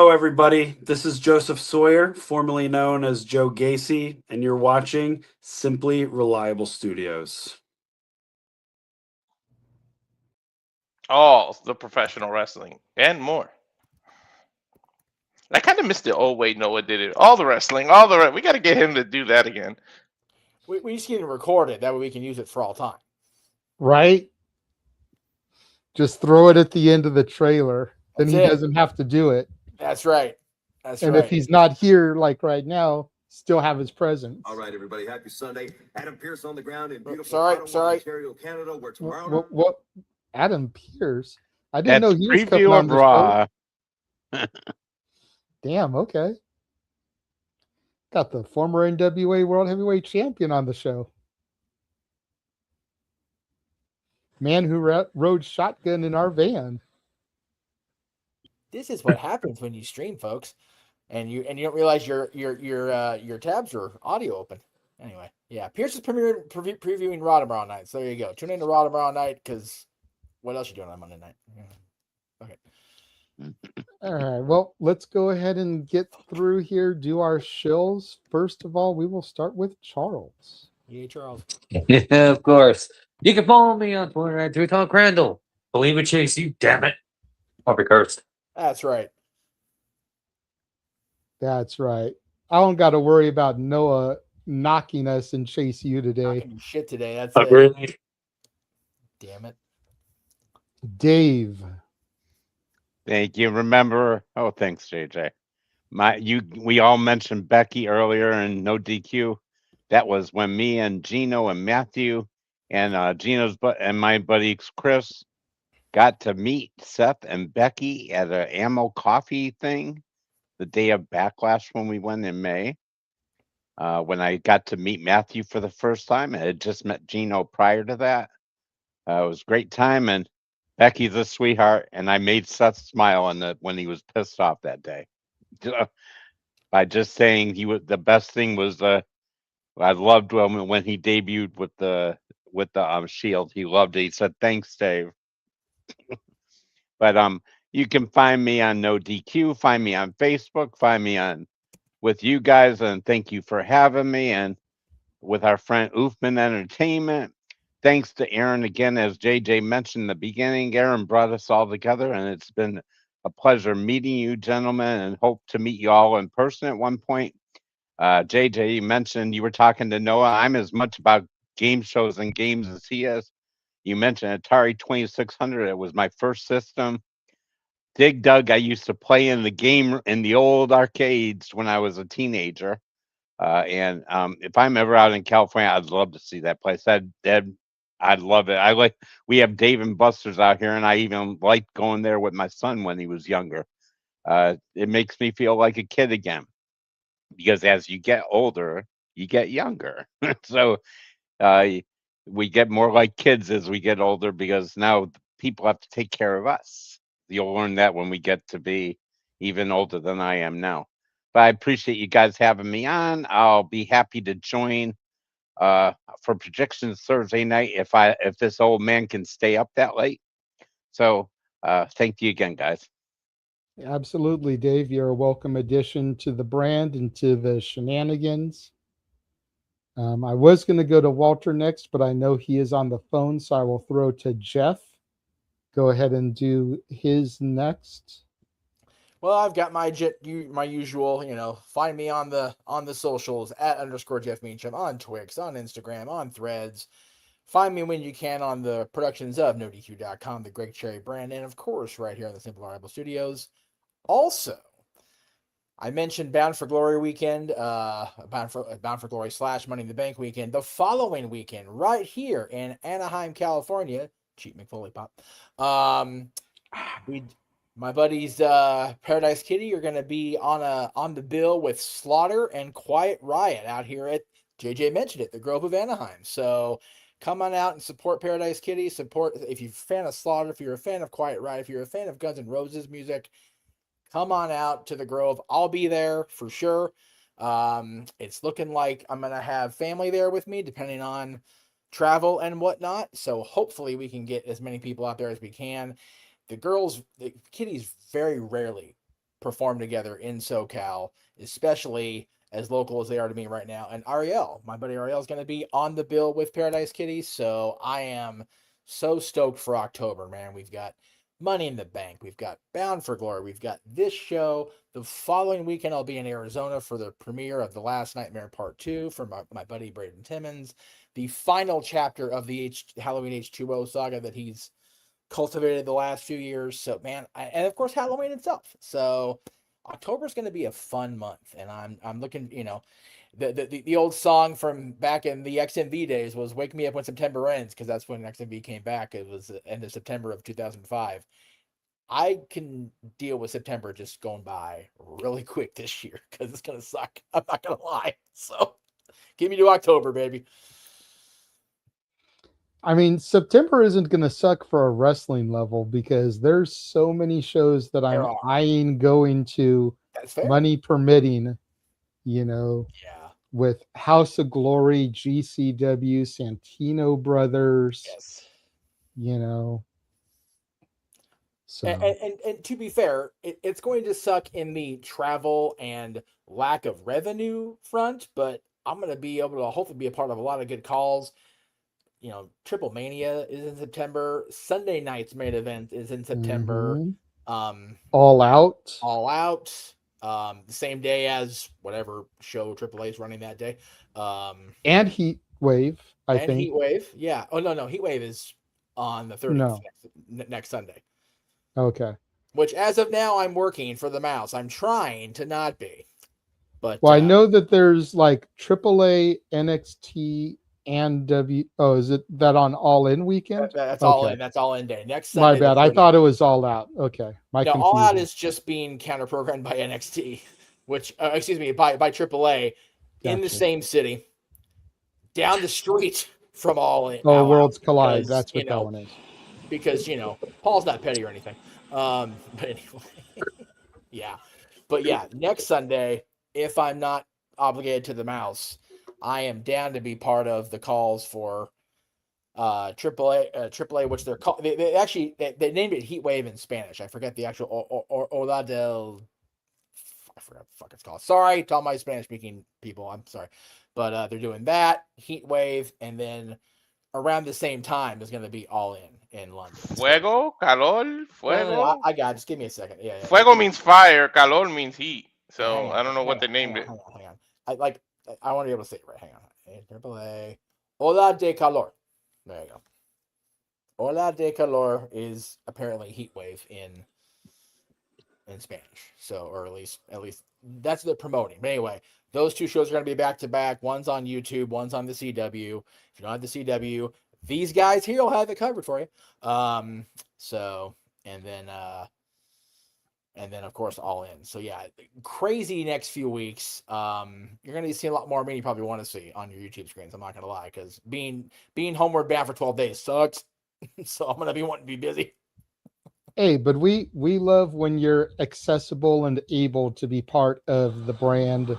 Hello, everybody. This is Joseph Sawyer, formerly known as Joe Gacy, and you're watching Simply Reliable Studios. All the professional wrestling and more. I kind of missed the old way Noah did it. All the wrestling, we got to get him to do that again. We just need to record it. That way we can use it for all time. Right? Just throw it at the end of the trailer. Then That's he it. doesn't have to do it. That's right. That's And right. if he's not here, like right now, still have his presence. All right, everybody. Happy Sunday. Adam Pierce on the ground in beautiful Sorry. Ontario, Canada, where tomorrow. What? Adam Pierce? I didn't That's know he was coming preview on of the Raw. show. Damn. Okay. Got the former NWA World Heavyweight Champion on the show. Man who rode shotgun in our van. This is what happens when you stream, folks, and you don't realize your tabs are audio open. Anyway, yeah, Pierce is previewing Raw tomorrow night. So there you go. Tune in to Raw tomorrow night because what else are you doing on Monday night? Okay. All right. Well, let's go ahead and get through here. Do our shills. First of all, we will start with Charles. Yeah, Charles. Yeah, of course. You can follow me on Twitter at Talk Randall. Believe it, Chase, you damn it. I'll be cursed. That's right. That's right. I don't got to worry about Noah knocking us and Chase you today. Knocking shit today. That's Agreed. it. Damn it. Dave. Thank you. Remember, thanks, JJ. We all mentioned Becky earlier and no DQ. That was when me and Gino and Matthew and Gino's and my buddy Chris got to meet Seth and Becky at an Ammo Coffee thing the day of Backlash when we went in May. When I got to meet Matthew for the first time, I had just met Gino prior to that. It was a great time, and Becky's a sweetheart, and I made Seth smile when he was pissed off that day. By just saying the best thing was I loved when he debuted with the Shield. He loved it. He said, "Thanks, Dave." But you can find me on No DQ, find me on Facebook, find me on with you guys, and thank you for having me, and with our friend Oofman Entertainment. Thanks to Aaron again, as JJ mentioned in the beginning. Aaron brought us all together, and it's been a pleasure meeting you, gentlemen, and hope to meet you all in person at one point. JJ, you mentioned you were talking to Noah. I'm as much about game shows and games as he is. You mentioned Atari 2600. It was my first system. Dig Dug, I used to play in the old arcades when I was a teenager. And if I'm ever out in California, I'd love to see that place. I'd love it. We have Dave and Buster's out here, and I even liked going there with my son when he was younger. It makes me feel like a kid again, because as you get older, you get younger. So we get more like kids as we get older, because now people have to take care of us. You'll learn that when we get to be even older than I am now. But I appreciate you guys having me on. I'll be happy to join for predictions Thursday night if this old man can stay up that late. So thank you again, guys. Absolutely, Dave. You're a welcome addition to the brand and to the Shenanigans. I was going to go to Walter next, but I know he is on the phone, so I will throw to Jeff. Go ahead and do his next. Well, I've got my usual, find me on the socials at _Jeff Meacham on Twix, on Instagram, on Threads. Find me when you can on the productions of NoDQ.com, the Greg Cherry brand, and of course right here on the Simple Reliable Studios. Also, I mentioned Bound for Glory weekend, Bound for Glory / Money in the Bank weekend. The following weekend, right here in Anaheim, California, cheap McFoley pop. My buddies Paradise Kitty are going to be on the bill with Slaughter and Quiet Riot out here at JJ mentioned it, the Grove of Anaheim. So come on out and support Paradise Kitty. Support if you're a fan of Slaughter, if you're a fan of Quiet Riot, if you're a fan of Guns N' Roses music. Come on out to the Grove. I'll be there for sure. It's looking like I'm going to have family there with me, depending on travel and whatnot. So hopefully we can get as many people out there as we can. The kitties very rarely perform together in SoCal, especially as local as they are to me right now. And Ariel, my buddy Ariel, is going to be on the bill with Paradise Kitty. So I am so stoked for October, man. We've got Money in the Bank. We've got Bound for Glory. We've got this show. The following weekend, I'll be in Arizona for the premiere of The Last Nightmare Part 2 from my buddy Braden Timmons. The final chapter of the Halloween H2O saga that he's cultivated the last few years. So, man, and of course, Halloween itself. So, October is going to be a fun month, and I'm looking. You know, the old song from back in the XMV days was "Wake Me Up When September Ends," because that's when XMV came back. It was the end of September of 2005. I can deal with September just going by really quick this year because it's going to suck. I'm not going to lie. So, give me to October, baby. I mean, September isn't going to suck for a wrestling level because there's so many shows that I'm eyeing going to, money permitting, you know, with House of Glory, GCW, Santino Brothers, you know. So. And to be fair, it's going to suck in the travel and lack of revenue front, but I'm going to be able to hopefully be a part of a lot of good calls. You know, Triple Mania is in September. Sunday night's main event is in September. All Out. The same day as whatever show AAA is running that day. And Heat Wave, I think. Heat Wave, yeah. Oh no, Heat Wave is on the 30th next Sunday. Okay. Which, as of now, I'm working for the mouse. I'm trying to not be. But well, I know that there's like AAA, NXT, and is it that on All In weekend? That's All In. That's All In day. Next Sunday. My bad. I thought it was All Out. Okay. No, All Out is just being counter-programmed by NXT, which, by AAA in the same city, down the street from All In. Oh, Worlds Collide. That's what that one is. Because, you know, Paul's not petty or anything. But anyway. Yeah. But yeah, next Sunday, if I'm not obligated to the mouse, I am down to be part of the calls for AAA, which they're called. They actually named it Heat Wave in Spanish. I forget the actual Ola del. I forgot what the fuck it's called. Sorry to all my Spanish speaking people. I'm sorry, but they're doing that Heat Wave, and then around the same time is going to be All In London. Fuego, calor, fuego. No, I got it. Just give me a second. Yeah. Fuego means fire. Calor means heat. So I don't know what they named it. Hang on. I want to be able to say it right. Hang on. AAA. Ola de Calor. There you go. Ola de Calor is apparently Heat Wave in Spanish. So, or at least that's what they're promoting. But anyway, those two shows are going to be back to back. One's on YouTube, one's on the CW. If you don't have the CW, these guys here will have it covered for you. And then of course All In. So yeah, crazy next few weeks. You're gonna see a lot more than you probably want to see on your YouTube screens. I'm not gonna lie, because being homeward bound for 12 days sucks. So I'm gonna be wanting to be busy. Hey, but we love when you're accessible and able to be part of the brand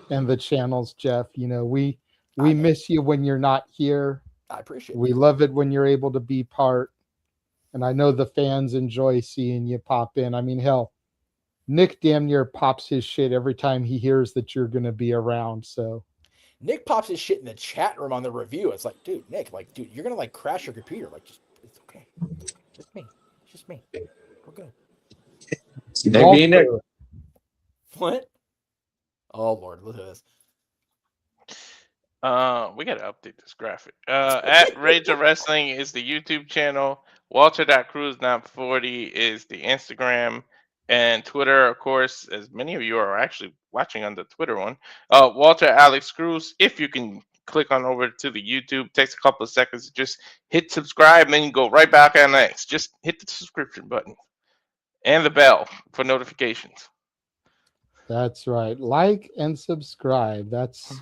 and the channels, Jeff. You know, we miss you when you're not here. I appreciate it. We love it when you're able to be part. And I know the fans enjoy seeing you pop in. I mean, hell, Nick damn near pops his shit every time he hears that you're going to be around. So Nick pops his shit in the chat room on the review. It's like, dude, Nick, you're going to crash your computer. It's okay. Just me. We're good. Maybe Nick. What? Oh, Lord, look at this. We gotta update this graphic. At Rage of Wrestling is the YouTube channel. Walter.Cruz940 is the Instagram, and Twitter, of course, as many of you are actually watching on the Twitter one. Walter Alex Cruz. If you can click on over to the YouTube, takes a couple of seconds. Just hit subscribe, and then you go right back on next. Just hit the subscription button and the bell for notifications. That's right. Like and subscribe. That's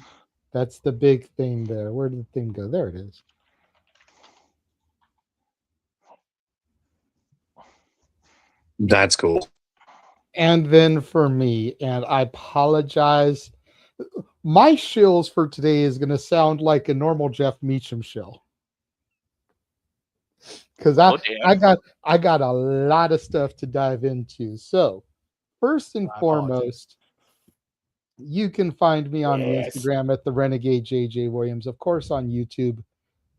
the big thing there. Where did the thing go? There it is. That's cool. And then for me, and I apologize, my shills for today is going to sound like a normal Jeff Meacham shill. Because I got a lot of stuff to dive into. So first and My apologies. foremost, you can find me on Yes. the Instagram at the Renegade J.J. Williams. Of course, on YouTube,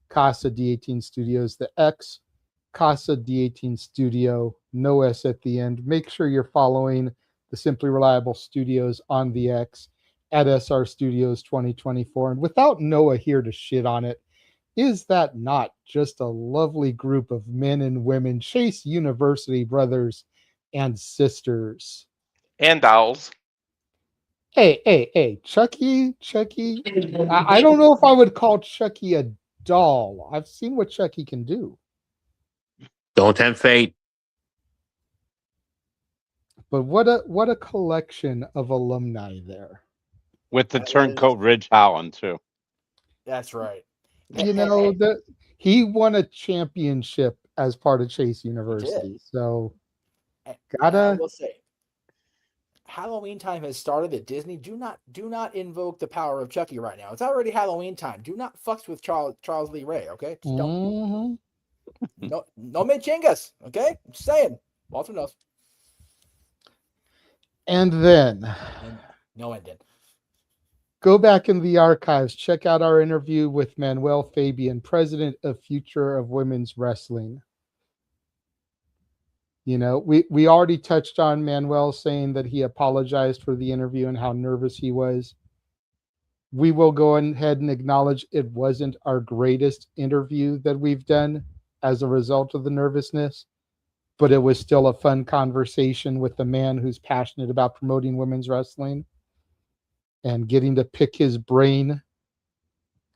Casa D18 Studios, the X, Casa D18 Studio, no S at the end. Make sure you're following the Simply Reliable Studios on the X at SR Studios 2024. And without Noah here to shit on it, is that not just a lovely group of men and women, Chase University brothers and sisters? And dolls. Hey, Chucky. I don't know if I would call Chucky a doll. I've seen what Chucky can do. Don't tempt fate. But what a collection of alumni there. With the turncoat Ridge Holland too. That's right. You know that he won a championship as part of Chase University. So I gotta will say, Halloween time has started at Disney. Do not invoke the power of Chucky right now. It's already Halloween time. Do not fucks with Charles Lee Ray. Okay, just don't. No me chingas. Okay, I'm just saying. Walter knows. And then No ending. go back in the archives, check out our interview with Manuel Fabian, president of Future of Women's Wrestling. You know, we already touched on Manuel saying that he apologized for the interview and how nervous he was. We will go ahead and acknowledge it wasn't our greatest interview that we've done as a result of the nervousness, but it was still a fun conversation with a man who's passionate about promoting women's wrestling and getting to pick his brain,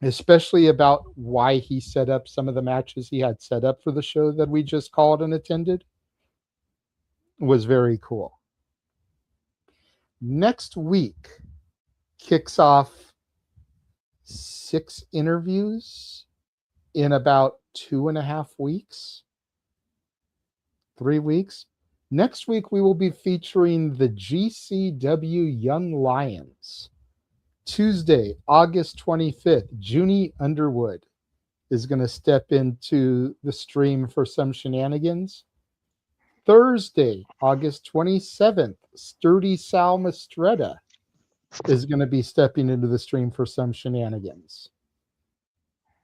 especially about why he set up some of the matches he had set up for the show that we just called and attended. Was very cool. Next week kicks off 6 interviews in about 2.5 weeks, 3 weeks. Next week, we will be featuring the GCW Young Lions. Tuesday, August 25th, Junie Underwood is going to step into the stream for some shenanigans. Thursday, August 27th, Sturdy Sal Mastretta is going to be stepping into the stream for some shenanigans.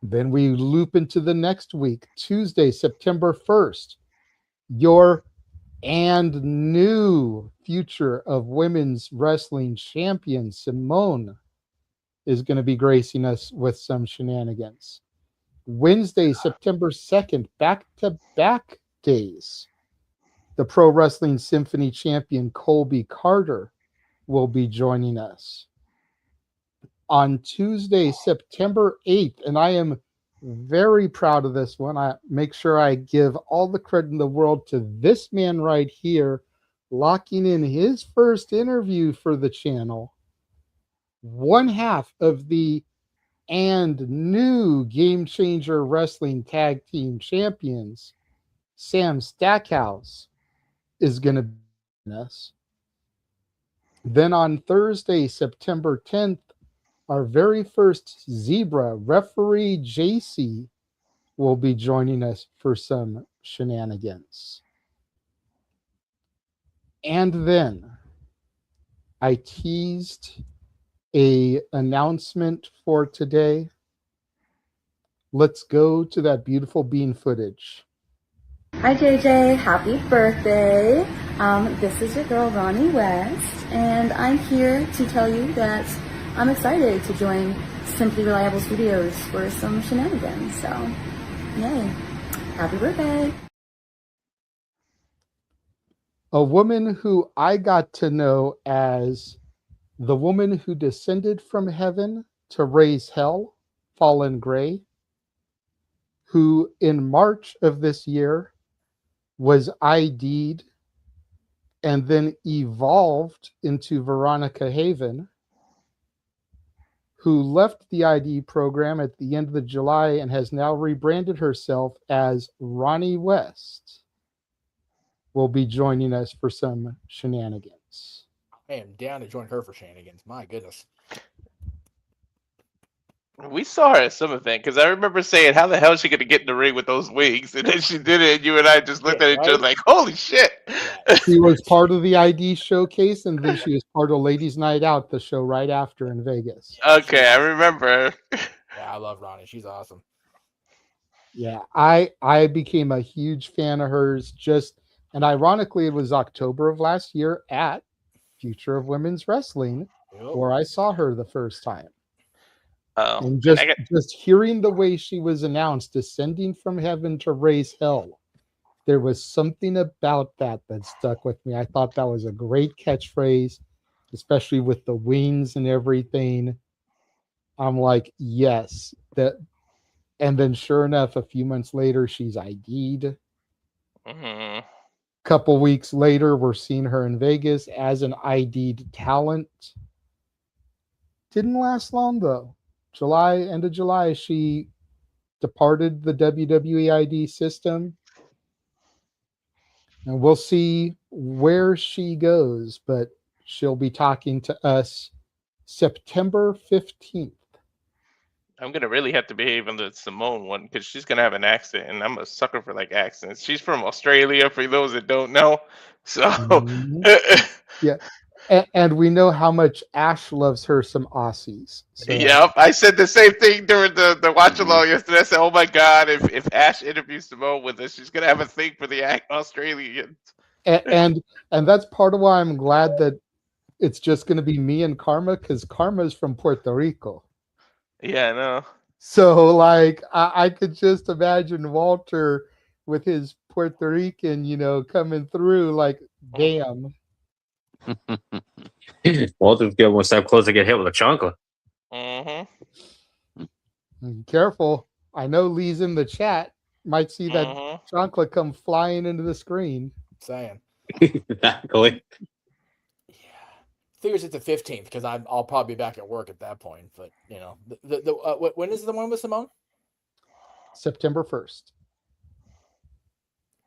Then we loop into the next week, Tuesday, September 1st, your and new Future of Women's Wrestling champion, Simone, is going to be gracing us with some shenanigans. Wednesday, September 2nd, back-to-back days. The Pro Wrestling Symphony champion Colby Carter will be joining us. On Tuesday, September 8th, and I am very proud of this one. I make sure I give all the credit in the world to this man right here, locking in his first interview for the channel. One half of the and new Game Changer Wrestling Tag Team Champions, Sam Stackhouse, is going to be with us. Then on Thursday, September 10th, our very first Zebra, referee JC, will be joining us for some shenanigans. And then I teased an announcement for today. Let's go to that beautiful bean footage. Hi JJ, happy birthday. This is your girl Ronnie West, and I'm here to tell you that I'm excited to join Simply Reliable Studios for some shenanigans. So, yay. Happy birthday. A woman who I got to know as the woman who descended from heaven to raise hell, Fallen Gray, who in March of this year was ID'd and then evolved into Veronica Haven, who left the ID program at the end of July and has now rebranded herself as Ronnie West, will be joining us for some shenanigans. I am down to join her for shenanigans. My goodness. We saw her at some event because I remember saying, "How the hell is she gonna get in the ring with those wings?" And then she did it, and you and I just looked at each other like, "Holy shit!" She was part of the ID showcase, and then she was part of Ladies Night Out, the show right after in Vegas. Okay, I remember. Yeah, I love Ronnie. She's awesome. Yeah, I became a huge fan of hers and ironically it was October of last year at Future of Women's Wrestling where I saw her the first time. Oh, And and just hearing the way she was announced, descending from heaven to raise hell, there was something about that stuck with me. I thought that was a great catchphrase, especially with the wings and everything. I'm like, yes, that. And then sure enough, a few months later, she's ID'd. Mhm. Couple weeks later, we're seeing her in Vegas as an ID'd talent. Didn't last long though. End of July, she departed the WWE ID system. And we'll see where she goes, but she'll be talking to us September 15th. I'm gonna really have to behave on the Simone one because she's gonna have an accent, and I'm a sucker for like accents. She's from Australia, for those that don't know. So, Yeah. And we know how much Ash loves her some Aussies. So yep, I said the same thing during the watch along yesterday. I said, "Oh my god, if Ash interviews Simone with us, she's gonna have a thing for the Australians." and that's part of why I'm glad that it's just going to be me and Karma, because Karma's from Puerto Rico. Yeah, I know. So like I could just imagine Walter with his Puerto Rican, coming through like, damn. Walter's getting one step closer to get hit with a chancla. Careful. I know Lee's in the chat. Might see that chancla come flying into the screen. Saying. Exactly. Figures it's the 15th because I'll probably be back at work at that point. But when is the one with Simone? September 1st.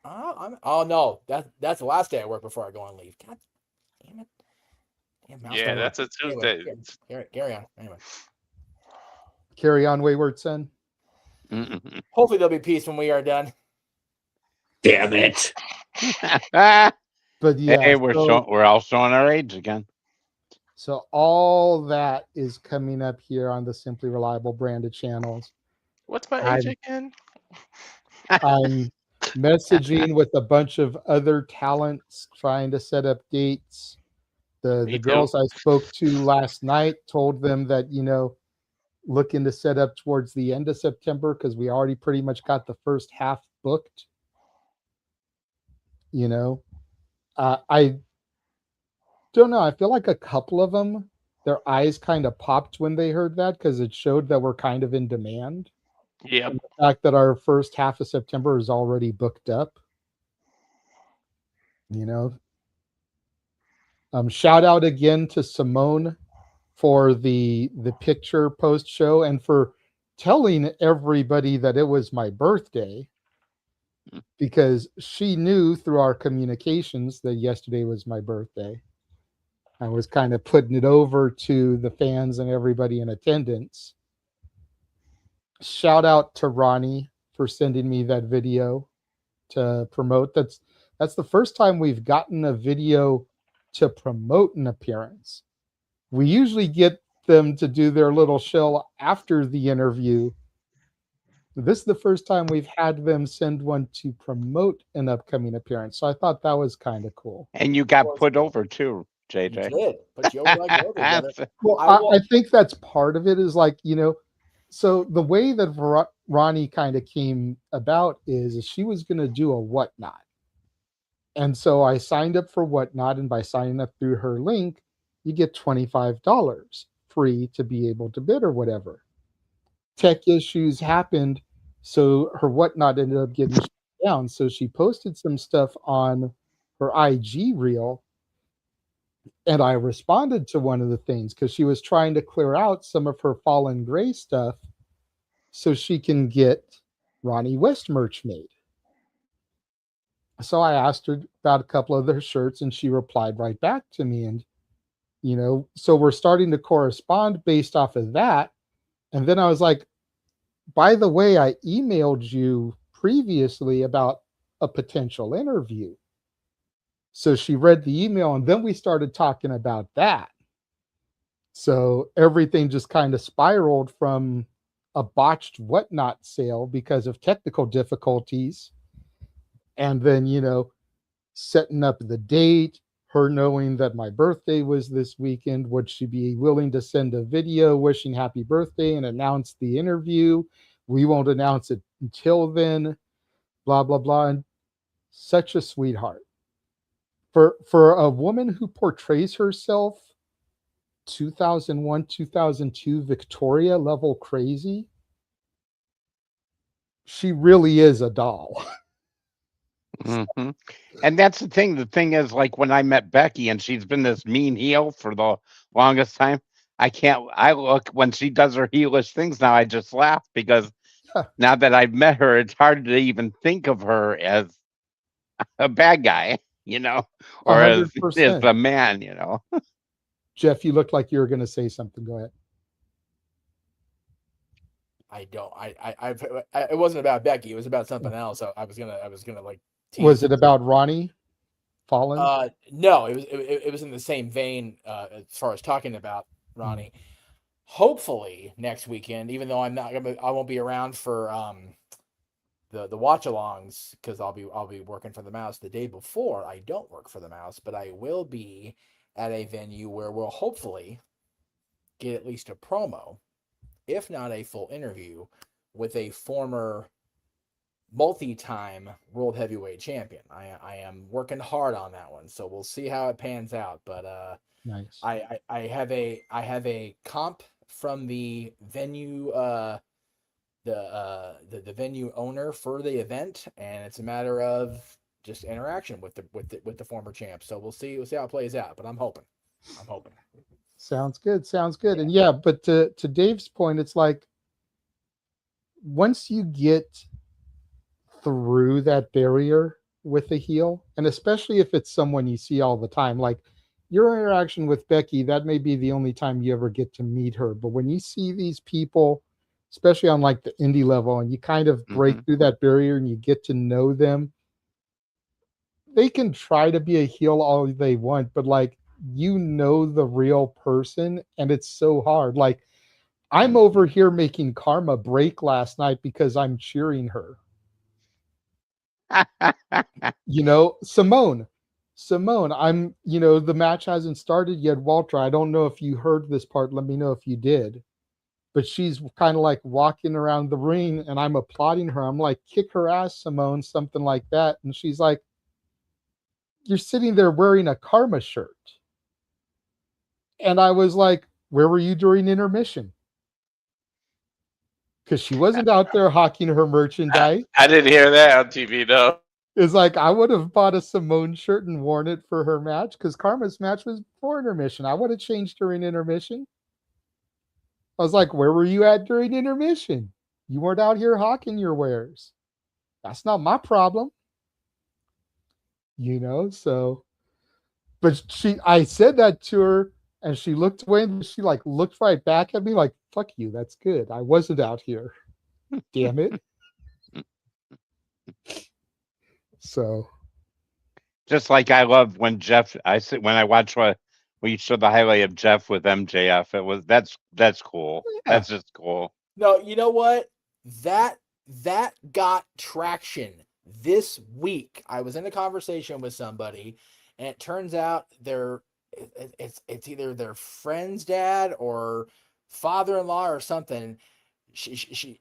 Oh no, that's the last day I work before I go on leave. God damn it! Yeah, that's a Tuesday. Anyway, carry on. Anyway, carry on, wayward son. Hopefully there'll be peace when we are done. Damn it! But yeah, hey, we're all showing our age again. So all that is coming up here on the Simply Reliable branded channels. What's my age again? I'm messaging with a bunch of other talents trying to set up dates. The girls I spoke to last night told them that, looking to set up towards the end of September because we already pretty much got the first half booked. I don't know. I feel like a couple of them, their eyes kind of popped when they heard that because it showed that we're kind of in demand. Yeah. The fact that our first half of September is already booked up. Shout out again to Simone for the picture post show and for telling everybody that it was my birthday, because she knew through our communications that yesterday was my birthday. I was kind of putting it over to the fans and everybody in attendance. Shout out to Ronnie for sending me that video to promote. That's the first time we've gotten a video to promote an appearance. We usually get them to do their little show after the interview. This is the first time we've had them send one to promote an upcoming appearance. So I thought that was kind of cool. And you got put over too, JJ. You did. Put you over like over, well, I think that's part of it is like, so the way that Ronnie kind of came about is she was going to do a whatnot. And so I signed up for whatnot. And by signing up through her link, you get $25 free to be able to bid or whatever. Tech issues happened. So her whatnot ended up getting shut down. So she posted some stuff on her IG reel. And I responded to one of the things because she was trying to clear out some of her Fallen Gray stuff so she can get Ronnie West merch made. So I asked her about a couple of their shirts and she replied right back to me. And, so we're starting to correspond based off of that. And then I was like, by the way, I emailed you previously about a potential interview. So she read the email, and then we started talking about that. So everything just kind of spiraled from a botched whatnot sale because of technical difficulties. And then, setting up the date, her knowing that my birthday was this weekend, would she be willing to send a video wishing happy birthday and announce the interview? We won't announce it until then, blah, blah, blah. And such a sweetheart. For a woman who portrays herself 2001, 2002 Victoria level crazy, she really is a doll. Hmm. And that's the thing. The thing is, like when I met Becky, and she's been this mean heel for the longest time. I look when she does her heelish things now. I just laugh because now that I've met her, it's hard to even think of her as a bad guy, or as 100%. a man, Jeff, you looked like you were going to say something. Go ahead. I don't. It wasn't about Becky. It was about something else. I was gonna like. Was it about Ronnie Fallen? No, it was in the same vein as far as talking about Ronnie. Hopefully next weekend, even though I won't be around for the watch-alongs because I'll be working for the Mouse the day before. I don't work for the Mouse, but I will be at a venue where we'll hopefully get at least a promo, if not a full interview, with a former multi-time world heavyweight champion. I am working hard on that one, so we'll see how it pans out. But nice. I have a comp from the venue the venue owner for the event, and it's a matter of just interaction with the former champ. So we'll see how it plays out. But I'm hoping. Sounds good. And yeah, but to Dave's point, it's like once you get through that barrier with a heel, and especially if it's someone you see all the time, like your interaction with Becky, that may be the only time you ever get to meet her. But when you see these people, especially on like the indie level, and you kind of break through that barrier and you get to know them, they can try to be a heel all they want, but like, the real person, and it's so hard. Like, I'm over here making Karma break last night because I'm cheering her. Simone, I'm, the match hasn't started yet. Walter, I don't know if you heard this part. Let me know if you did. But she's kind of like walking around the ring and I'm applauding her. I'm like, kick her ass, Simone, something like that. And she's like, you're sitting there wearing a Karma shirt. And I was like, where were you during intermission? Because she wasn't out there hawking her merchandise. I didn't hear that on TV, no. It's like, I would have bought a Simone shirt and worn it for her match because Karma's match was before intermission. I would have changed during intermission. I was like, where were you at during intermission? You weren't out here hawking your wares. That's not my problem. So. But I said that to her, and she looked away, and she like looked right back at me like, fuck you, that's good. I wasn't out here. Damn it. So just like I love when when I watch when you show the highlight of Jeff with MJF, that's cool. Yeah. That's just cool. No, you know what? That got traction this week. I was in a conversation with somebody, and it turns out it's either their friend's dad or father-in-law or something. She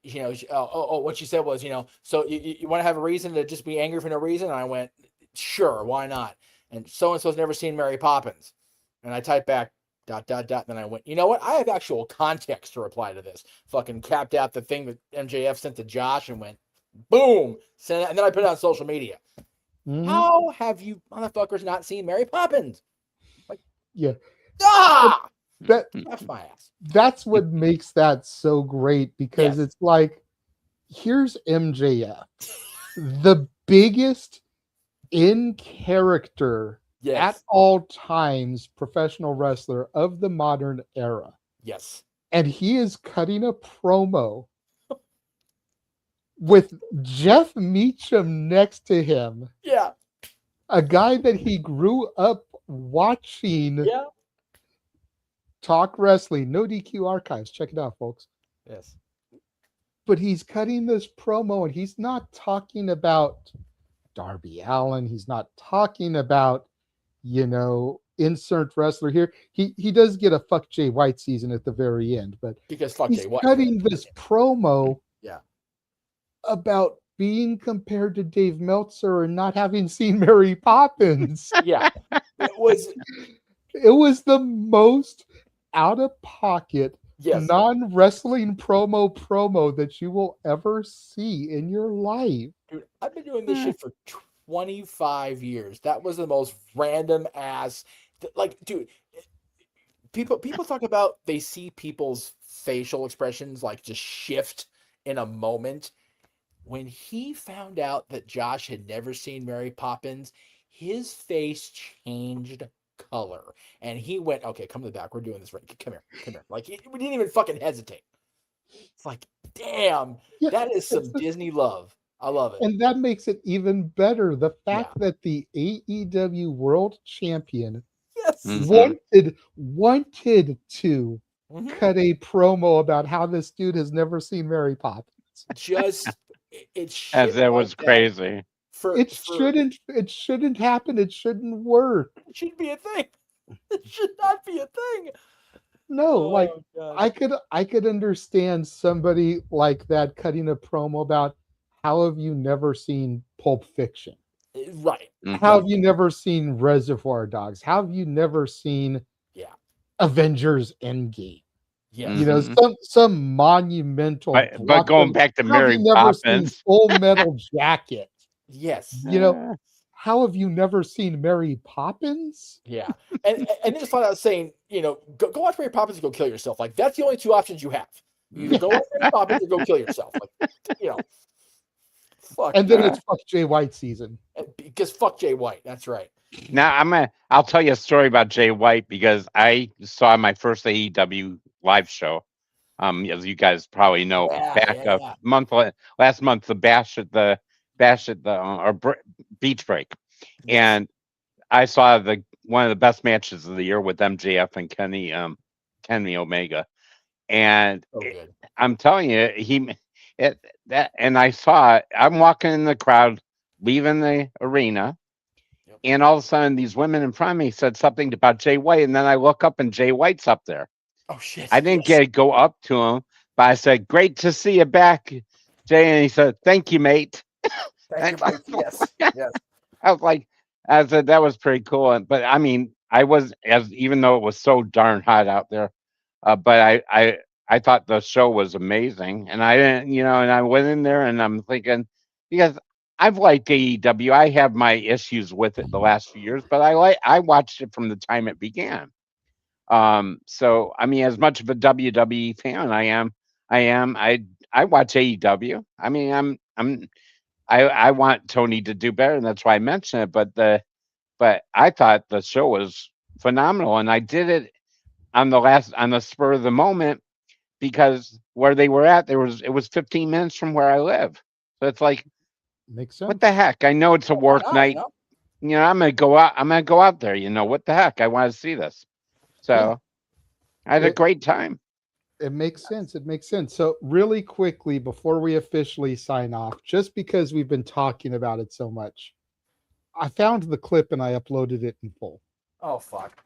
what she said was, so you want to have a reason to just be angry for no reason? And I went, sure, why not? And so-and-so's never seen Mary Poppins. And I typed back, ... Then I went, you know what? I have actual context to reply to this. Fucking capped out the thing that MJF sent to Josh and went, boom. And then I put it on social media. Mm-hmm. How have you motherfuckers not seen Mary Poppins? Like, yeah. That's my ass. That's what makes that so great, because it's like, here's MJF, the biggest in character at all times professional wrestler of the modern era. Yes. and he is cutting a promo with Jeff Meacham next to him. Yeah. A guy that he grew up watching Yeah. talk wrestling. No DQ archives. Check it out, folks. Yes. But he's cutting this promo and he's not talking about Darby Allin. He's not talking about, insert wrestler here. He does get a fuck Jay White season at the very end, but because fuck he's Jay White. cutting this promo Yeah. about being compared to Dave Meltzer and not having seen Mary Poppins. Yeah. It was the most out of pocket non-wrestling promo that you will ever see in your life. Dude, I've been doing this shit for 25 years. That was the most random ass. Like, dude, people talk about they see people's facial expressions like just shift in a moment. When he found out that Josh had never seen Mary Poppins, his face changed color, and he went, "Okay, come to the back. We're doing this right. Come here." Like we didn't even fucking hesitate. It's like, damn, that is some Disney love. I love it. And that makes it even better. The fact that the AEW World Champion wanted to cut a promo about how this dude has never seen Mary Poppins. As it was crazy. It shouldn't happen. It shouldn't work. It shouldn't be a thing. It should not be a thing. No, I could understand somebody like that cutting a promo about how have you never seen Pulp Fiction? Right. How have you never seen Reservoir Dogs? How have you never seen Avengers Endgame? Yeah. Some monumental. But going back to Mary Poppins, Full Metal Jacket. Yes. How have you never seen Mary Poppins? Yeah. And just thought I was saying, go watch Mary Poppins and go kill yourself. Like that's the only two options you have. You can go watch Mary Poppins or go kill yourself. Like, fuck. And then it's fuck Jay White season. Because fuck Jay White. That's right. Now I'll tell you a story about Jay White because I saw my first AEW live show. As you guys probably know, last month, the bash at the Beach Break, and I saw one of the best matches of the year with MJF and Kenny Omega, and I'm telling you, I'm walking in the crowd, leaving the arena, and all of a sudden these women in front of me said something about Jay White, and then I look up and Jay White's up there. Oh shit! I didn't get to go up to him, but I said, "Great to see you back, Jay," and he said, "Thank you, mate." Thank you, mate. Yes. I said that was pretty cool, but I mean, even though it was so darn hot out there, but I thought the show was amazing, and I didn't, and I went in there and I'm thinking because I've liked AEW, I have my issues with it the last few years, but I watched it from the time it began. So I mean, as much of a WWE fan I watch AEW. I mean, I want Tony to do better, and that's why I mentioned it. But I thought the show was phenomenal, and I did it on the spur of the moment because where they were at, it was 15 minutes from where I live. So it's like, makes sense. What the heck? I know it's a work night. I'm gonna go out. I'm gonna go out there. What the heck? I want to see this. So I had a great time. It makes sense. It makes sense. So really quickly before we officially sign off, just because we've been talking about it so much, I found the clip and I uploaded it in full. Oh fuck.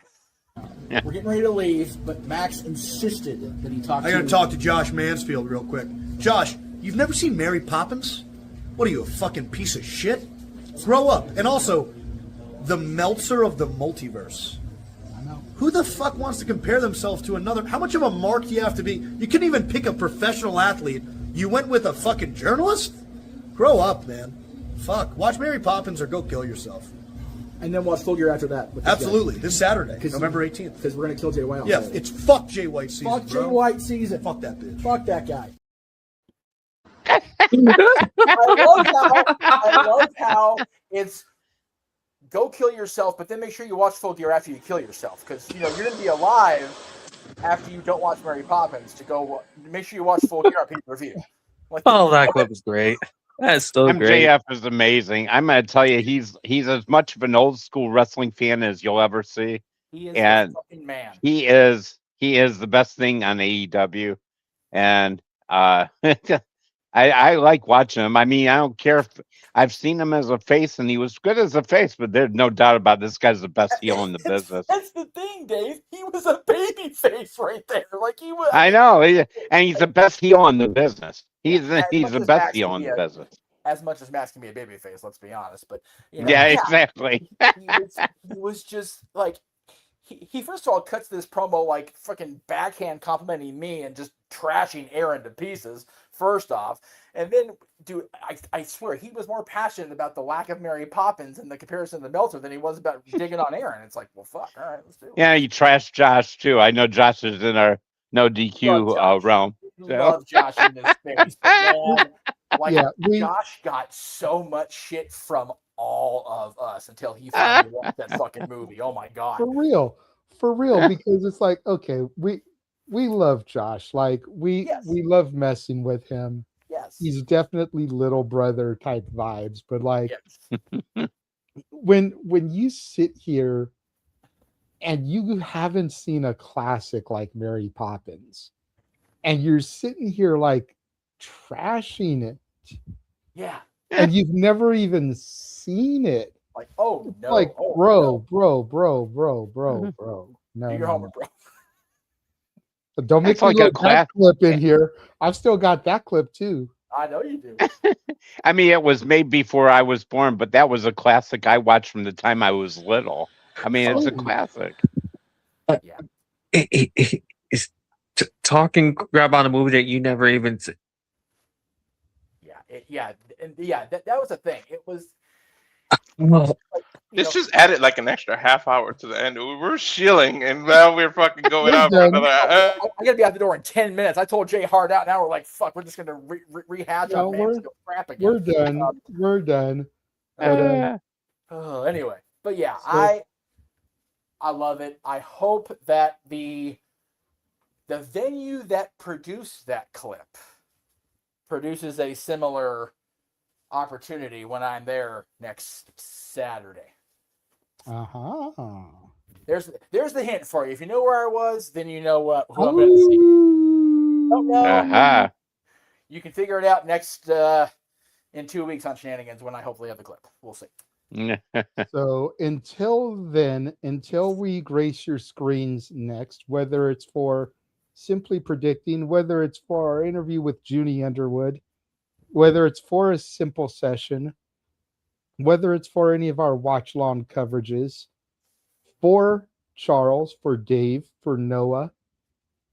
We're getting ready to leave, but Max insisted that he talk I got to talk to Josh Mansfield real quick. Josh, you've never seen Mary Poppins? What are you, a fucking piece of shit? Grow up. And also, the Meltzer of the multiverse. Who the fuck wants to compare themselves to another? How much of a mark do you have to be? You couldn't even pick a professional athlete. You went with a fucking journalist? Grow up, man. Fuck. Watch Mary Poppins or go kill yourself. And then watch Full Gear after that. Absolutely. This Saturday, November 18th. Because we're going to kill Jay White. Yeah, it's fuck Jay White season, Fuck Jay White season. Fuck that bitch. Fuck that guy. I love how it's go kill yourself, but then make sure you watch Full Gear after you kill yourself, because you're going to be alive after you don't watch Mary Poppins to go make sure you watch Full Gear pay-per-view. Like, Oh, that clip was great. That's so great. MJF is amazing. I'm gonna tell you, he's as much of an old school wrestling fan as you'll ever see, he is and a fucking man. he is the best thing on AEW, and I like watching him. I mean, I don't care if I've seen him as a face, and he was good as a face, but there's no doubt about this guy's the best heel in the business. That's the thing, Dave. He was a baby face right there. Like he was. I know, and he's the best heel in the business. He's the as best Max heel can in be the business. As much as Max can be a baby face, let's be honest. But you know, Yeah, exactly. he was just like he first of all cuts this promo like fucking backhand complimenting me and just trashing Aaron to pieces. First off, and then, dude, I swear he was more passionate about the lack of Mary Poppins and the comparison to Meltzer than he was about digging on Aaron. It's like, well, fuck, all right, let's do it. Yeah, you trashed Josh too. I know Josh is in our no DQ realm. Love Josh in this space, but man, like Yeah, Josh got so much shit from all of us until he finally watched that fucking movie. Oh my god, for real, because it's like, okay, we love Josh, like we love messing with him. Yes, he's definitely little brother type vibes, but like when you sit here and you haven't seen a classic like Mary Poppins, and you're sitting here like trashing it, yeah, and you've never even seen it. Like, oh no, like oh, bro, no. bro. No, Do your homework, bro. But don't make That's me like look a that clip in here. I've still got that clip too. I know you do. I mean, it was made before I was born, but that was a classic I watched from the time I was little. I mean, it's a classic. Is talking grab on a movie that you never even see. That was the thing. It was. Let's just added like an extra half hour to the end. We were shilling, and now we're fucking going out for another. I gotta be out the door in 10 minutes. I told Jay Hard out. Now we're like, fuck. We're just gonna rehash No, on Man's crap again. We're done. We're done. But, Anyway, but yeah, So- I love it. I hope that the venue that produced that clip produces a similar opportunity when I'm there next Saturday. There's the hint for you. If you know where I was, then you know who I'm going to see. Don't know. You can figure it out next in 2 weeks on Shenanigans when I hopefully have the clip. We'll see. So until then, until we grace your screens next, whether it's for Simply Predicting, whether it's for our interview with Junie Underwood, whether it's for a simple session, whether it's for any of our watch long coverages, for Charles, for Dave, for Noah,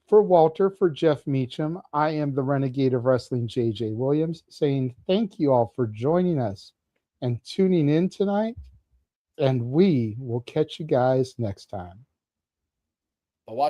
for Walter, for Jeff Meacham, I am the Renegade of Wrestling, J.J. Williams, saying thank you all for joining us and tuning in tonight, and we will catch you guys next time. I'll watch